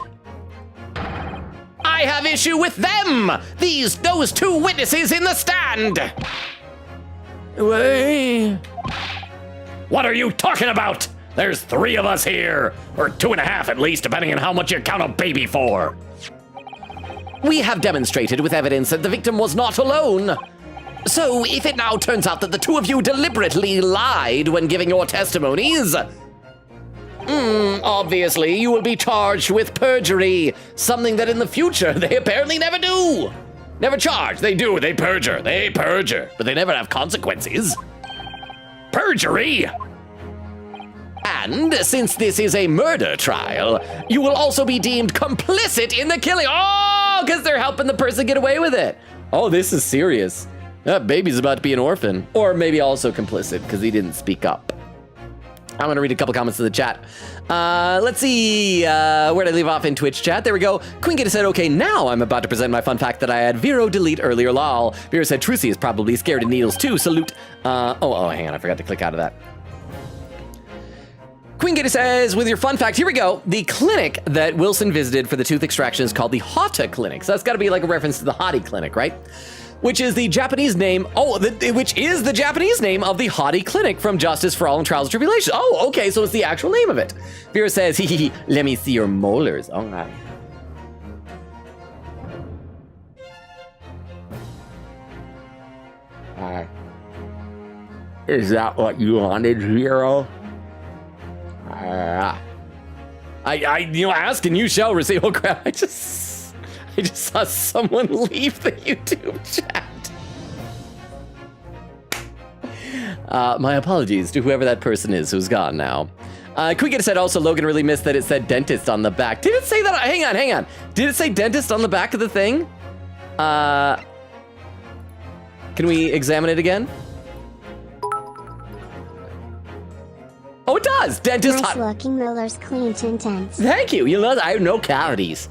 I have issue with them! Those two witnesses in the stand! Wait. What are you talking about? There's 3 of us here. Or 2.5 at least, depending on how much you count a baby for. We have demonstrated with evidence that the victim was not alone. So, if it now turns out that the 2 of you deliberately lied when giving your testimonies, obviously you will be charged with perjury, something that in the future they apparently never do. Never charge, they do, they perjure, but they never have consequences. Perjury! And since this is a murder trial, you will also be deemed complicit in the killing. Oh, because they're helping the person get away with it. Oh, this is serious. That baby's about to be an orphan. Or maybe also complicit because he didn't speak up. I'm going to read a couple comments in the chat. Let's see. Where'd I leave off in Twitch chat? There we go. Queen Gator said, okay, now I'm about to present my fun fact that I had Vero delete earlier, lol. Vero said, Trucy is probably scared of needles too. Salute. Hang on. I forgot to click out of that. Queen Gator says, with your fun fact, here we go. The clinic that Wilson visited for the tooth extraction is called the Hata Clinic. So that's got to be like a reference to the Hottie Clinic, right? Which is the Japanese name, which is the Japanese name of the Hottie Clinic from Justice for All and Trials and Tribulations. Oh, okay, so it's the actual name of it. Vera says, hee, let me see your molars. Oh, my. Is that what you wanted, Vero? Ask and you shall receive. Oh crap! I just saw someone leave the YouTube chat. My apologies to whoever that person is who's gone now. Quick said also Logan really missed that it said dentist on the back. Did it say that? Hang on. Did it say dentist on the back of the thing? Can we examine it again? Oh, it does! Dentist. Nice looking molars, clean to intense. Thank you. You know, I have no cavities.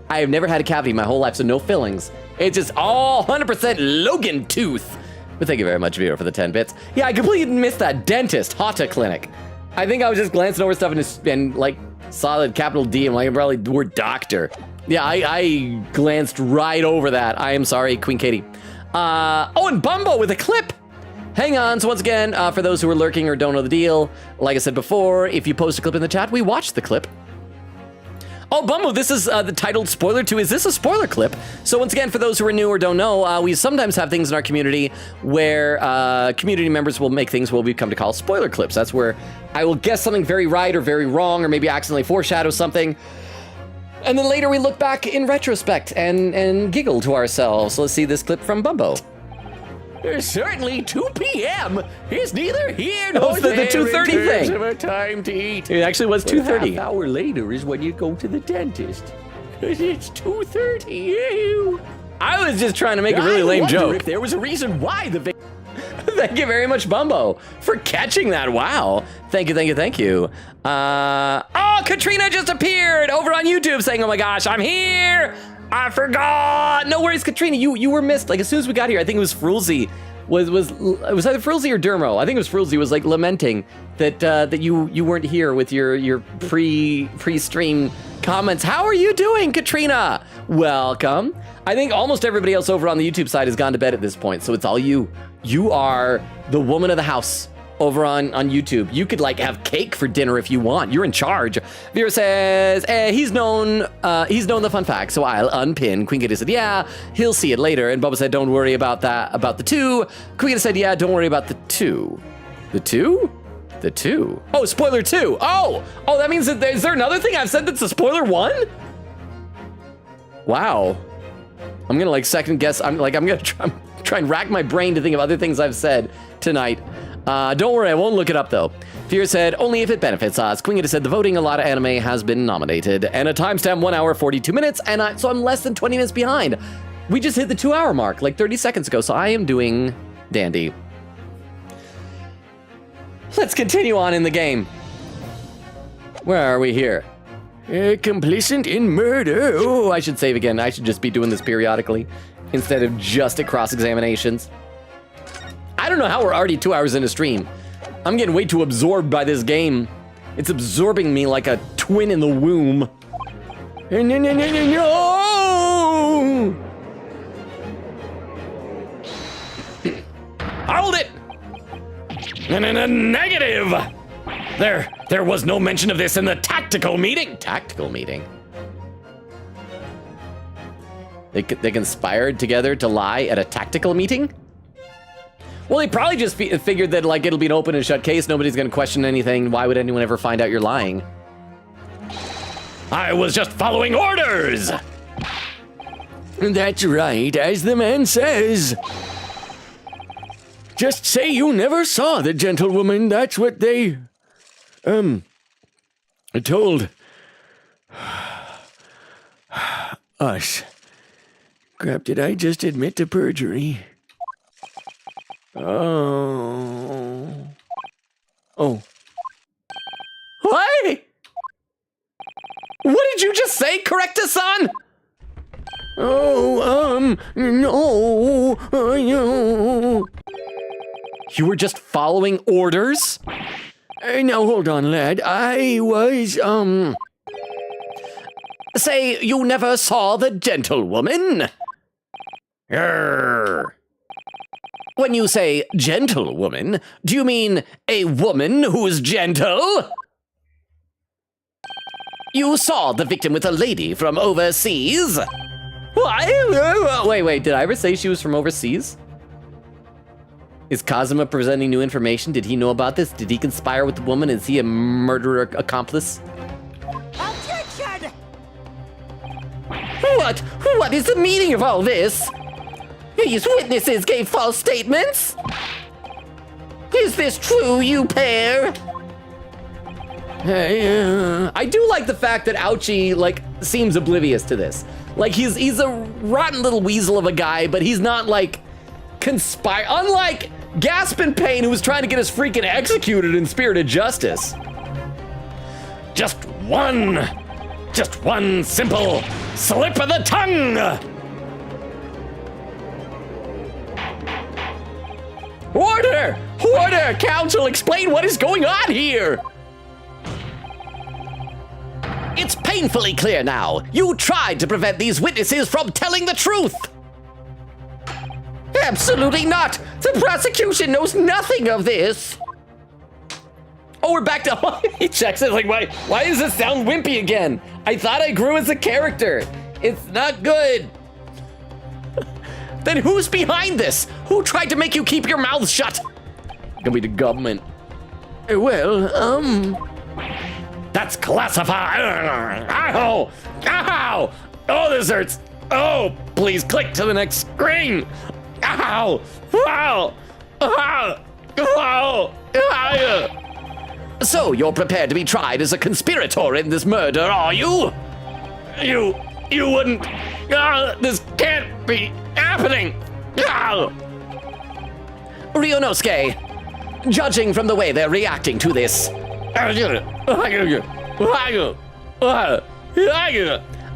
I have never had a cavity my whole life, so no fillings. It's just all 100% Logan tooth. But thank you very much, Vera, for the 10 bits. Yeah, I completely missed that. Dentist, Hata Clinic. I think I was just glancing over stuff and like, solid capital D and like probably the word doctor. Yeah, I glanced right over that. I am sorry, Queen Katie. And Bumbo with a clip. Hang on, so once again, for those who are lurking or don't know the deal, like I said before, if you post a clip in the chat, we watch the clip. Oh, Bumbo, this is the titled spoiler 2. Is this a spoiler clip? So once again, for those who are new or don't know, we sometimes have things in our community where community members will make things what we come to call spoiler clips. That's where I will guess something very right or very wrong, or maybe accidentally foreshadow something. And then later we look back in retrospect and giggle to ourselves. So let's see this clip from Bumbo. It's certainly 2 p.m. It's neither here nor the there 2:30 in terms thing. of a time to eat. It actually was 2:30. Half hour later is when you go to the dentist. It's 2:30. I was just trying to make a really lame joke. If there was a reason why the Thank you very much, Bumbo, for catching that. Wow. Thank you. Katrina just appeared over on YouTube saying, oh my gosh, I'm here. I forgot. No worries, Katrina. You were missed. Like as soon as we got here, I think it was Frulzy. It was either Frulzy or Dermo. I think it was Frulzy was like lamenting that you weren't here with your pre-stream comments. How are you doing, Katrina? Welcome. I think almost everybody else over on the YouTube side has gone to bed at this point, so it's all you. You are the woman of the house over on YouTube. You could like have cake for dinner if you want. You're in charge. Vera says, he's known the fun fact, so I'll unpin. Queen Gator said, yeah, he'll see it later. And Bubba said, don't worry about that, about the 2. Queen Gator said, yeah, don't worry about the 2. The 2? The 2. Oh, spoiler 2. Oh, that means that is there another thing I've said that's a spoiler 1? Wow. I'm gonna like second guess. I'm gonna try and rack my brain to think of other things I've said tonight. Don't worry, I won't look it up though. Fear said, only if it benefits us. Quingita said, the voting a lot of anime has been nominated. And a timestamp 1 hour, 42 minutes. And so I'm less than 20 minutes behind. We just hit the 2 hour mark like 30 seconds ago. So I am doing dandy. Let's continue on in the game. Where are we here? Complicit in murder. Oh, I should save again. I should just be doing this periodically instead of just at cross-examinations. I don't know how we're already 2 hours into stream. I'm getting way too absorbed by this game. It's absorbing me like a twin in the womb. No! Hold it! Negative! There was no mention of this in the tactical meeting. Tactical meeting? They conspired together to lie at a tactical meeting? Well, they probably just figured that like it'll be an open and shut case. Nobody's gonna question anything. Why would anyone ever find out you're lying? I was just following orders! That's right, as the man says. Just say you never saw the gentlewoman. That's what they, told us. Crap, did I just admit to perjury? Oh. What? What did you just say, Correcta-san? No. You were just following orders? Now hold on, lad. I was, Say you never saw the gentlewoman? When you say gentlewoman, do you mean a woman who's gentle? You saw the victim with a lady from overseas? What? Wait, did I ever say she was from overseas? Is Kazuma presenting new information? Did he know about this? Did he conspire with the woman? Is he a murderer accomplice? Objection! What is the meaning of all this? These witnesses gave false statements? Is this true, you pair? I do like the fact that Ouchie, like, seems oblivious to this. Like, he's a rotten little weasel of a guy, but he's not, like, unlike Gaspin Payne, who was trying to get us freaking executed in Spirited Justice. Just one simple slip of the tongue! Order! Order! Council, explain what is going on here! It's painfully clear now. You tried to prevent these witnesses from telling the truth. Absolutely not. The prosecution knows nothing of this. Oh, we're back to... He checks it like, why does it sound wimpy again? I thought I grew as a character. It's not good. Then who's behind this? Who tried to make you keep your mouth shut? Gonna be the government. Well, That's classified. Ow! Ow! Oh, this hurts. Oh, please click to the next screen. Ow! Wow! Ow! Ow! Ow! So you're prepared to be tried as a conspirator in this murder, are you? You wouldn't. This can't be happening. Ryonosuke, judging from the way they're reacting to this,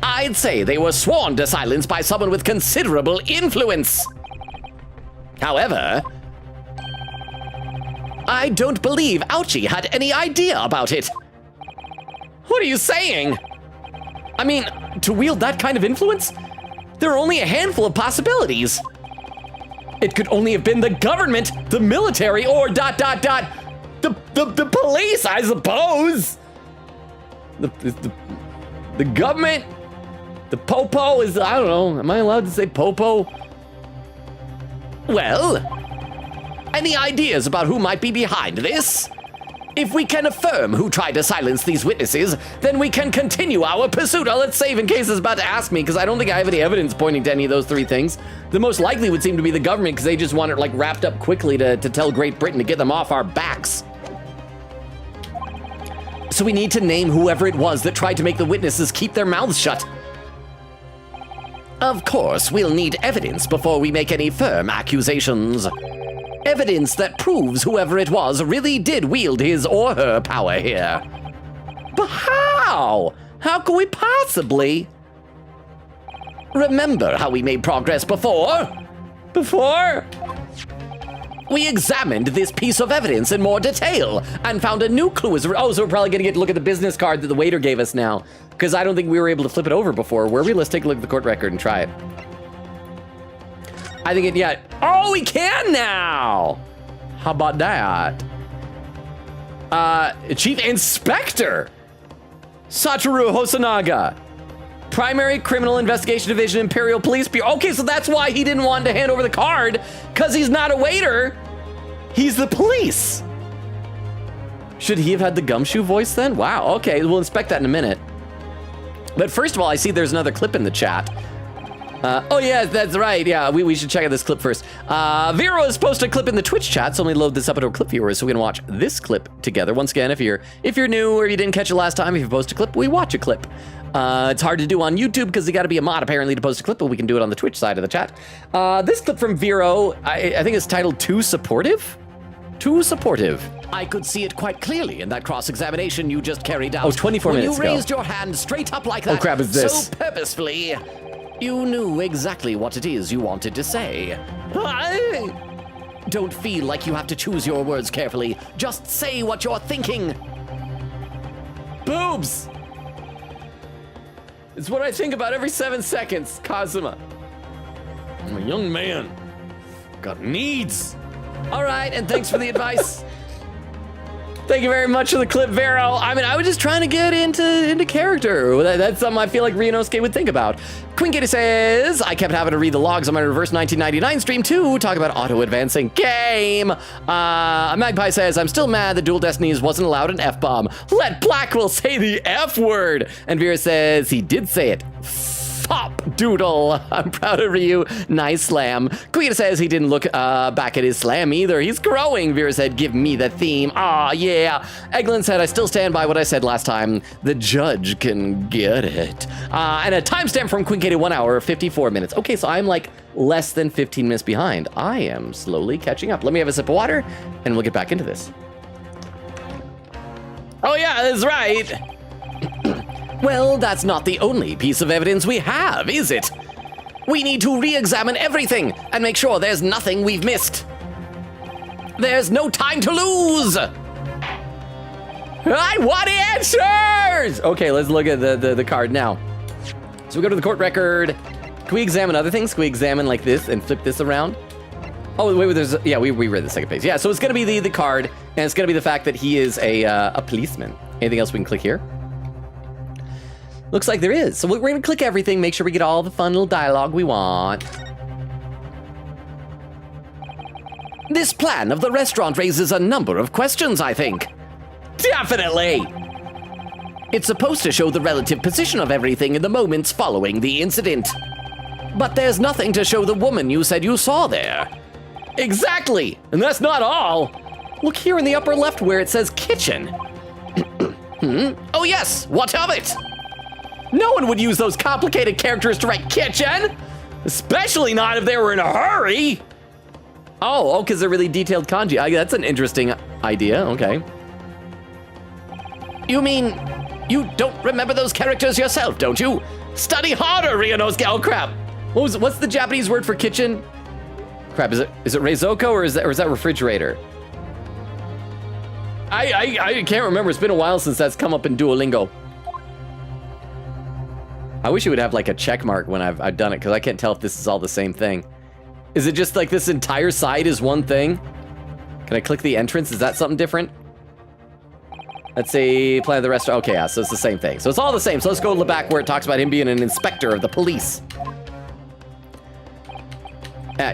I'd say they were sworn to silence by someone with considerable influence. However, I don't believe Ouchie had any idea about it. What are you saying? I mean, to wield that kind of influence, there are only a handful of possibilities. It could only have been the government, the military, or ... the police, I suppose. The government, the popo is, I don't know, am I allowed to say popo? Well, any ideas about who might be behind this? If we can affirm who tried to silence these witnesses, then we can continue our pursuit. Let's save in case it's about to ask me, because I don't think I have any evidence pointing to any of those three things. The most likely would seem to be the government, because they just want it like wrapped up quickly to tell Great Britain to get them off our backs. So we need to name whoever it was that tried to make the witnesses keep their mouths shut. Of course, we'll need evidence before we make any firm accusations. Evidence that proves whoever it was really did wield his or her power here. But how? How could we possibly? Remember how we made progress before? Before? We examined this piece of evidence in more detail and found a new clue. Oh, so we're probably gonna get to look at the business card that the waiter gave us now, because I don't think we were able to flip it over before. Were we? Let's take a look at the court record and try it. I think it, yeah. Oh, we can now. How about that? Chief Inspector Satoru Hosonaga, Primary Criminal Investigation Division, Imperial Police Bureau. Okay, so that's why he didn't want to hand over the card, because he's not a waiter. He's the police. Should he have had the gumshoe voice then? Wow, okay, we'll inspect that in a minute. But first of all, I see there's another clip in the chat. Oh yeah, that's right. Yeah, we should check out this clip first. Vero has posted a clip in the Twitch chat, so let me load this up into a clip viewer so we can watch this clip together. Once again, if you're new or you didn't catch it last time, if you post a clip, we watch a clip. It's hard to do on YouTube because you got to be a mod apparently to post a clip, but we can do it on the Twitch side of the chat. This clip from Vero, I think it's titled "Too Supportive." Too supportive. I could see it quite clearly in that cross-examination you just carried out. Oh, 24 minutes ago. You raised your hand straight up like that. Oh crap, is this? So purposefully. You knew exactly what it is you wanted to say. Don't feel like you have to choose your words carefully. Just say what you're thinking. Boobs! It's what I think about every 7 seconds, Kazuma. I'm a young man. Got needs. All right, and thanks for the advice. Thank you very much for the clip, Vero. I mean, I was just trying to get into character. That's something I feel like Ryunosuke would think about. Queen Katie says, I kept having to read the logs on my reverse 1999 stream too, talk about auto-advancing game. Magpie says, I'm still mad that Dual Destinies wasn't allowed an F-bomb. Let Blackwell say the F word. And Vera says, he did say it. Fop doodle. I'm proud of Ryu. Nice slam. Queen says he didn't look back at his slam either. He's growing. Vera said, give me the theme. Aw, yeah. Eglin said, I still stand by what I said last time. The judge can get it. And a timestamp from Queen Katie, 1 hour, 54 minutes. Okay, so I'm like less than 15 minutes behind. I am slowly catching up. Let me have a sip of water and we'll get back into this. Oh yeah, that's right. Well, that's not the only piece of evidence we have, is it? We need to re-examine everything and make sure there's nothing we've missed. There's no time to lose. I want answers! Okay, let's look at the card now. So we go to the court record. Can we examine other things? Can we examine like this and flip this around? Oh, wait, there's, yeah, we read the second page. Yeah, so it's gonna be the card, and it's gonna be the fact that he is a policeman. Anything else we can click here? Looks like there is. So we're gonna click everything, make sure we get all the fun little dialogue we want. This plan of the restaurant raises a number of questions, I think. Definitely! It's supposed to show the relative position of everything in the moments following the incident. But there's nothing to show the woman you said you saw there. Exactly! And that's not all! Look here in the upper left where it says kitchen. Oh yes, what of it? No one would use those complicated characters to write kitchen! Especially not if they were in a hurry! Oh, because they're really detailed kanji. That's an interesting idea, okay. You mean, you don't remember those characters yourself, don't you? Study harder, Ryunosuke. Oh crap. What's the Japanese word for kitchen? Crap, is it reizoko or is that refrigerator? I can't remember. It's been a while since that's come up in Duolingo. I wish it would have like a check mark when I've done it, because I can't tell if this is all the same thing. Is it just like this entire side is one thing? Can I click the entrance? Is that something different? Let's see, plan of the restaurant. Okay, yeah, so it's the same thing. So it's all the same. So let's go to the back where it talks about him being an inspector of the police. Okay,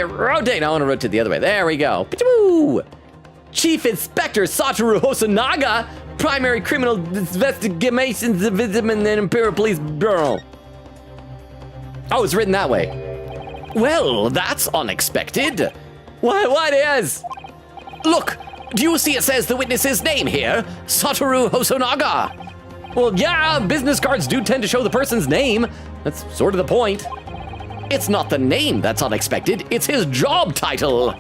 rotate. I want to rotate the other way. There we go. Chief Inspector Satoru Hosonaga, Primary Criminal Investigations Division in the Imperial Police Bureau. Oh, it's written that way. Well, that's unexpected. What is? Look, do you see it says the witness's name here? Satoru Hosonaga. Well, yeah, business cards do tend to show the person's name. That's sort of the point. It's not the name that's unexpected, it's his job title.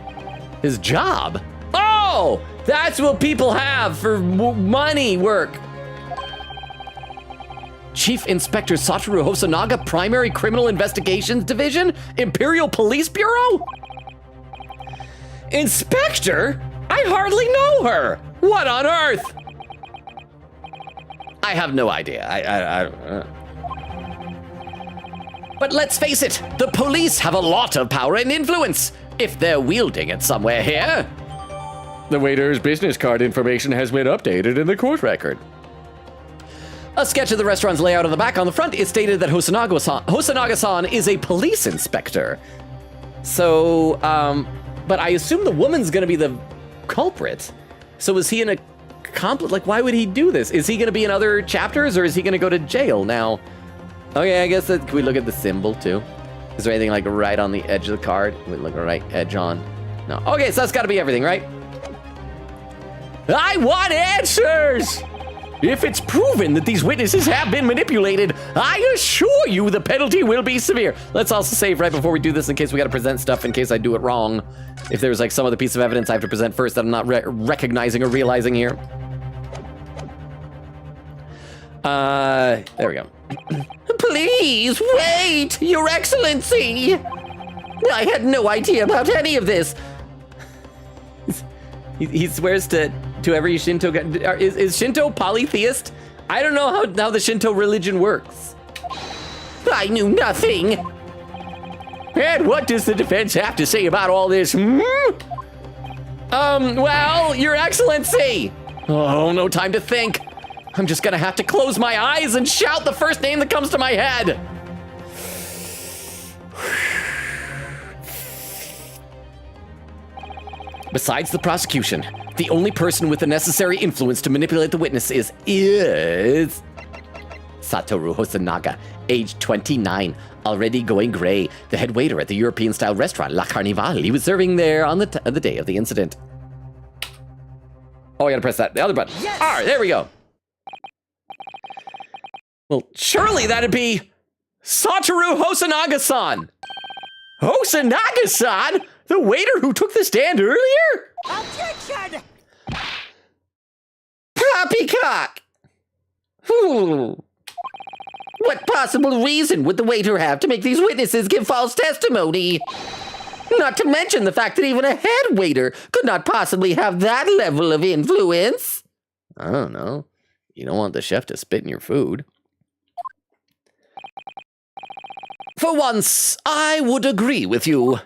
His job? Oh, that's what people have for money work. Chief Inspector Satoru Hosonaga, Primary Criminal Investigations Division, Imperial Police Bureau? Inspector? I hardly know her. What on earth? I have no idea. But let's face it, the police have a lot of power and influence, if they're wielding it somewhere here. The waiter's business card information has been updated in the court record. A sketch of the restaurant's layout on the back. On the front, it stated that Hosonaga-san is a police inspector. So, but I assume the woman's gonna be the culprit. So is he an accomplice? Like, why would he do this? Is he gonna be in other chapters, or is he gonna go to jail now? Okay, I guess that, can we look at the symbol too? Is there anything like right on the edge of the card? We look right edge on. No. Okay, so that's gotta be everything, right? I want answers! If it's proven that these witnesses have been manipulated, I assure you the penalty will be severe. Let's also save right before we do this in case we gotta present stuff in case I do it wrong. If there's like some other piece of evidence I have to present first that I'm not recognizing or realizing here. There we go. Please, wait, Your Excellency! I had no idea about any of this. He swears to every Shinto god. Is Shinto polytheist? I don't know how the Shinto religion works. I knew nothing. And what does the defense have to say about all this? Well, Your Excellency. Oh, no time to think. I'm just gonna have to close my eyes and shout the first name that comes to my head. Besides the prosecution, the only person with the necessary influence to manipulate the witness is Satoru Hosonaga, age 29, already going gray, the head waiter at the European-style restaurant La Carnival. He was serving there on the day of the incident. Oh, I gotta press the other button. Yes! All right, there we go. Well, surely that'd be Satoru Hosonaga-san. Hosonaga-san? The waiter who took the stand earlier? Objection! Poppycock! What possible reason would the waiter have to make these witnesses give false testimony? Not to mention the fact that even a head waiter could not possibly have that level of influence. I don't know. You don't want the chef to spit in your food. For once, I would agree with you.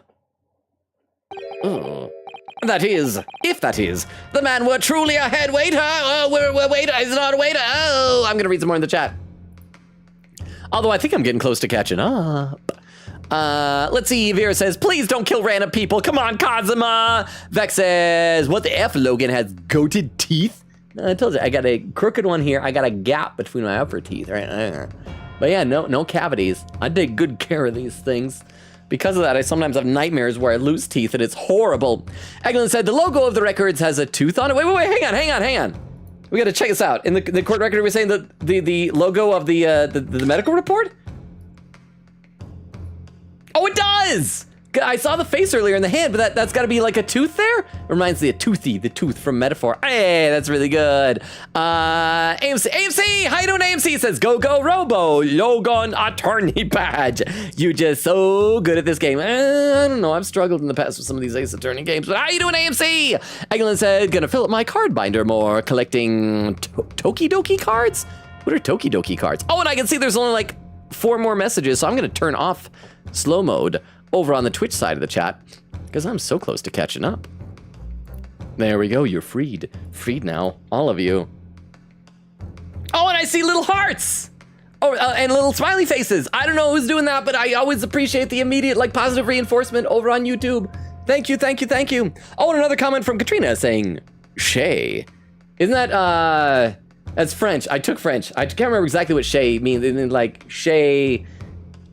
That is, if that is, the man were truly a head waiter. We're waiter, he's not a waiter. Oh, I'm gonna read some more in the chat. Although I think I'm getting close to catching up. Let's see, Vera says, please don't kill random people. Come on, Kazuma. Vex says, what the F, Logan has goated teeth? I told you, I got a crooked one here. I got a gap between my upper teeth right there. But yeah, no cavities. I take good care of these things. Because of that, I sometimes have nightmares where I lose teeth and it's horrible. Eglin said the logo of the records has a tooth on it. Wait, hang on. We gotta check this out. In the court record, we're saying that the logo of the medical report? Oh, it does! I saw the face earlier in the hand, but that's gotta be like a tooth there? Reminds me of Toothy, the tooth from Metaphor. Hey, that's really good. AMC, how you doing, AMC? Says, go Robo, Logan attorney badge. You just so good at this game. I don't know, I've struggled in the past with some of these Ace Attorney games, but how you doing, AMC? Eglin said, gonna fill up my card binder more, collecting Tokidoki cards? What are Tokidoki cards? Oh, and I can see there's only like 4 more messages, so I'm gonna turn off slow mode over on the Twitch side of the chat, because I'm so close to catching up. There we go, you're freed. Freed now, all of you. Oh, and I see little hearts! Oh, and little smiley faces. I don't know who's doing that, but I always appreciate the immediate, like, positive reinforcement over on YouTube. Thank you. Oh, and another comment from Katrina saying, Shay. Isn't that, that's French. I took French. I can't remember exactly what Shay means. And then, like, Shay,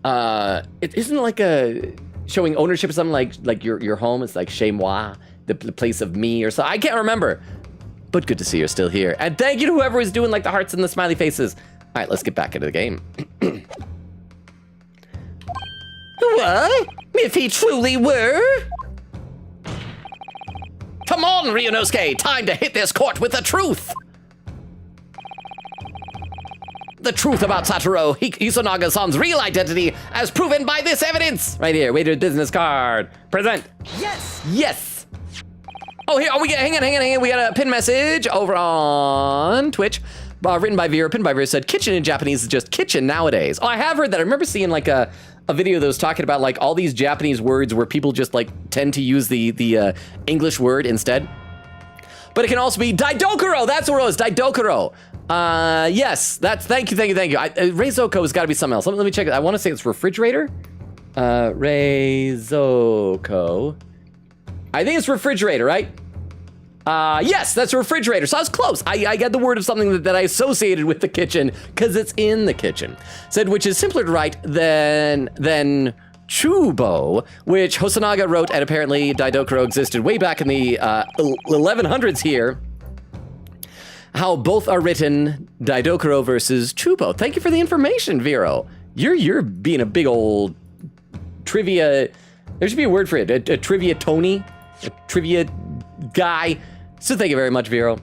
it isn't like a showing ownership of something like your home. It's like chez moi, the place of me or so. I can't remember. But good to see you're still here. And thank you to whoever is doing like the hearts and the smiley faces. All right, let's get back into the game. What? If he truly were? Come on, Ryunosuke, time to hit this court with the truth. The truth about Satoru Hisanaga-san's real identity as proven by this evidence. Right here, waiter's business card. Present. Yes! Yes. Oh, here, hang on. We got a pin message over on Twitch. Written by Vera. Pinned by Vera said, kitchen in Japanese is just kitchen nowadays. Oh, I have heard that. I remember seeing like a video that was talking about like all these Japanese words where people just like tend to use the English word instead. But it can also be daidokuro. That's what it was, daidokuro. Yes, that's, thank you. Reizoko has gotta be something else. Let me check it. I wanna say it's refrigerator. Reizoko. I think it's refrigerator, right? Yes, that's a refrigerator. So I was close. I got the word of something that I associated with the kitchen because it's in the kitchen. Said, which is simpler to write than chubo, which Hosonaga wrote, and apparently daidokuro existed way back in the 1100s here. How both are written, daidokuro versus chubo. Thank you for the information, Vero. You're being a big old trivia. There should be a word for it. A trivia Tony, a trivia guy. So thank you very much, Vero.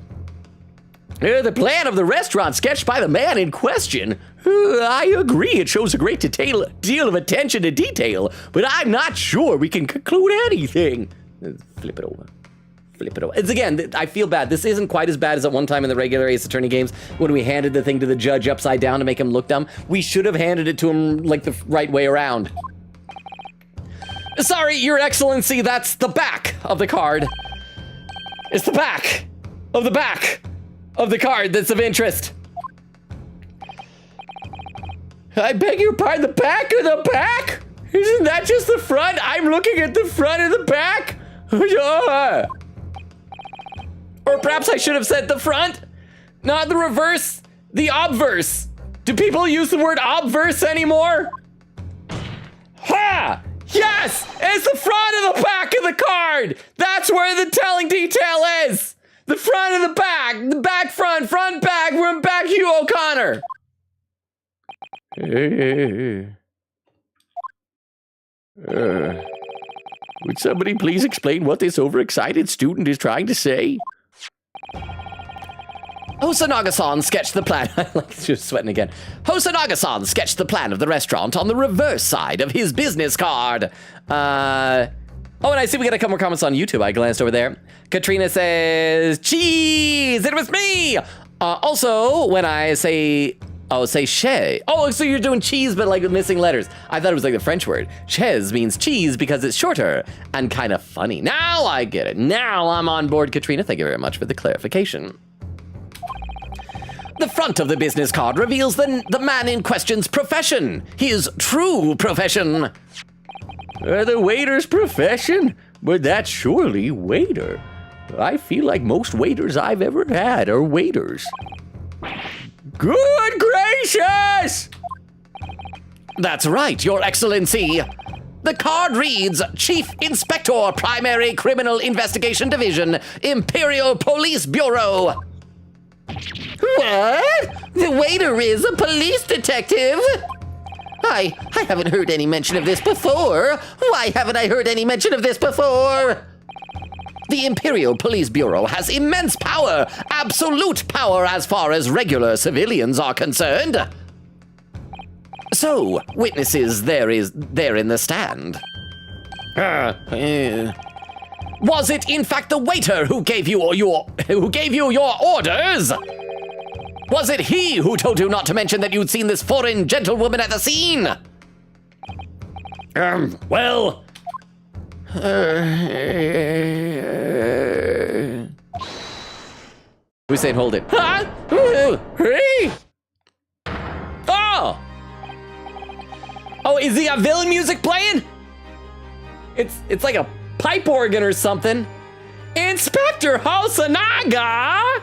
The plan of the restaurant sketched by the man in question. I agree, it shows a great deal of attention to detail, but I'm not sure we can conclude anything. Flip it over. It's again, I feel bad. This isn't quite as bad as at one time in the regular Ace Attorney games when we handed the thing to the judge upside down to make him look dumb. We should have handed it to him like the right way around. Sorry, Your Excellency, that's the back of the card. It's the back of the card that's of interest. I beg your pardon, the back of the back? Isn't that just the front? I'm looking at the front of the back. Or perhaps I should have said the front, not the reverse, the obverse. Do people use the word obverse anymore? Ha! Yes! It's the front of the back of the card! That's where the telling detail is! The front of the back front, front back, we're back Hugh O'Connor! Would somebody please explain what this overexcited student is trying to say? Hosonaga-san sketched the plan. I like just sweating again. Hosonaga-san sketched the plan of the restaurant on the reverse side of his business card. Oh, and I see we got a couple more comments on YouTube. I glanced over there. Katrina says, cheese, it was me. Also, when I say, say chez. Oh, so you're doing cheese, but like with missing letters. I thought it was like the French word. Chez means cheese because it's shorter and kind of funny. Now I get it. Now I'm on board, Katrina. Thank you very much for the clarification. The front of the business card reveals the man in question's profession, his true profession. The waiter's profession? But that's surely waiter. I feel like most waiters I've ever had are waiters. Good gracious! That's right, Your Excellency. The card reads, Chief Inspector, Primary Criminal Investigation Division, Imperial Police Bureau. What? The waiter is a police detective? I haven't heard any mention of this before. Why haven't I heard any mention of this before? The Imperial Police Bureau has immense power, absolute power as far as regular civilians are concerned. So, witnesses there in the stand. Was it in fact the waiter who gave you your orders? Was it he who told you not to mention that you'd seen this foreign gentlewoman at the scene? Well... We saying hold it. Huh? Hey! Oh! Oh, is the villain music playing? It's like a pipe organ or something. Inspector Hosanaga!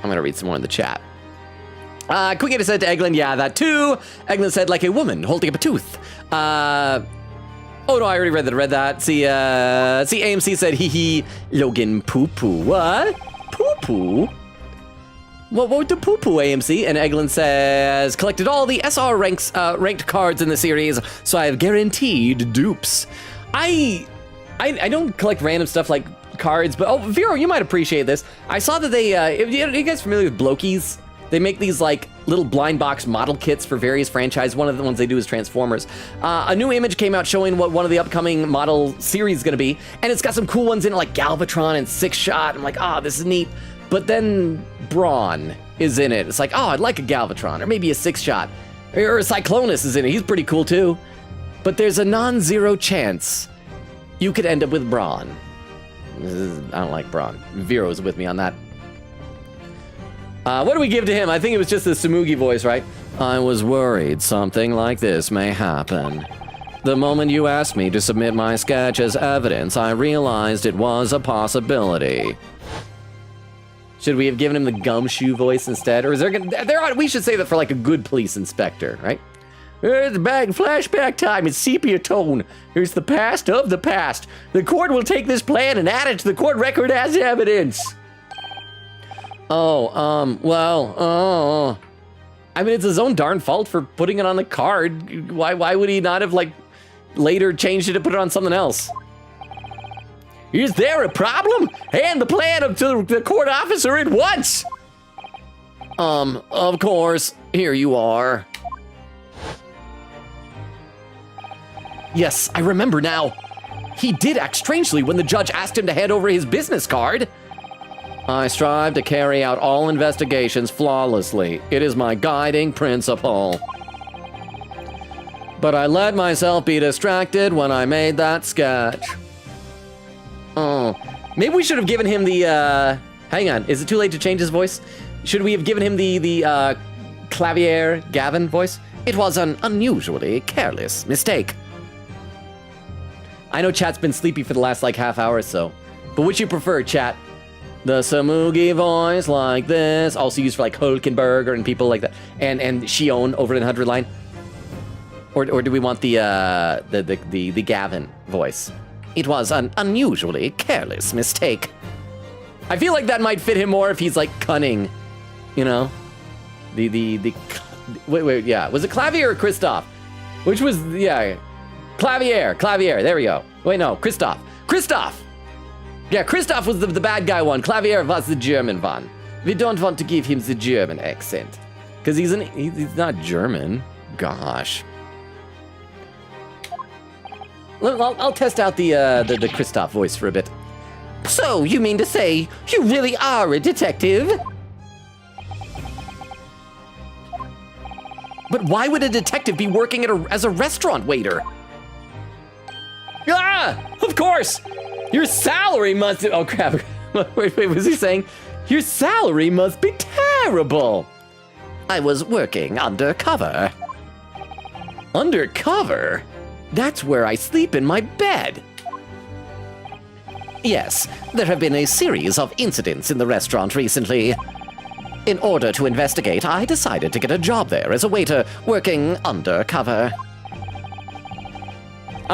I'm gonna read some more in the chat. Quick said to Eglin, yeah, that too. Eglin said, like a woman holding up a tooth. Oh no, I already read that. See, AMC said, hee hee, Logan poo-poo. What? Poo-poo? What the poo-poo, AMC? And Eglin says, collected all the SR ranked cards in the series, so I have guaranteed dupes. I don't collect random stuff like cards, but oh, Vero, you might appreciate this. I saw that they, are you guys familiar with Blokies? They make these like little blind box model kits for various franchises. One of the ones they do is Transformers. A new image came out showing what one of the upcoming model series is gonna be, and it's got some cool ones in it like Galvatron and Six Shot. I'm like, oh, this is neat. But then Brawn is in it. It's like, oh, I'd like a Galvatron or maybe a Six Shot. Or a Cyclonus is in it. He's pretty cool too. But there's a non-zero chance you could end up with Brawn. I don't like Brawn. Vero's with me on that. What do we give to him? I think it was just the Samugi voice, right? I was worried something like this may happen. The moment you asked me to submit my sketch as evidence, I realized it was a possibility. Should we have given him the gumshoe voice instead? Or is we should say that for like a good police inspector, right? Here's the bag, flashback time, it's sepia tone. Here's the past of the past. The court will take this plan and add it to the court record as evidence. Well, I mean, it's his own darn fault for putting it on the card. Why would he not have, like, later changed it to put it on something else? Is there a problem? Hand the plan to the court officer at once! Of course. Here you are. Yes, I remember now. He did act strangely when the judge asked him to hand over his business card. I strive to carry out all investigations flawlessly. It is my guiding principle. But I let myself be distracted when I made that sketch. Oh, maybe we should have given him the, hang on, is it too late to change his voice? Should we have given him the Clavier Gavin voice? It was an unusually careless mistake. I know chat's been sleepy for the last, like, half hour or so. But which you prefer, chat? The Samugi voice like this, also used for like Hulkenberg and people like that, and Shion over in 100 line, or do we want the Gavin voice? It was an unusually careless mistake. I feel like that might fit him more if he's like cunning, you know. Wait, yeah, was it Clavier or Christoph? Which was Clavier. There we go. Wait, no, Christoph. Yeah, Christoph was the bad guy one. Clavier was the German one. We don't want to give him the German accent. Because he's not German. Gosh. I'll test out the Christoph voice for a bit. So, you mean to say you really are a detective? But why would a detective be working as a restaurant waiter? Ah, of course! Your salary must... Oh, crap. Wait, was he saying? Your salary must be terrible. I was working undercover. Undercover? That's where I sleep in my bed. Yes, there have been a series of incidents in the restaurant recently. In order to investigate, I decided to get a job there as a waiter working undercover.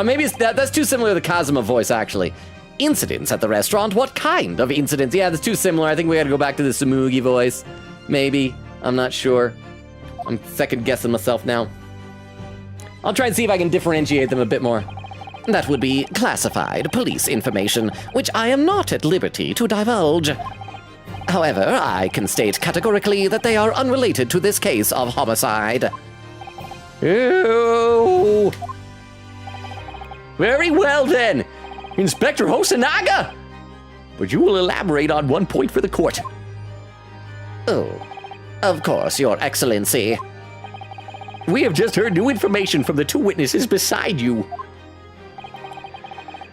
Maybe that's too similar to the Kazuma voice, actually. Incidents at the restaurant? What kind of incidents? Yeah, that's too similar. I think we gotta go back to the Samugi voice. Maybe. I'm not sure. I'm second guessing myself now. I'll try and see if I can differentiate them a bit more. That would be classified police information, which I am not at liberty to divulge. However, I can state categorically that they are unrelated to this case of homicide. Ew. Very well then. Inspector Hosanaga! But you will elaborate on one point for the court. Oh, of course, Your Excellency. We have just heard new information from the two witnesses beside you.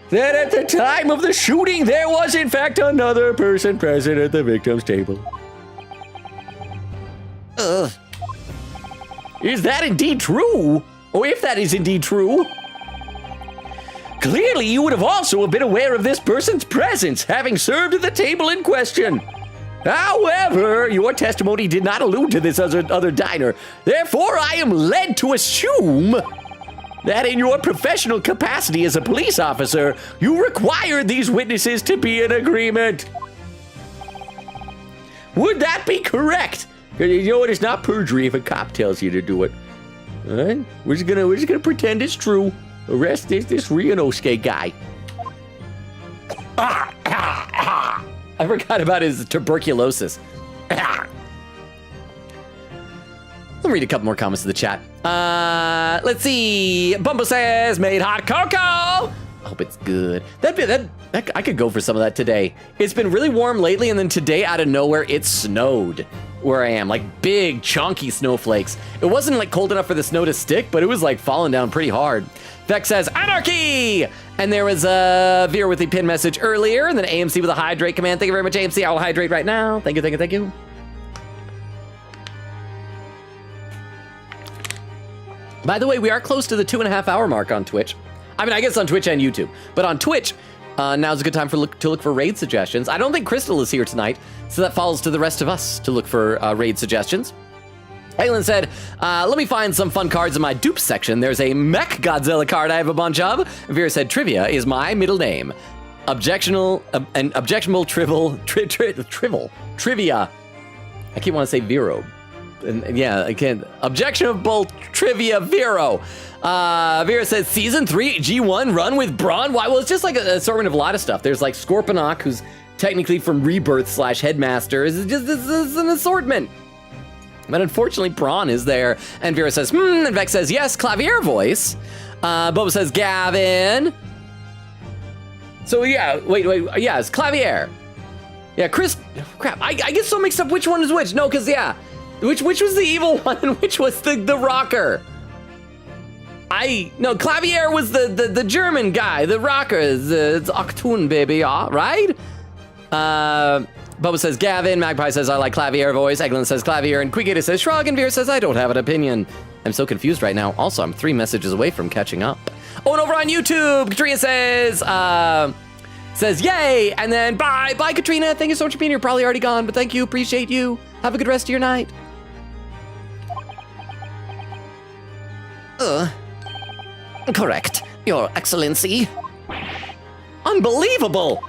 That at the time of the shooting, there was in fact another person present at the victim's table. Is that indeed true? Or if that is indeed true, Clearly, you would have also been aware of this person's presence, having served at the table in question. However, your testimony did not allude to this other diner. Therefore, I am led to assume that in your professional capacity as a police officer, you required these witnesses to be in agreement. Would that be correct? You know what? It's not perjury if a cop tells you to do it. All right? We're just gonna pretend it's true. Arrest this Ryunosuke guy. I forgot about his tuberculosis. Let me read a couple more comments to the chat. Let's see. Bumbo says, made hot cocoa. I hope it's good. That I could go for some of that today. It's been really warm lately, and then today out of nowhere, it snowed where I am. Like big, chunky snowflakes. It wasn't like cold enough for the snow to stick, but it was like falling down pretty hard. Vex says, anarchy! And there was a Veer with the pin message earlier, and then AMC with a hydrate command. Thank you very much, AMC. I will hydrate right now. Thank you, thank you, thank you. By the way, we are close to the 2.5 hour mark on Twitch. I mean, I guess on Twitch and YouTube. But on Twitch, now's a good time to look for raid suggestions. I don't think Crystal is here tonight, so that falls to the rest of us to look for raid suggestions. Aylin said, let me find some fun cards in my dupes section. There's a Mech Godzilla card I have a bunch of. Vera said, trivia is my middle name. Objectionable trivia. I keep wanting to say Vero. And yeah, I can't. Objectionable trivia Vero. Vera says, season 3 G1 run with Braun. Why? Well, it's just like an assortment of a lot of stuff. There's like Scorponok, who's technically from Rebirth / Headmaster. It's an assortment. But unfortunately, Braun is there. And Vera says, and Vex says, yes, Clavier voice. Boba says, Gavin. So yeah, wait, yeah, it's Clavier. Yeah, Chris, crap, I get so mixed up which one is which. No, because yeah, which was the evil one and which was the rocker? No, Clavier was the German guy, the rocker. It's Octoon, baby, yeah, right? Bubba says Gavin, Magpie says I like Clavier voice, Eglin says Clavier, and Quigator says Shrug, and Veer says I don't have an opinion. I'm so confused right now. Also, I'm 3 messages away from catching up. Oh, and over on YouTube, Katrina says yay, and then bye, Katrina. Thank you so much for being here. Probably already gone, but thank you, appreciate you. Have a good rest of your night. Correct, Your Excellency. Unbelievable.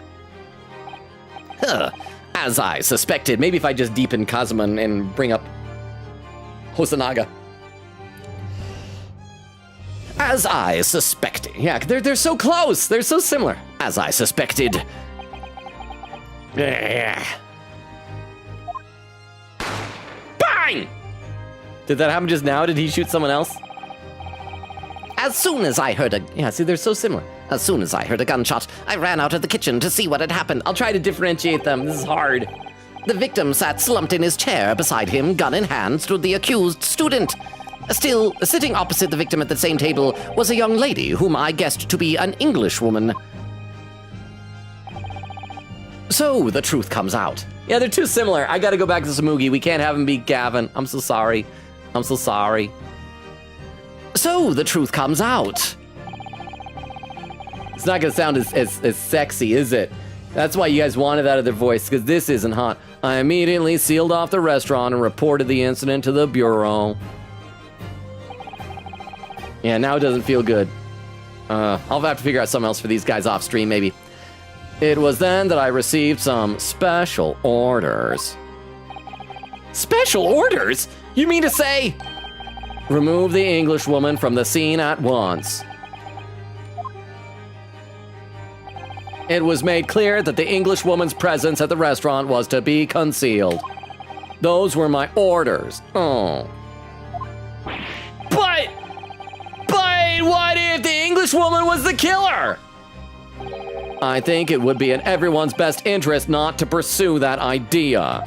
As I suspected. Maybe if I just deepen Kazuman and bring up Hosonaga. As I suspected. Yeah, they're so close. They're so similar. As I suspected. Bang! Did that happen just now? Did he shoot someone else? As soon as I heard Yeah, see, they're so similar. As soon as I heard a gunshot, I ran out of the kitchen to see what had happened. I'll try to differentiate them. This is hard. The victim sat slumped in his chair. Beside him, gun in hand, stood the accused student. Still, sitting opposite the victim at the same table was a young lady whom I guessed to be an English woman. So the truth comes out. Yeah, they're too similar. I gotta go back to Samugi. We can't have him beat Gavin. I'm so sorry. I'm so sorry. So the truth comes out. It's not gonna sound as sexy, is it? That's why you guys wanted that other voice, because this isn't hot. I immediately sealed off the restaurant and reported the incident to the bureau. Yeah, now it doesn't feel good. I'll have to figure out something else for these guys off stream, maybe. It was then that I received some special orders. Special orders? You mean to say? Remove the English woman from the scene at once. It was made clear that the English woman's presence at the restaurant was to be concealed. Those were my orders. Oh. But what if the English woman was the killer? I think it would be in everyone's best interest not to pursue that idea.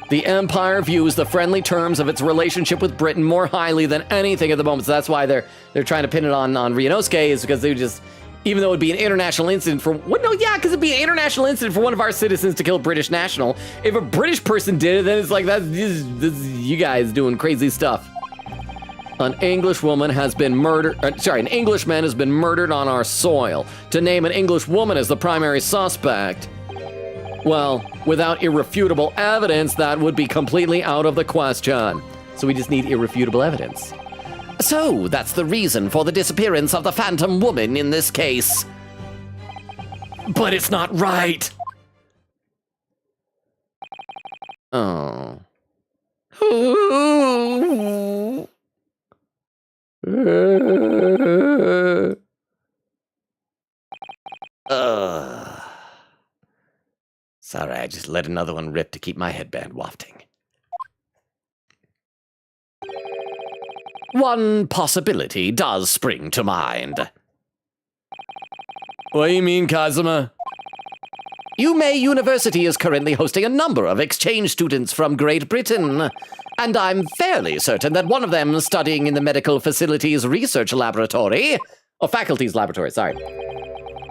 The Empire views the friendly terms of its relationship with Britain more highly than anything at the moment. So that's why they're trying to pin it on Ryunosuke, is because they just, even though it'd be an international incident for, what? No, yeah, because it'd be an international incident for one of our citizens to kill a British national. If a British person did it, then it's like, this you guys doing crazy stuff. An Englishman has been murdered on our soil. To name an Englishwoman as the primary suspect, well, without irrefutable evidence, that would be completely out of the question. So we just need irrefutable evidence. So, that's the reason for the disappearance of the Phantom Woman in this case. But it's not right. Oh. Sorry, I just let another one rip to keep my headband wafting. One possibility does spring to mind. What do you mean, Kazuma? UMay University is currently hosting a number of exchange students from Great Britain, and I'm fairly certain that one of them studying in the Medical Facilities Research Laboratory, Faculties Laboratory, sorry,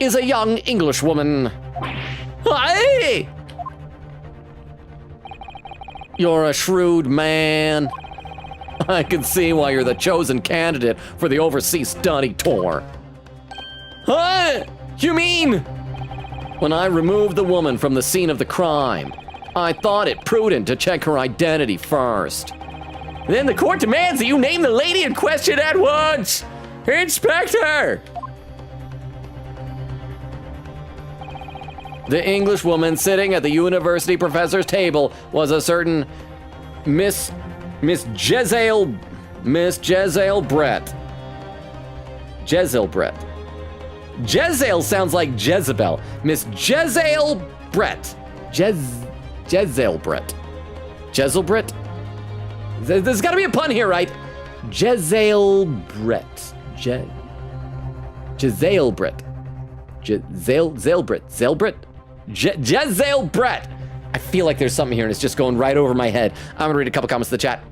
is a young Englishwoman. Hey! You're a shrewd man. I can see why you're the chosen candidate for the overseas study tour. What? You mean? When I removed the woman from the scene of the crime, I thought it prudent to check her identity first. Then the court demands that you name the lady in question at once! Inspector! The English woman sitting at the university professor's table was a certain Miss Jezzael Brett. Jezzael Brett. Jezzael sounds like Jezebel. Miss Jezzael Brett. Jezzael Brett. Jezzael Brett? There's gotta be a pun here, right? Jezzael Brett. Jezzael Brett. Jezzael Brett. Jezzael Brett. I feel like there's something here and it's just going right over my head. I'm gonna read a couple comments in the chat.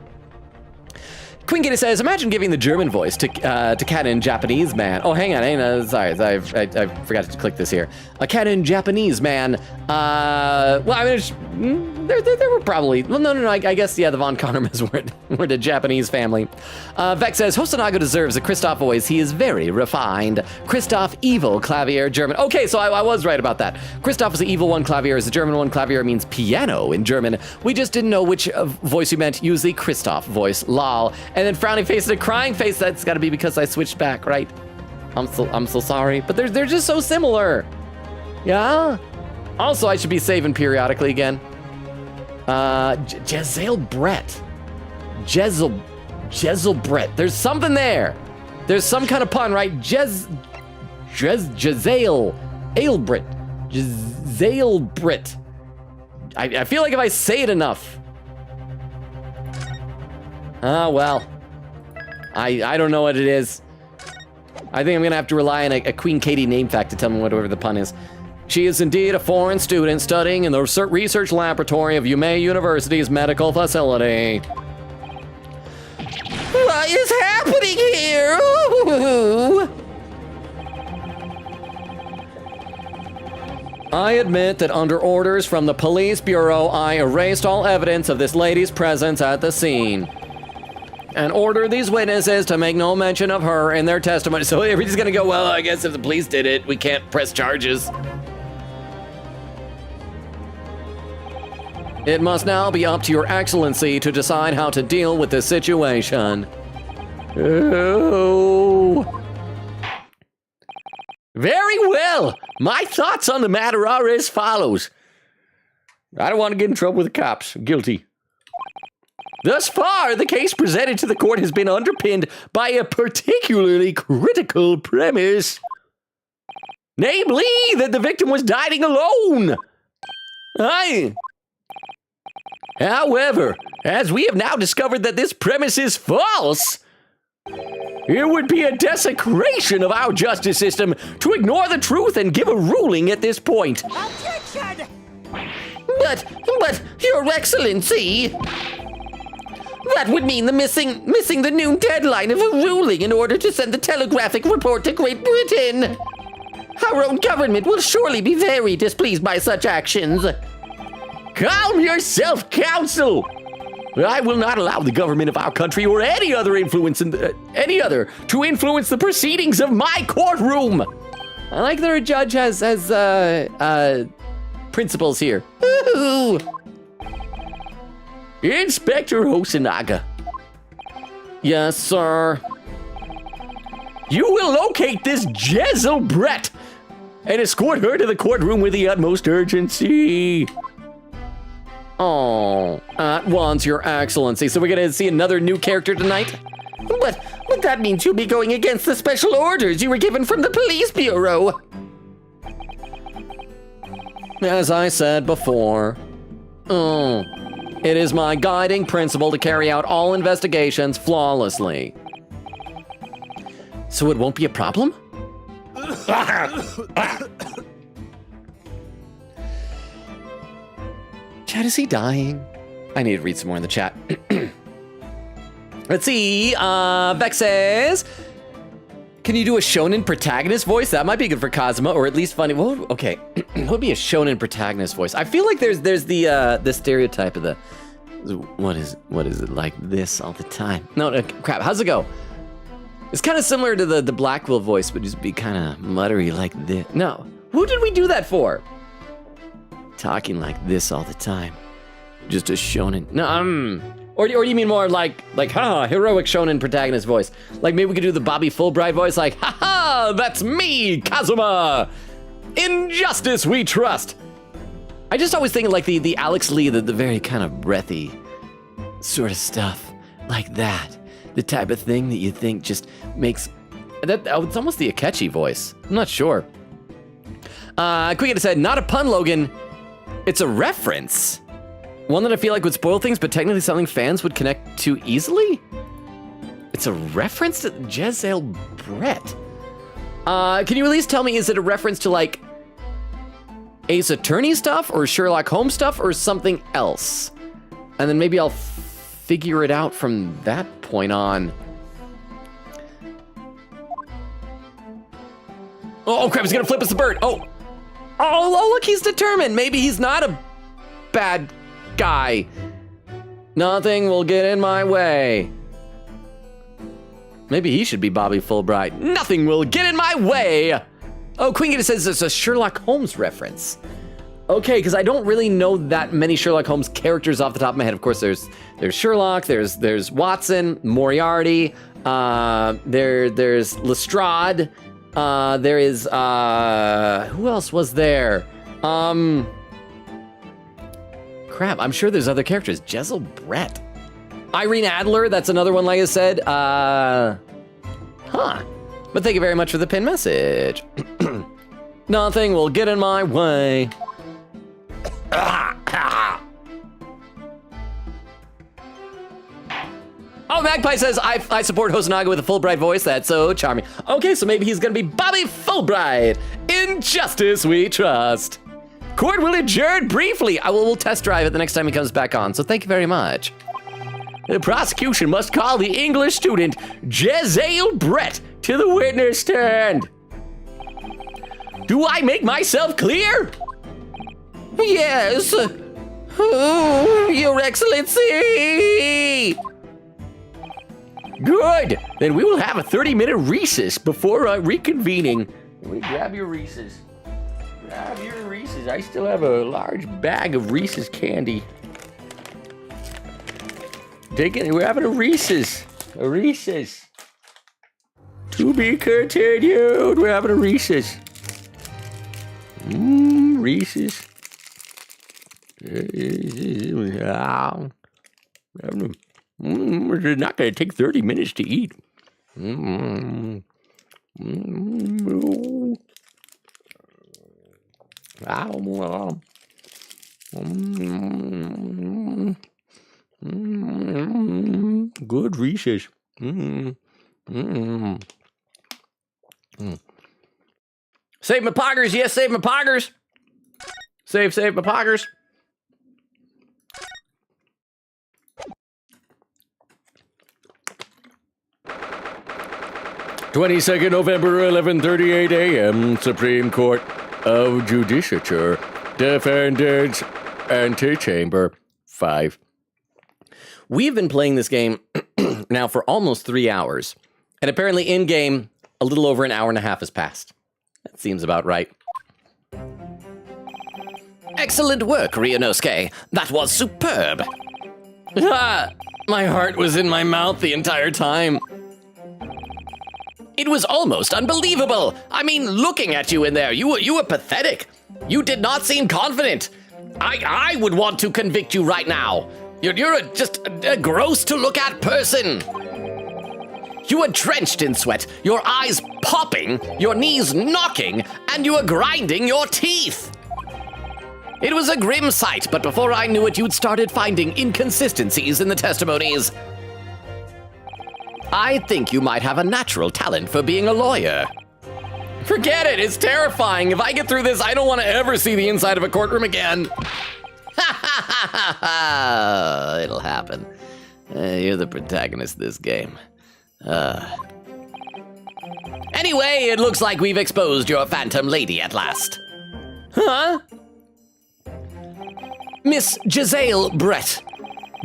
Queen Kitty says, imagine giving the German voice to Canon Japanese man. Oh, hang on, sorry, I forgot to click this here. A Canon Japanese man, well, I mean, there were probably, well, no, I guess, yeah, the Von Connermans were the Japanese family. Vex says, Hosanaga deserves a Christoph voice. He is very refined. Christoph, evil, clavier, German. Okay, so I was right about that. Christoph is the evil one, clavier is the German one, clavier means piano in German. We just didn't know which voice you meant. Use the Christoph voice, lol. And then frowning face and a crying face. That's got to be because I switched back, right? I'm so sorry, but they're just so similar. Yeah. Also, I should be saving periodically again. Jezzael Brett. Jezzael Brett. There's something there. There's some kind of pun, right? Jezzael Ailbrit. Jezzael Brett. I feel like if I say it enough. Well. I don't know what it is. I think I'm gonna have to rely on a Queen Katie name fact to tell me whatever the pun is. She is indeed a foreign student studying in the research laboratory of UMay University's medical facility. What is happening here? Ooh. I admit that under orders from the police bureau, I erased all evidence of this lady's presence at the scene. And order these witnesses to make no mention of her in their testimony. So we're just gonna go, well, I guess if the police did it, we can't press charges. It must now be up to your excellency to decide how to deal with this situation. Oh. Very well. My thoughts on the matter are as follows. I don't want to get in trouble with the cops. Guilty. Thus far, the case presented to the court has been underpinned by a particularly critical premise. Namely, that the victim was dining alone. However, as we have now discovered that this premise is false, it would be a desecration of our justice system to ignore the truth and give a ruling at this point. Objection! But, Your Excellency, that would mean missing the noon deadline of a ruling in order to send the telegraphic report to Great Britain. Our own government will surely be very displeased by such actions. Calm yourself, counsel! I will not allow the government of our country or any other to influence the proceedings of my courtroom. I like that our judge has principles here. Ooh. Inspector Hosonaga. Yes, sir. You will locate this Jezebel Brett and escort her to the courtroom with the utmost urgency. Oh, at once, Your Excellency. So we're gonna see another new character tonight? But that means you'll be going against the special orders you were given from the police bureau. As I said before, it is my guiding principle to carry out all investigations flawlessly. So it won't be a problem? Chat, is he dying? I need to read some more in the chat. Let's see, Beck says, can you do a shonen protagonist voice? That might be good for Kazuma, or at least funny. Well, okay, what would be a shonen protagonist voice? I feel like there's the stereotype of the, what is it like this all the time? No, crap, how's it go? It's kind of similar to the Blackwell voice, but just be kind of muttery like this. No, who did we do that for? Talking like this all the time. Just a shonen. No, or do you mean more like heroic shonen protagonist voice? Like maybe we could do the Bobby Fulbright voice, like, ha, that's me, Kazuma. In justice we trust. I just always think like the Alex Lee, the very kind of breathy sort of stuff, like that. The type of thing that you think just makes that. It's almost the Akechi voice. I'm not sure. Quick said, not a pun, Logan. It's a reference. One that I feel like would spoil things, but technically something fans would connect to easily? It's a reference to Jezebel Brett. Can you at least tell me, is it a reference to like Ace Attorney stuff or Sherlock Holmes stuff or something else? And then maybe I'll figure it out from that point on. Oh crap, he's gonna flip us the bird. Oh, look, he's determined. Maybe he's not a bad guy. Nothing will get in my way. Maybe he should be Bobby Fulbright. Nothing will get in my way. Oh, Queen says it's a Sherlock Holmes reference. Okay, because I don't really know that many Sherlock Holmes characters off the top of my head. Of course, there's Sherlock, there's Watson, Moriarty, there's Lestrade, there is who else was there? Crap, I'm sure there's other characters. Jezebel Brett. Irene Adler, that's another one, like I said. But thank you very much for the pin message. Nothing will get in my way. Oh, Magpie says, I support Hosonaga with a Fulbright voice. That's so charming. Okay, so maybe he's gonna be Bobby Fulbright. In justice we trust. Court will adjourn briefly. I will test drive it the next time he comes back on, so thank you very much. The prosecution must call the English student, Jezebel Brett, to the witness stand. Do I make myself clear? Yes. Oh, Your Excellency. Good. Then we will have a 30-minute recess before reconvening. Grab your Reese's. Grab your Reese's. I still have a large bag of Reese's candy. Take it. We're having a Reese's. A Reese's. To be continued. We're having a Reese's. Reese's. It's not going to take 30 minutes to eat. Good Reese's. Save my poggers. Yes, save my poggers. Save my poggers. (22nd November, 11:38 a.m. Supreme Court of Judicature, Defendants Antechamber 5. We've been playing this game now for almost 3 hours. And apparently in-game, a little over an hour and a half has passed. That seems about right. Excellent work, Ryunosuke. That was superb. My heart was in my mouth the entire time. It was almost unbelievable. I mean, looking at you in there, you were pathetic. You did not seem confident. I would want to convict you right now. You're just a gross to look at person. You were drenched in sweat, your eyes popping, your knees knocking, and you were grinding your teeth. It was a grim sight, but before I knew it, you'd started finding inconsistencies in the testimonies. I think you might have a natural talent for being a lawyer. Forget it, it's terrifying. If I get through this, I don't want to ever see the inside of a courtroom again. It'll happen. You're the protagonist of this game. Anyway, it looks like we've exposed your phantom lady at last. Huh? Miss Giselle Brett.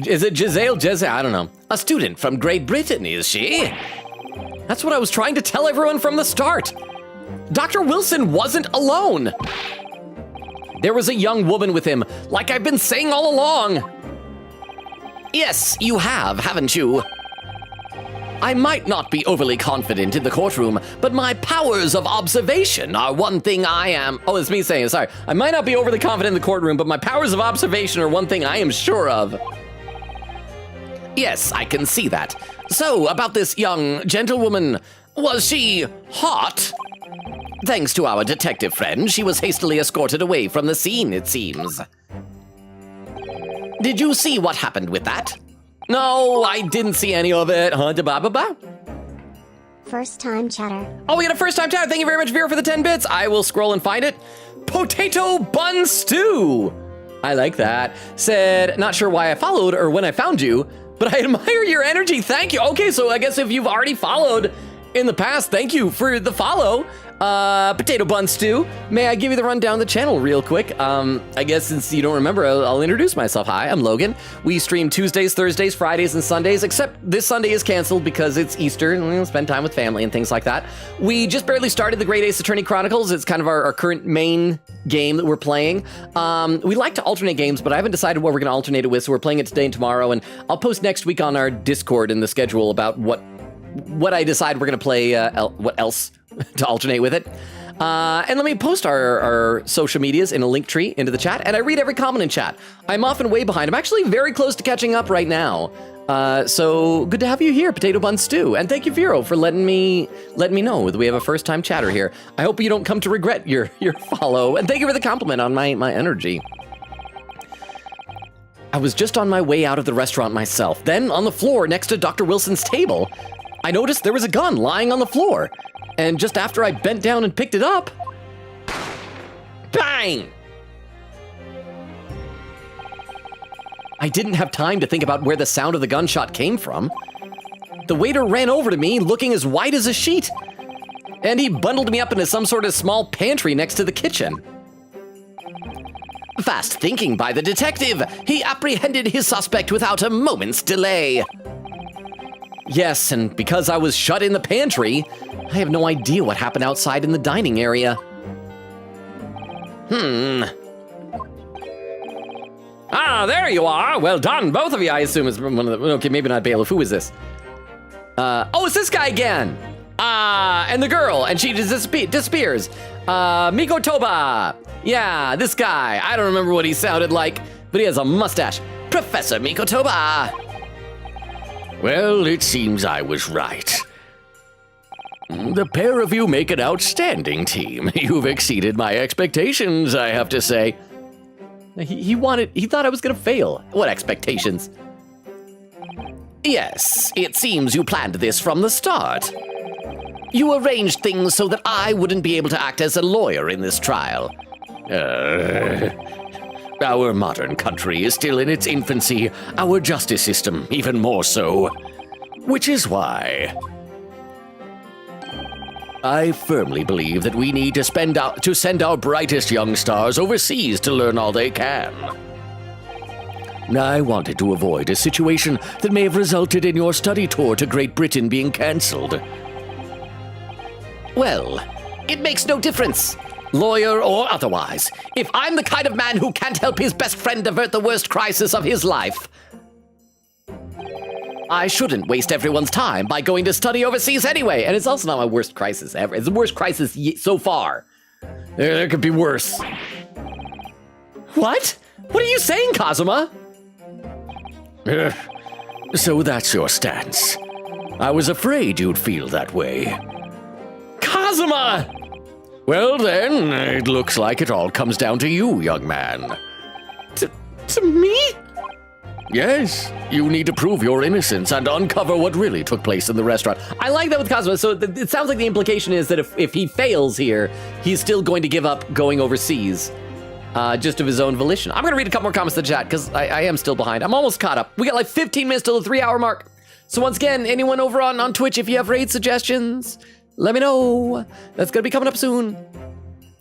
Is it Giselle? I don't know. A student from Great Britain, is she? That's what I was trying to tell everyone from the start. Dr. Wilson wasn't alone. There was a young woman with him, like I've been saying all along. Yes, you have, haven't you? I might not be overly confident in the courtroom, but my powers of observation are one thing I am... Oh, it's me saying it, sorry. I might not be overly confident in the courtroom, but my powers of observation are one thing I am sure of. Yes, I can see that. So, about this young gentlewoman, was she hot? Thanks to our detective friend, she was hastily escorted away from the scene, it seems. Did you see what happened with that? No, I didn't see any of it. Ba-ba-ba. First time chatter. Oh, we got a first time chatter. Thank you very much, Vera, for the 10 bits. I will scroll and find it. Potato Bun Stew. I like that. Said, not sure why I followed or when I found you, but I admire your energy. Thank you. Okay, so I guess if you've already followed in the past, thank you for the follow. Potato Bun Stew, may I give you the rundown of the channel real quick? I guess since you don't remember, I'll introduce myself. Hi, I'm Logan. We stream Tuesdays, Thursdays, Fridays, and Sundays, except this Sunday is canceled because it's Easter and we'll spend time with family and things like that. We just barely started the Great Ace Attorney Chronicles. It's kind of our current main game that we're playing. We like to alternate games, but I haven't decided what we're going to alternate it with, so we're playing it today and tomorrow, and I'll post next week on our Discord in the schedule about what I decide we're going to play, what else to alternate with it. And let me post our social medias in a link tree into the chat, and I read every comment in chat. I'm often way behind. I'm actually very close to catching up right now. So good to have you here, Potato Bun Stew. And thank you, Vero, for letting me know that we have a first-time chatter here. I hope you don't come to regret your follow, and thank you for the compliment on my energy. I was just on my way out of the restaurant myself. Then, on the floor next to Dr. Wilson's table, I noticed there was a gun lying on the floor. And just after I bent down and picked it up, bang! I didn't have time to think about where the sound of the gunshot came from. The waiter ran over to me, looking as white as a sheet. And he bundled me up into some sort of small pantry next to the kitchen. Fast thinking by the detective. He apprehended his suspect without a moment's delay. Yes, and because I was shut in the pantry, I have no idea what happened outside in the dining area. Ah, there you are. Well done, both of you. I assume it's one of the... Okay, maybe not Bailiff. Who is this? Oh, it's this guy again. And the girl, and she disappears. Miko Toba. Yeah, this guy. I don't remember what he sounded like, but he has a mustache. Professor Mikotoba. Well, it seems I was right. The pair of you make an outstanding team. You've exceeded my expectations, I have to say. He thought I was gonna fail. What expectations? Yes, it seems you planned this from the start. You arranged things so that I wouldn't be able to act as a lawyer in this trial. Our modern country is still in its infancy, our justice system even more so. Which is why I firmly believe that we need to send our brightest young stars overseas to learn all they can. I wanted to avoid a situation that may have resulted in your study tour to Great Britain being cancelled. Well, it makes no difference, lawyer or otherwise. If I'm the kind of man who can't help his best friend divert the worst crisis of his life, I shouldn't waste everyone's time by going to study overseas anyway. And it's also not my worst crisis ever. It's the worst crisis so far. There could be worse. What? What are you saying, Kazuma? So that's your stance. I was afraid you'd feel that way. Kazuma! Well then, it looks like it all comes down to you, young man. To me? Yes, you need to prove your innocence and uncover what really took place in the restaurant. I like that with Kazuma. So it sounds like the implication is that if he fails here, he's still going to give up going overseas. Just of his own volition. I'm going to read a couple more comments in the chat because I am still behind. I'm almost caught up. We got like 15 minutes till the 3-hour mark. So once again, anyone over on Twitch, if you have raid suggestions, let me know. That's going to be coming up soon.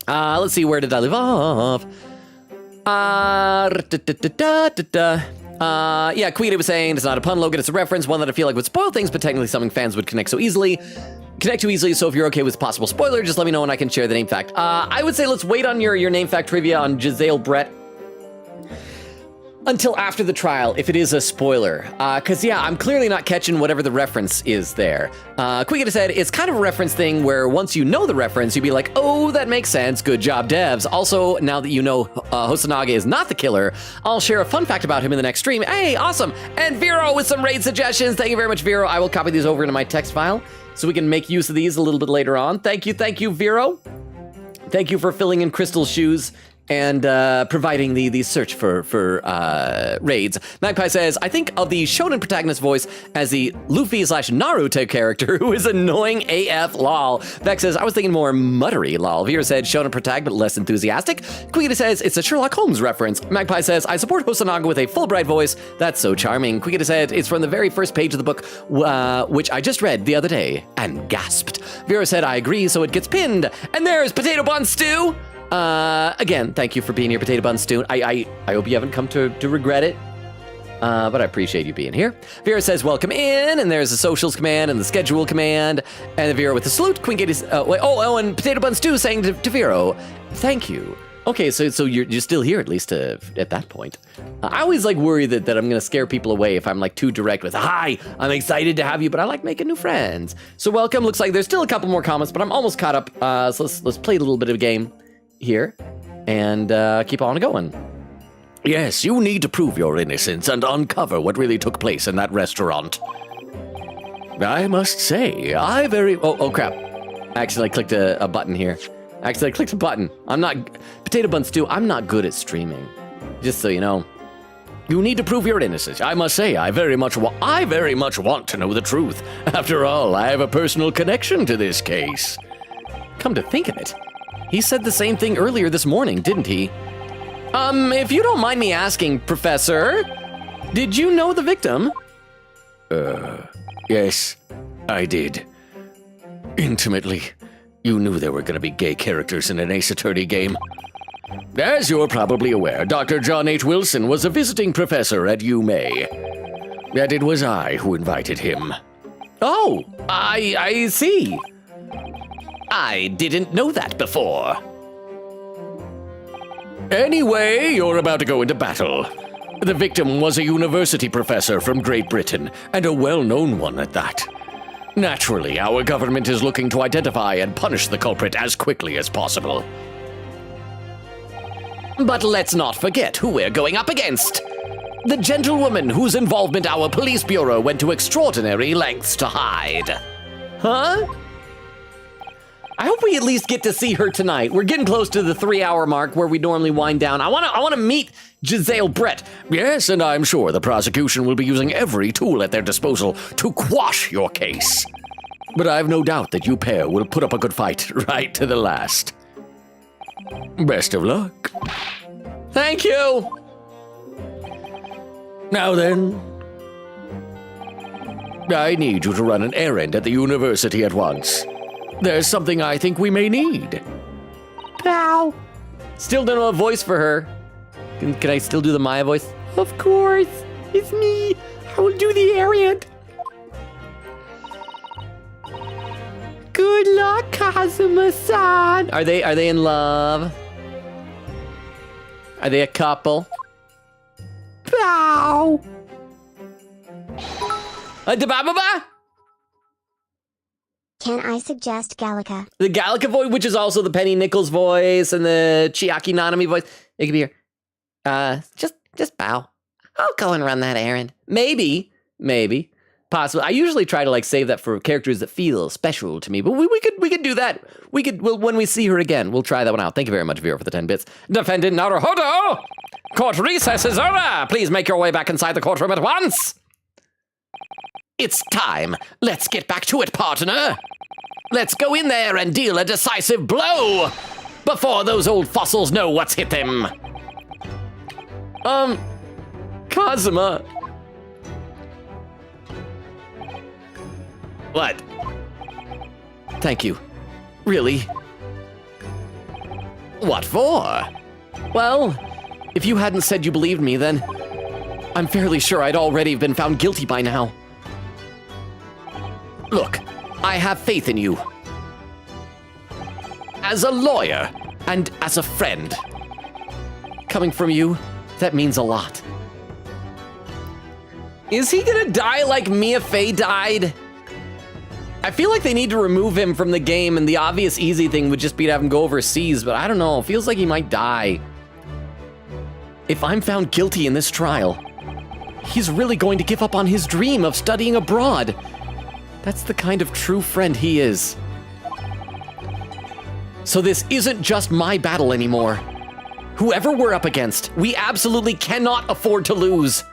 Let's see, where did I leave off? Yeah, Quita was saying it's not a pun, Logan, it's a reference, one that I feel like would spoil things, but technically something fans would connect too easily. So if you're okay with possible spoiler, just let me know and I can share the name fact. I would say let's wait on your name fact trivia on Giselle Brett until after the trial, if it is a spoiler. Because, yeah, I'm clearly not catching whatever the reference is there. Quiggita said, it's kind of a reference thing where once you know the reference, you'd be like, oh, that makes sense. Good job, devs. Also, now that you know Hosonaga is not the killer, I'll share a fun fact about him in the next stream. Hey, awesome. And Vero with some raid suggestions. Thank you very much, Vero. I will copy these over into my text file so we can make use of these a little bit later on. Thank you, Vero. Thank you for filling in Crystal's shoes and providing the search for raids. Magpie says, I think of the shonen protagonist voice as the Luffy/Naruto character who is annoying AF, lol. Vex says, I was thinking more muttery, lol. Vera said, shonen protagonist, but less enthusiastic. Quigita says, it's a Sherlock Holmes reference. Magpie says, I support Hosonaga with a Fulbright voice. That's so charming. Quigita said, it's from the very first page of the book, which I just read the other day, and gasped. Vera said, I agree, so it gets pinned. And there's Potato Bun Stew. Again, thank you for being here, Potato Bun Stew. I hope you haven't come to regret it, but I appreciate you being here. Vera says, welcome in, and there's the socials command and the schedule command, and Vera with the salute. Queen Katie's, and Potato Bun Stew saying to Vero, thank you. Okay, so you're still here, at least at that point. I always worry that I'm gonna scare people away if I'm too direct with, hi, I'm excited to have you, but I like making new friends. So welcome, looks like there's still a couple more comments, but I'm almost caught up, so let's play a little bit of a game here and keep on going. Yes, you need to prove your innocence and uncover what really took place in that restaurant. I must say, oh crap. Actually, I clicked a button here. Actually, I clicked a button. Potato Bun Stew, I'm not good at streaming. Just so you know. You need to prove your innocence. I must say, I very much want to know the truth. After all, I have a personal connection to this case. Come to think of it, he said the same thing earlier this morning, didn't he? If you don't mind me asking, Professor, did you know the victim? Yes, I did. Intimately. You knew there were going to be gay characters in an Ace Attorney game. As you're probably aware, Dr. John H. Wilson was a visiting professor at UMA. And it was I who invited him. Oh, I see. I didn't know that before. Anyway, you're about to go into battle. The victim was a university professor from Great Britain, and a well-known one at that. Naturally, our government is looking to identify and punish the culprit as quickly as possible. But let's not forget who we're going up against. The gentlewoman whose involvement our police bureau went to extraordinary lengths to hide. Huh? I hope we at least get to see her tonight. We're getting close to the 3-hour mark where we normally wind down. I want to meet Giselle Brett. Yes, and I'm sure the prosecution will be using every tool at their disposal to quash your case. But I've no doubt that you pair will put up a good fight right to the last. Best of luck. Thank you. Now then, I need you to run an errand at the university at once. There's something I think we may need. Now. Still don't know a voice for her. Can I still do the Maya voice? Of course, it's me. I will do the errand. Good luck, Kazuma-san. Are they in love? Are they a couple? Bow. Da-ba-ba-ba? Can I suggest Gallica? The Gallica voice, which is also the Penny Nichols voice and the Chiaki Nanami voice. It could be here. Just bow. I'll go and run that errand. Maybe. Possibly. I usually try to save that for characters that feel special to me, but we could do that. We'll when we see her again, we'll try that one out. Thank you very much, viewer, for the 10 bits. Defendant Naruhodo! Court recess is over! Please make your way back inside the courtroom at once! It's time. Let's get back to it, partner. Let's go in there and deal a decisive blow before those old fossils know what's hit them. Kazuma. What? Thank you. Really? What for? Well, if you hadn't said you believed me, then I'm fairly sure I'd already been found guilty by now. Look, I have faith in you. As a lawyer and as a friend. Coming from you, that means a lot. Is he gonna die like Mia Fey died? I feel like they need to remove him from the game, and the obvious easy thing would just be to have him go overseas, but I don't know, it feels like he might die. If I'm found guilty in this trial, he's really going to give up on his dream of studying abroad. That's the kind of true friend he is. So this isn't just my battle anymore. Whoever we're up against, we absolutely cannot afford to lose.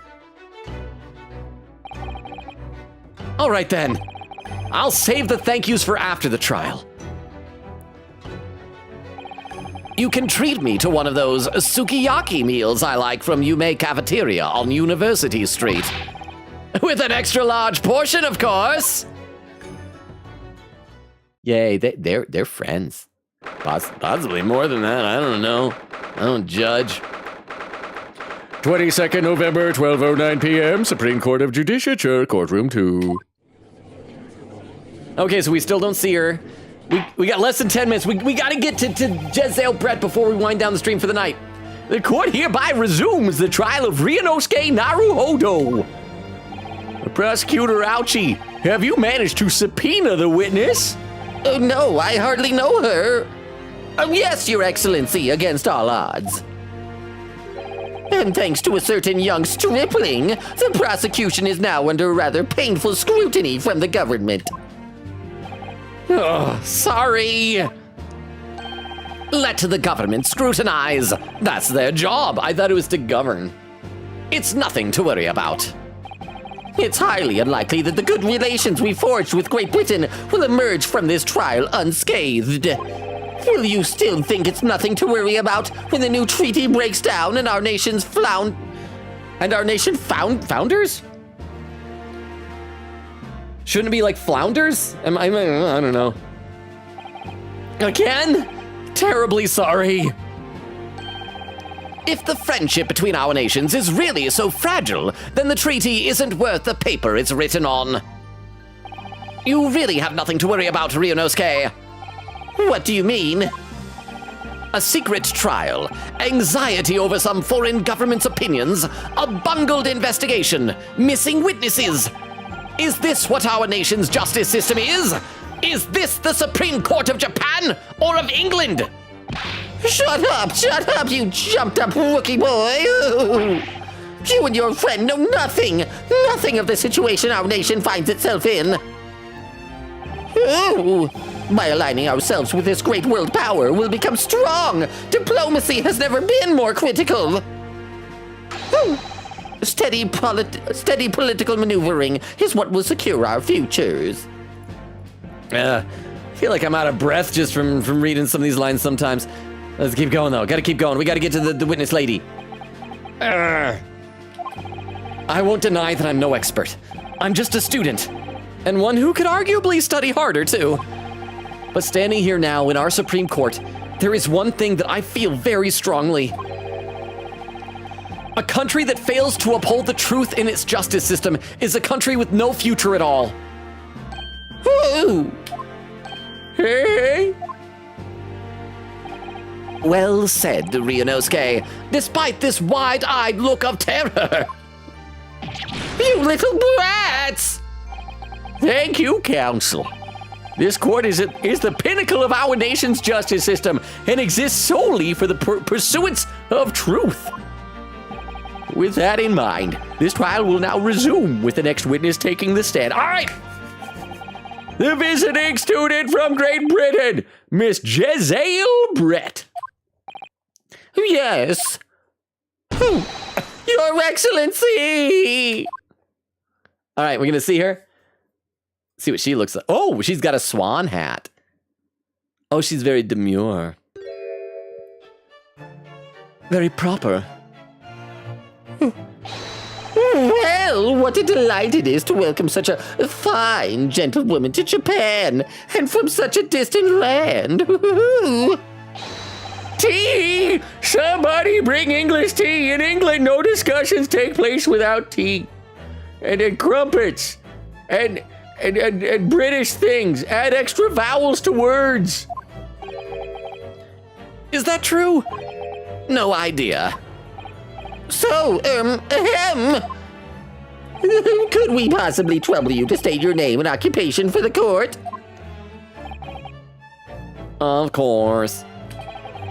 All right then. I'll save the thank yous for after the trial. You can treat me to one of those sukiyaki meals I like from Yume Cafeteria on University Street. With an extra large portion, of course. Yay, they're friends. Possibly more than that, I don't know. I don't judge. 22nd November, 12:09 p.m., Supreme Court of Judicature, Courtroom 2. Okay, so we still don't see her. We got less than 10 minutes. We gotta get to Jezeel Brett before we wind down the stream for the night. The court hereby resumes the trial of Ryunosuke Naruhodo. Prosecutor Ouchie, have you managed to subpoena the witness? Oh, no, I hardly know her. Yes, Your Excellency, against all odds. And thanks to a certain young stripling, the prosecution is now under rather painful scrutiny from the government. Oh, sorry. Let the government scrutinize. That's their job. I thought it was to govern. It's nothing to worry about. It's highly unlikely that the good relations we forged with Great Britain will emerge from this trial unscathed. Will you still think it's nothing to worry about when the new treaty breaks down and our nation's founders? Shouldn't it be like flounders? I don't know. Again? Terribly sorry. If the friendship between our nations is really so fragile, then the treaty isn't worth the paper it's written on. You really have nothing to worry about, Ryunosuke. What do you mean? A secret trial, anxiety over some foreign government's opinions, a bungled investigation, missing witnesses. Is this what our nation's justice system is? Is this the Supreme Court of Japan or of England? Shut up, you jumped up rookie boy. You and your friend know nothing of the situation our nation finds itself in. By aligning ourselves with this great world power, we'll become strong. Diplomacy has never been more critical. Steady political maneuvering is what will secure our futures. I feel like I'm out of breath just from reading some of these lines sometimes. Let's keep going, though. Gotta keep going. We gotta get to the witness lady. I won't deny that I'm no expert. I'm just a student. And one who could arguably study harder, too. But standing here now in our Supreme Court, there is one thing that I feel very strongly. A country that fails to uphold the truth in its justice system is a country with no future at all. Who? Hey? Well said, Ryunosuke. Despite this wide-eyed look of terror. You little brats! Thank you, Council. This court is the pinnacle of our nation's justice system and exists solely for the pursuance of truth. With that in mind, this trial will now resume with the next witness taking the stand. All right! The visiting student from Great Britain, Miss Jezale Brett. Yes. Your Excellency! All right, we're going to see her. See what she looks like. Oh, she's got a swan hat. Oh, she's very demure. Very proper. Well, what a delight it is to welcome such a fine gentlewoman to Japan, and from such a distant land. Tea! Somebody bring English tea! In England, no discussions take place without tea. And crumpets. And British things. Add extra vowels to words. Is that true? No idea. So, could we possibly trouble you to state your name and occupation for the court? Of course.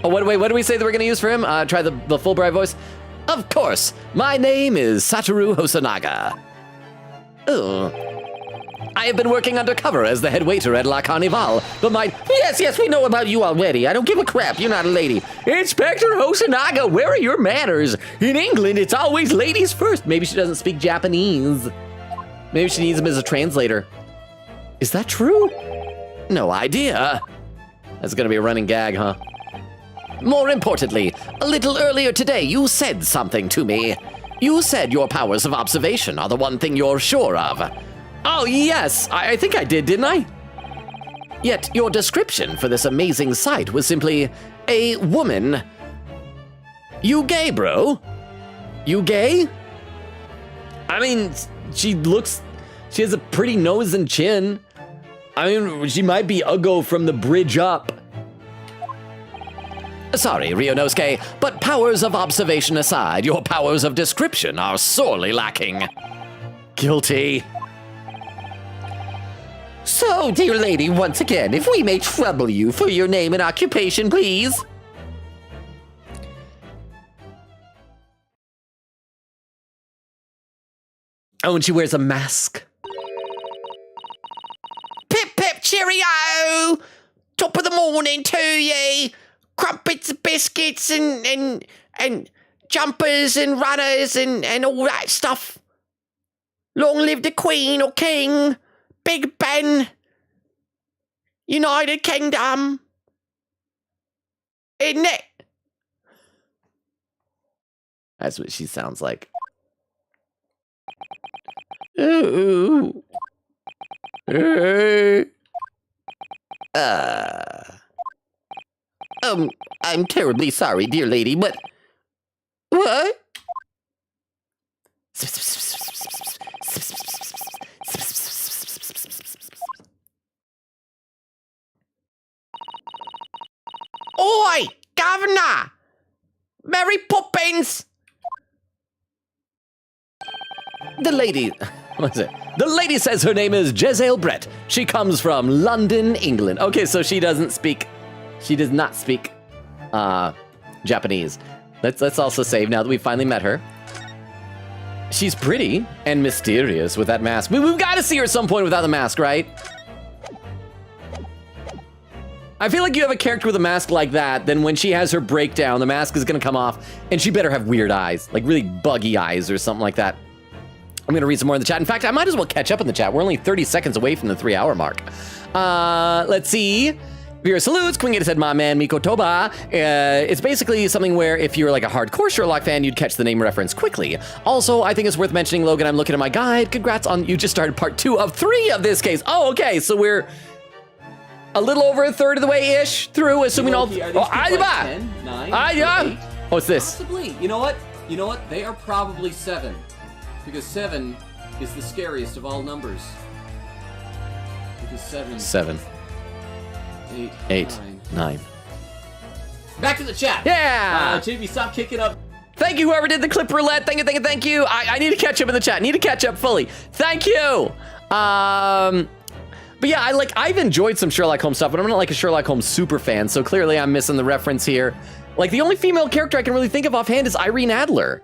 Oh, what do we say that we're going to use for him? Try the Fulbright voice. Of course. My name is Satoru Hosonaga. I have been working undercover as the head waiter at La Carnival, but my... Yes, we know about you already. I don't give a crap. You're not a lady. Inspector Hosonaga, where are your manners? In England, it's always ladies first. Maybe she doesn't speak Japanese. Maybe she needs him as a translator. Is that true? No idea. That's going to be a running gag, huh? More importantly, a little earlier today, you said something to me. You said your powers of observation are the one thing you're sure of. Oh, yes, I think I did, didn't I? Yet your description for this amazing sight was simply a woman. You gay, bro? You gay? I mean, she has a pretty nose and chin. I mean, she might be Uggo from the bridge up. Sorry, Ryunosuke, but powers of observation aside, your powers of description are sorely lacking. Guilty. So, dear lady, once again, if we may trouble you for your name and occupation, please. Oh, and she wears a mask. Pip, pip, cheerio! Top of the morning to ye! Crumpets, biscuits, and jumpers and runners and all that stuff. Long live the Queen or King, Big Ben, United Kingdom. Isn't it? That's what she sounds like. Ooh. I'm terribly sorry, dear lady, but... What? Oi, Governor! Mary Poppins! The lady... What is it? The lady says her name is Jezale Brett. She comes from London, England. Okay, so she does not speak Japanese. Let's also save now that we've finally met her. She's pretty and mysterious with that mask. We've got to see her at some point without the mask, right? I feel like you have a character with a mask like that, then when she has her breakdown, the mask is going to come off, and she better have weird eyes, like really buggy eyes or something like that. I'm going to read some more in the chat. In fact, I might as well catch up in the chat. We're only 30 seconds away from the 3-hour mark. Let's see. Viewer salutes. Queen Gator said, my man, Miko Toba. It's basically something where if you're like a hardcore Sherlock fan, you'd catch the name reference quickly. Also, I think it's worth mentioning, Logan, I'm looking at my guide. Congrats on, you just started part 2 of 3 of this case. Oh, okay. So we're a little over a third of the way-ish through, assuming all... Oh, what's this? Possibly. You know what? You know what? They are probably 7. Because 7 is the scariest of all numbers. Because 7. 7. 8. 9. Back to the chat. Yeah! JB, stop kicking up. Thank you, whoever did the clip roulette. Thank you. I need to catch up in the chat. Need to catch up fully. Thank you. But yeah, I've enjoyed some Sherlock Holmes stuff, but I'm not like a Sherlock Holmes super fan, so clearly I'm missing the reference here. Like, the only female character I can really think of offhand is Irene Adler.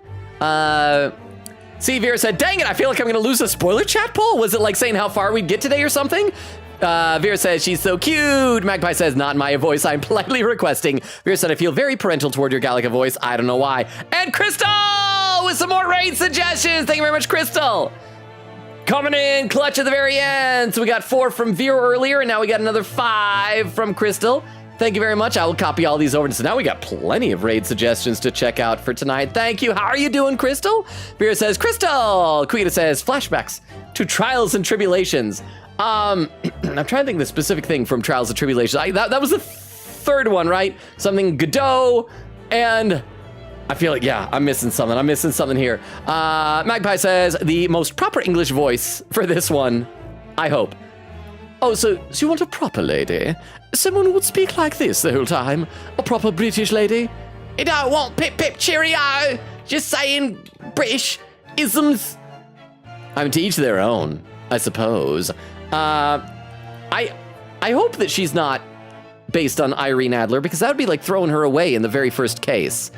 See, Vera said, dang it, I feel like I'm gonna lose a spoiler chat poll. Was it like saying how far we'd get today or something? Vera says, she's so cute. Magpie says, not my voice, I'm politely requesting. Vera said, I feel very parental toward your Gallica voice. I don't know why. And Crystal with some more raid suggestions. Thank you very much, Crystal. Coming in clutch at the very end. So we got 4 from Vera earlier, and now we got another 5 from Crystal. Thank you very much. I will copy all these over. So now we got plenty of raid suggestions to check out for tonight. Thank you. How are you doing, Crystal? Vera says, Crystal. Quita says, flashbacks to Trials and Tribulations. I'm trying to think of the specific thing from Trials and Tribulations. That was the 3rd one, right? Something Godot, and I feel like, yeah, I'm missing something here. Magpie says, the most proper English voice for this one, I hope. Oh, so you want a proper lady? Someone who would speak like this the whole time? A proper British lady? You don't want pip pip cheerio, just saying British isms. I mean, to each their own, I suppose. I hope that she's not based on Irene Adler, because that would be like throwing her away in the very first case.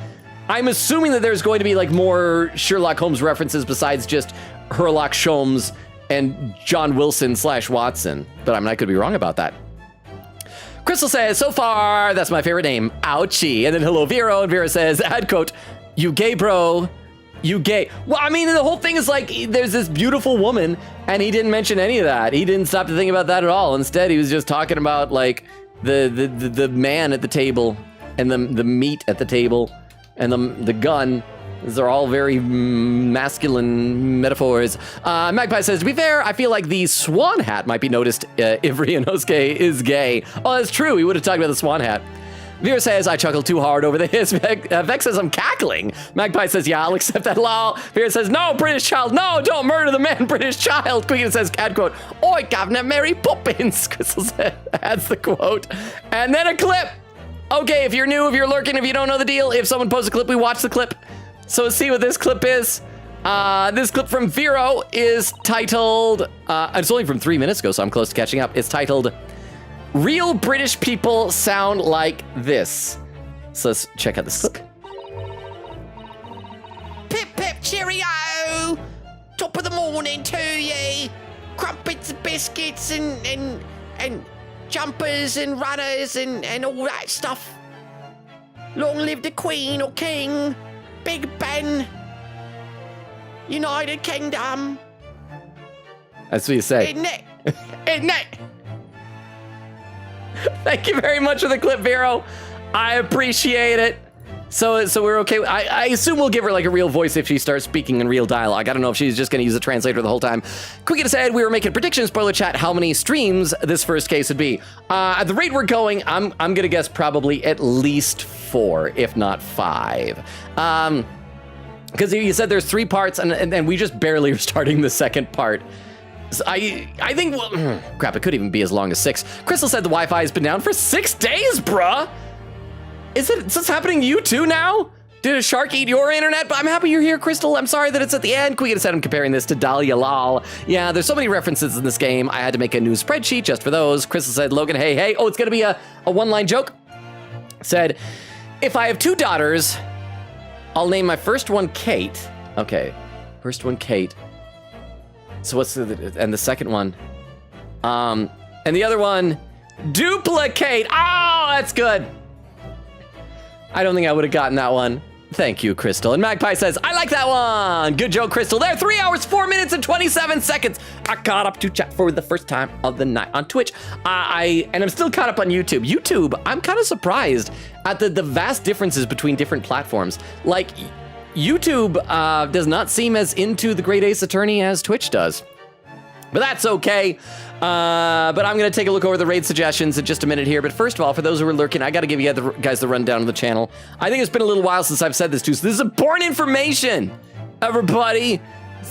I'm assuming that there's going to be like more Sherlock Holmes references besides just Sherlock Sholmes and John Wilson / Watson, but I mean, I could be wrong about that. Crystal says, so far, that's my favorite name, ouchie. And then hello, Vero, and Vera says, ad quote, you gay, bro. You gay. Well, I mean, the whole thing is like, there's this beautiful woman, and he didn't mention any of that. He didn't stop to think about that at all. Instead, he was just talking about like the man at the table, and the meat at the table, and the gun. These are all very masculine metaphors. Magpie says, to be fair, I feel like the swan hat might be noticed if Ryunosuke is gay. Oh, that's true. We would have talked about the swan hat. Vera says, I chuckled too hard over this. Vex says, I'm cackling. Magpie says, yeah, I'll accept that lol. Vera says, no, British child, no, don't murder the man, British child. Queen says, ad quote, oi, Governor Mary Poppins. Crystal adds the quote. And then a clip. Okay, if you're new, if you're lurking, if you don't know the deal, if someone posts a clip, we watch the clip. So let's see what this clip is. This clip from Vero is titled, it's only from 3 minutes ago, so I'm close to catching up. It's titled, Real British People Sound Like This. So let's check out this clip. Pip pip cheerio! Top of the morning to ye! Crumpets and biscuits and jumpers and runners and all that stuff. Long live the Queen or King. Big Ben. United Kingdom. That's what you say. Isn't it? Isn't it? Thank you very much for the clip, Vero. I appreciate it. So we're okay. I assume we'll give her like a real voice if she starts speaking in real dialogue. I don't know if she's just going to use a translator the whole time. Quick said we were making predictions, spoiler chat, how many streams this first case would be. At the rate we're going, I'm going to guess probably at least 4, if not 5. Because you said there's 3 parts, and we just barely are starting the second part. So I think, well, crap, it could even be as long as 6. Crystal said the Wi-Fi has been down for 6 days, bruh. Is this happening to you too now? Did a shark eat your internet? But I'm happy you're here, Crystal. I'm sorry that it's at the end. Queen said I'm comparing this to Dahlia Lal. Yeah, there's so many references in this game. I had to make a new spreadsheet just for those. Crystal said, Logan, hey, hey. Oh, it's gonna be a one-line joke. Said, if I have 2 daughters, I'll name my first one Kate. Okay, first one Kate. So what's the second one? And the other one, duplicate. Oh, that's good. I don't think I would have gotten that one. Thank you, Crystal. And Magpie says, I like that one. Good joke, Crystal. There, 3 hours, 4 minutes, and 27 seconds. I caught up to chat for the first time of the night on Twitch. And I'm still caught up on YouTube. YouTube, I'm kind of surprised at the vast differences between different platforms. Like, YouTube does not seem as into the Great Ace Attorney as Twitch does. But that's okay. But I'm going to take a look over the raid suggestions in just a minute here. But first of all, for those who are lurking, I got to give you guys the rundown of the channel. I think it's been a little while since I've said this too. So this is important information, everybody.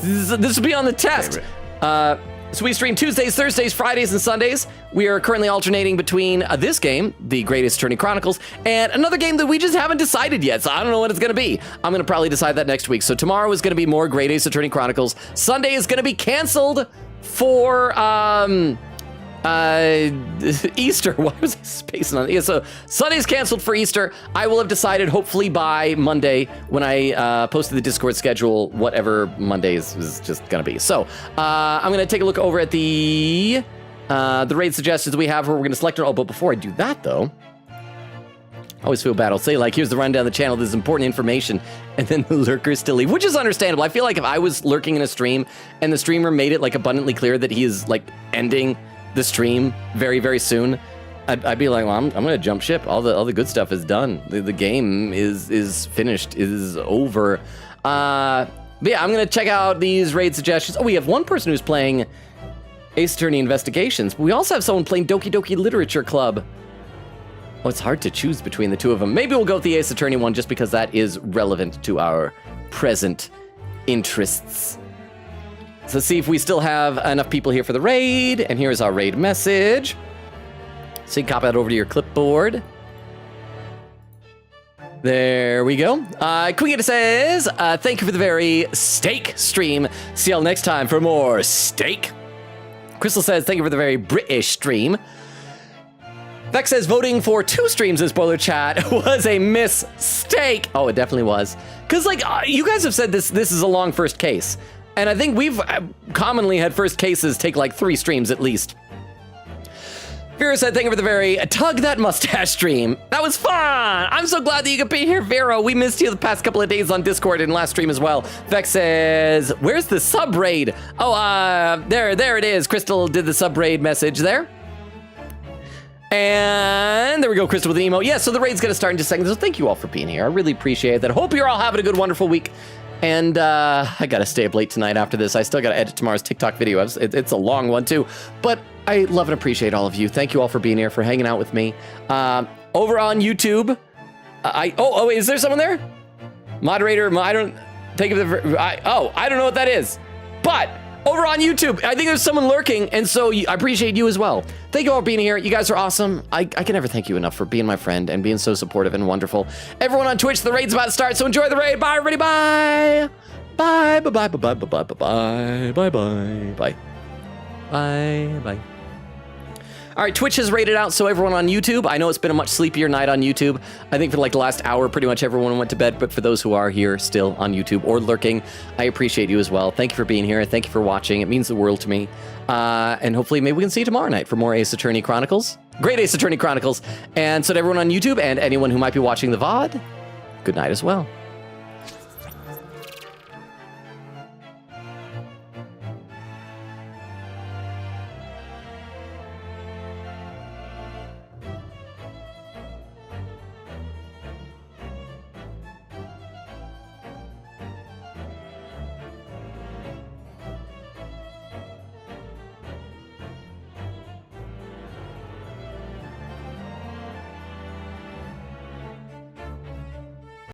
This will be on the test. So we stream Tuesdays, Thursdays, Fridays, and Sundays. We are currently alternating between this game, The Great Ace Attorney Chronicles, and another game that we just haven't decided yet, so I don't know what it's going to be. I'm going to probably decide that next week. So tomorrow is going to be more Great Ace Attorney Chronicles. Sunday is going to be canceled for Easter. Why was I spacing on it? Yeah, so Sunday's canceled for Easter. I will have decided hopefully by Monday when I posted the Discord schedule, whatever Monday is just gonna be. So I'm gonna take a look over at the raid suggestions we have where we're gonna select it all. But before I do that though, I always feel bad. I'll say like, here's the rundown of the channel. This is important information. And then the lurkers still leave, which is understandable. I feel like if I was lurking in a stream and the streamer made it like abundantly clear that he is like ending the stream very, very soon, I'd be like, well, I'm gonna jump ship. All the good stuff is done. The game is finished, is over. But yeah, I'm gonna check out these raid suggestions. Oh, we have one person who's playing Ace Attorney Investigations, but we also have someone playing Doki Doki Literature Club. Oh, it's hard to choose between the two of them. Maybe we'll go with the Ace Attorney one just because that is relevant to our present interests. So let's see if we still have enough people here for the raid. And here's our raid message. So you can copy that over to your clipboard. There we go. Queen says, thank you for the very steak stream. See y'all next time for more steak. Crystal says, thank you for the very British stream. Vex says, voting for 2 streams in spoiler chat was a mistake. Oh, it definitely was. Because, like, you guys have said this is a long first case. And I think we've commonly had first cases take like 3 streams at least. Vera said, thank you for the very tug that mustache stream. That was fun. I'm so glad that you could be here, Vera. We missed you the past couple of days on Discord and last stream as well. Vex says, where's the sub raid? Oh, there it is. Crystal did the sub raid message there. And there we go, Crystal with the emote. Yeah, so the raid's gonna start in just a second. So thank you all for being here. I really appreciate that. Hope you're all having a good, wonderful week. And I gotta stay up late tonight after this. I still gotta edit tomorrow's TikTok video. It's a long one too, but I love and appreciate all of you. Thank you all for being here, for hanging out with me. Over on YouTube, oh, is there someone there? Moderator, I don't know what that is, but over on YouTube, I think there's someone lurking, and so I appreciate you as well. Thank you all for being here. You guys are awesome. I can never thank you enough for being my friend and being so supportive and wonderful. Everyone on Twitch, the raid's about to start, so enjoy the raid. Bye, everybody. Bye. Bye, bye, bye, bye, bye, bye, bye, bye, bye, bye, bye, bye, bye. All right, Twitch has raided out, so everyone on YouTube, I know it's been a much sleepier night on YouTube. I think for like the last hour, pretty much everyone went to bed, but for those who are here still on YouTube or lurking, I appreciate you as well. Thank you for being here. Thank you for watching. It means the world to me. And hopefully maybe we can see you tomorrow night for more Ace Attorney Chronicles. Great Ace Attorney Chronicles. And so to everyone on YouTube and anyone who might be watching the VOD, good night as well.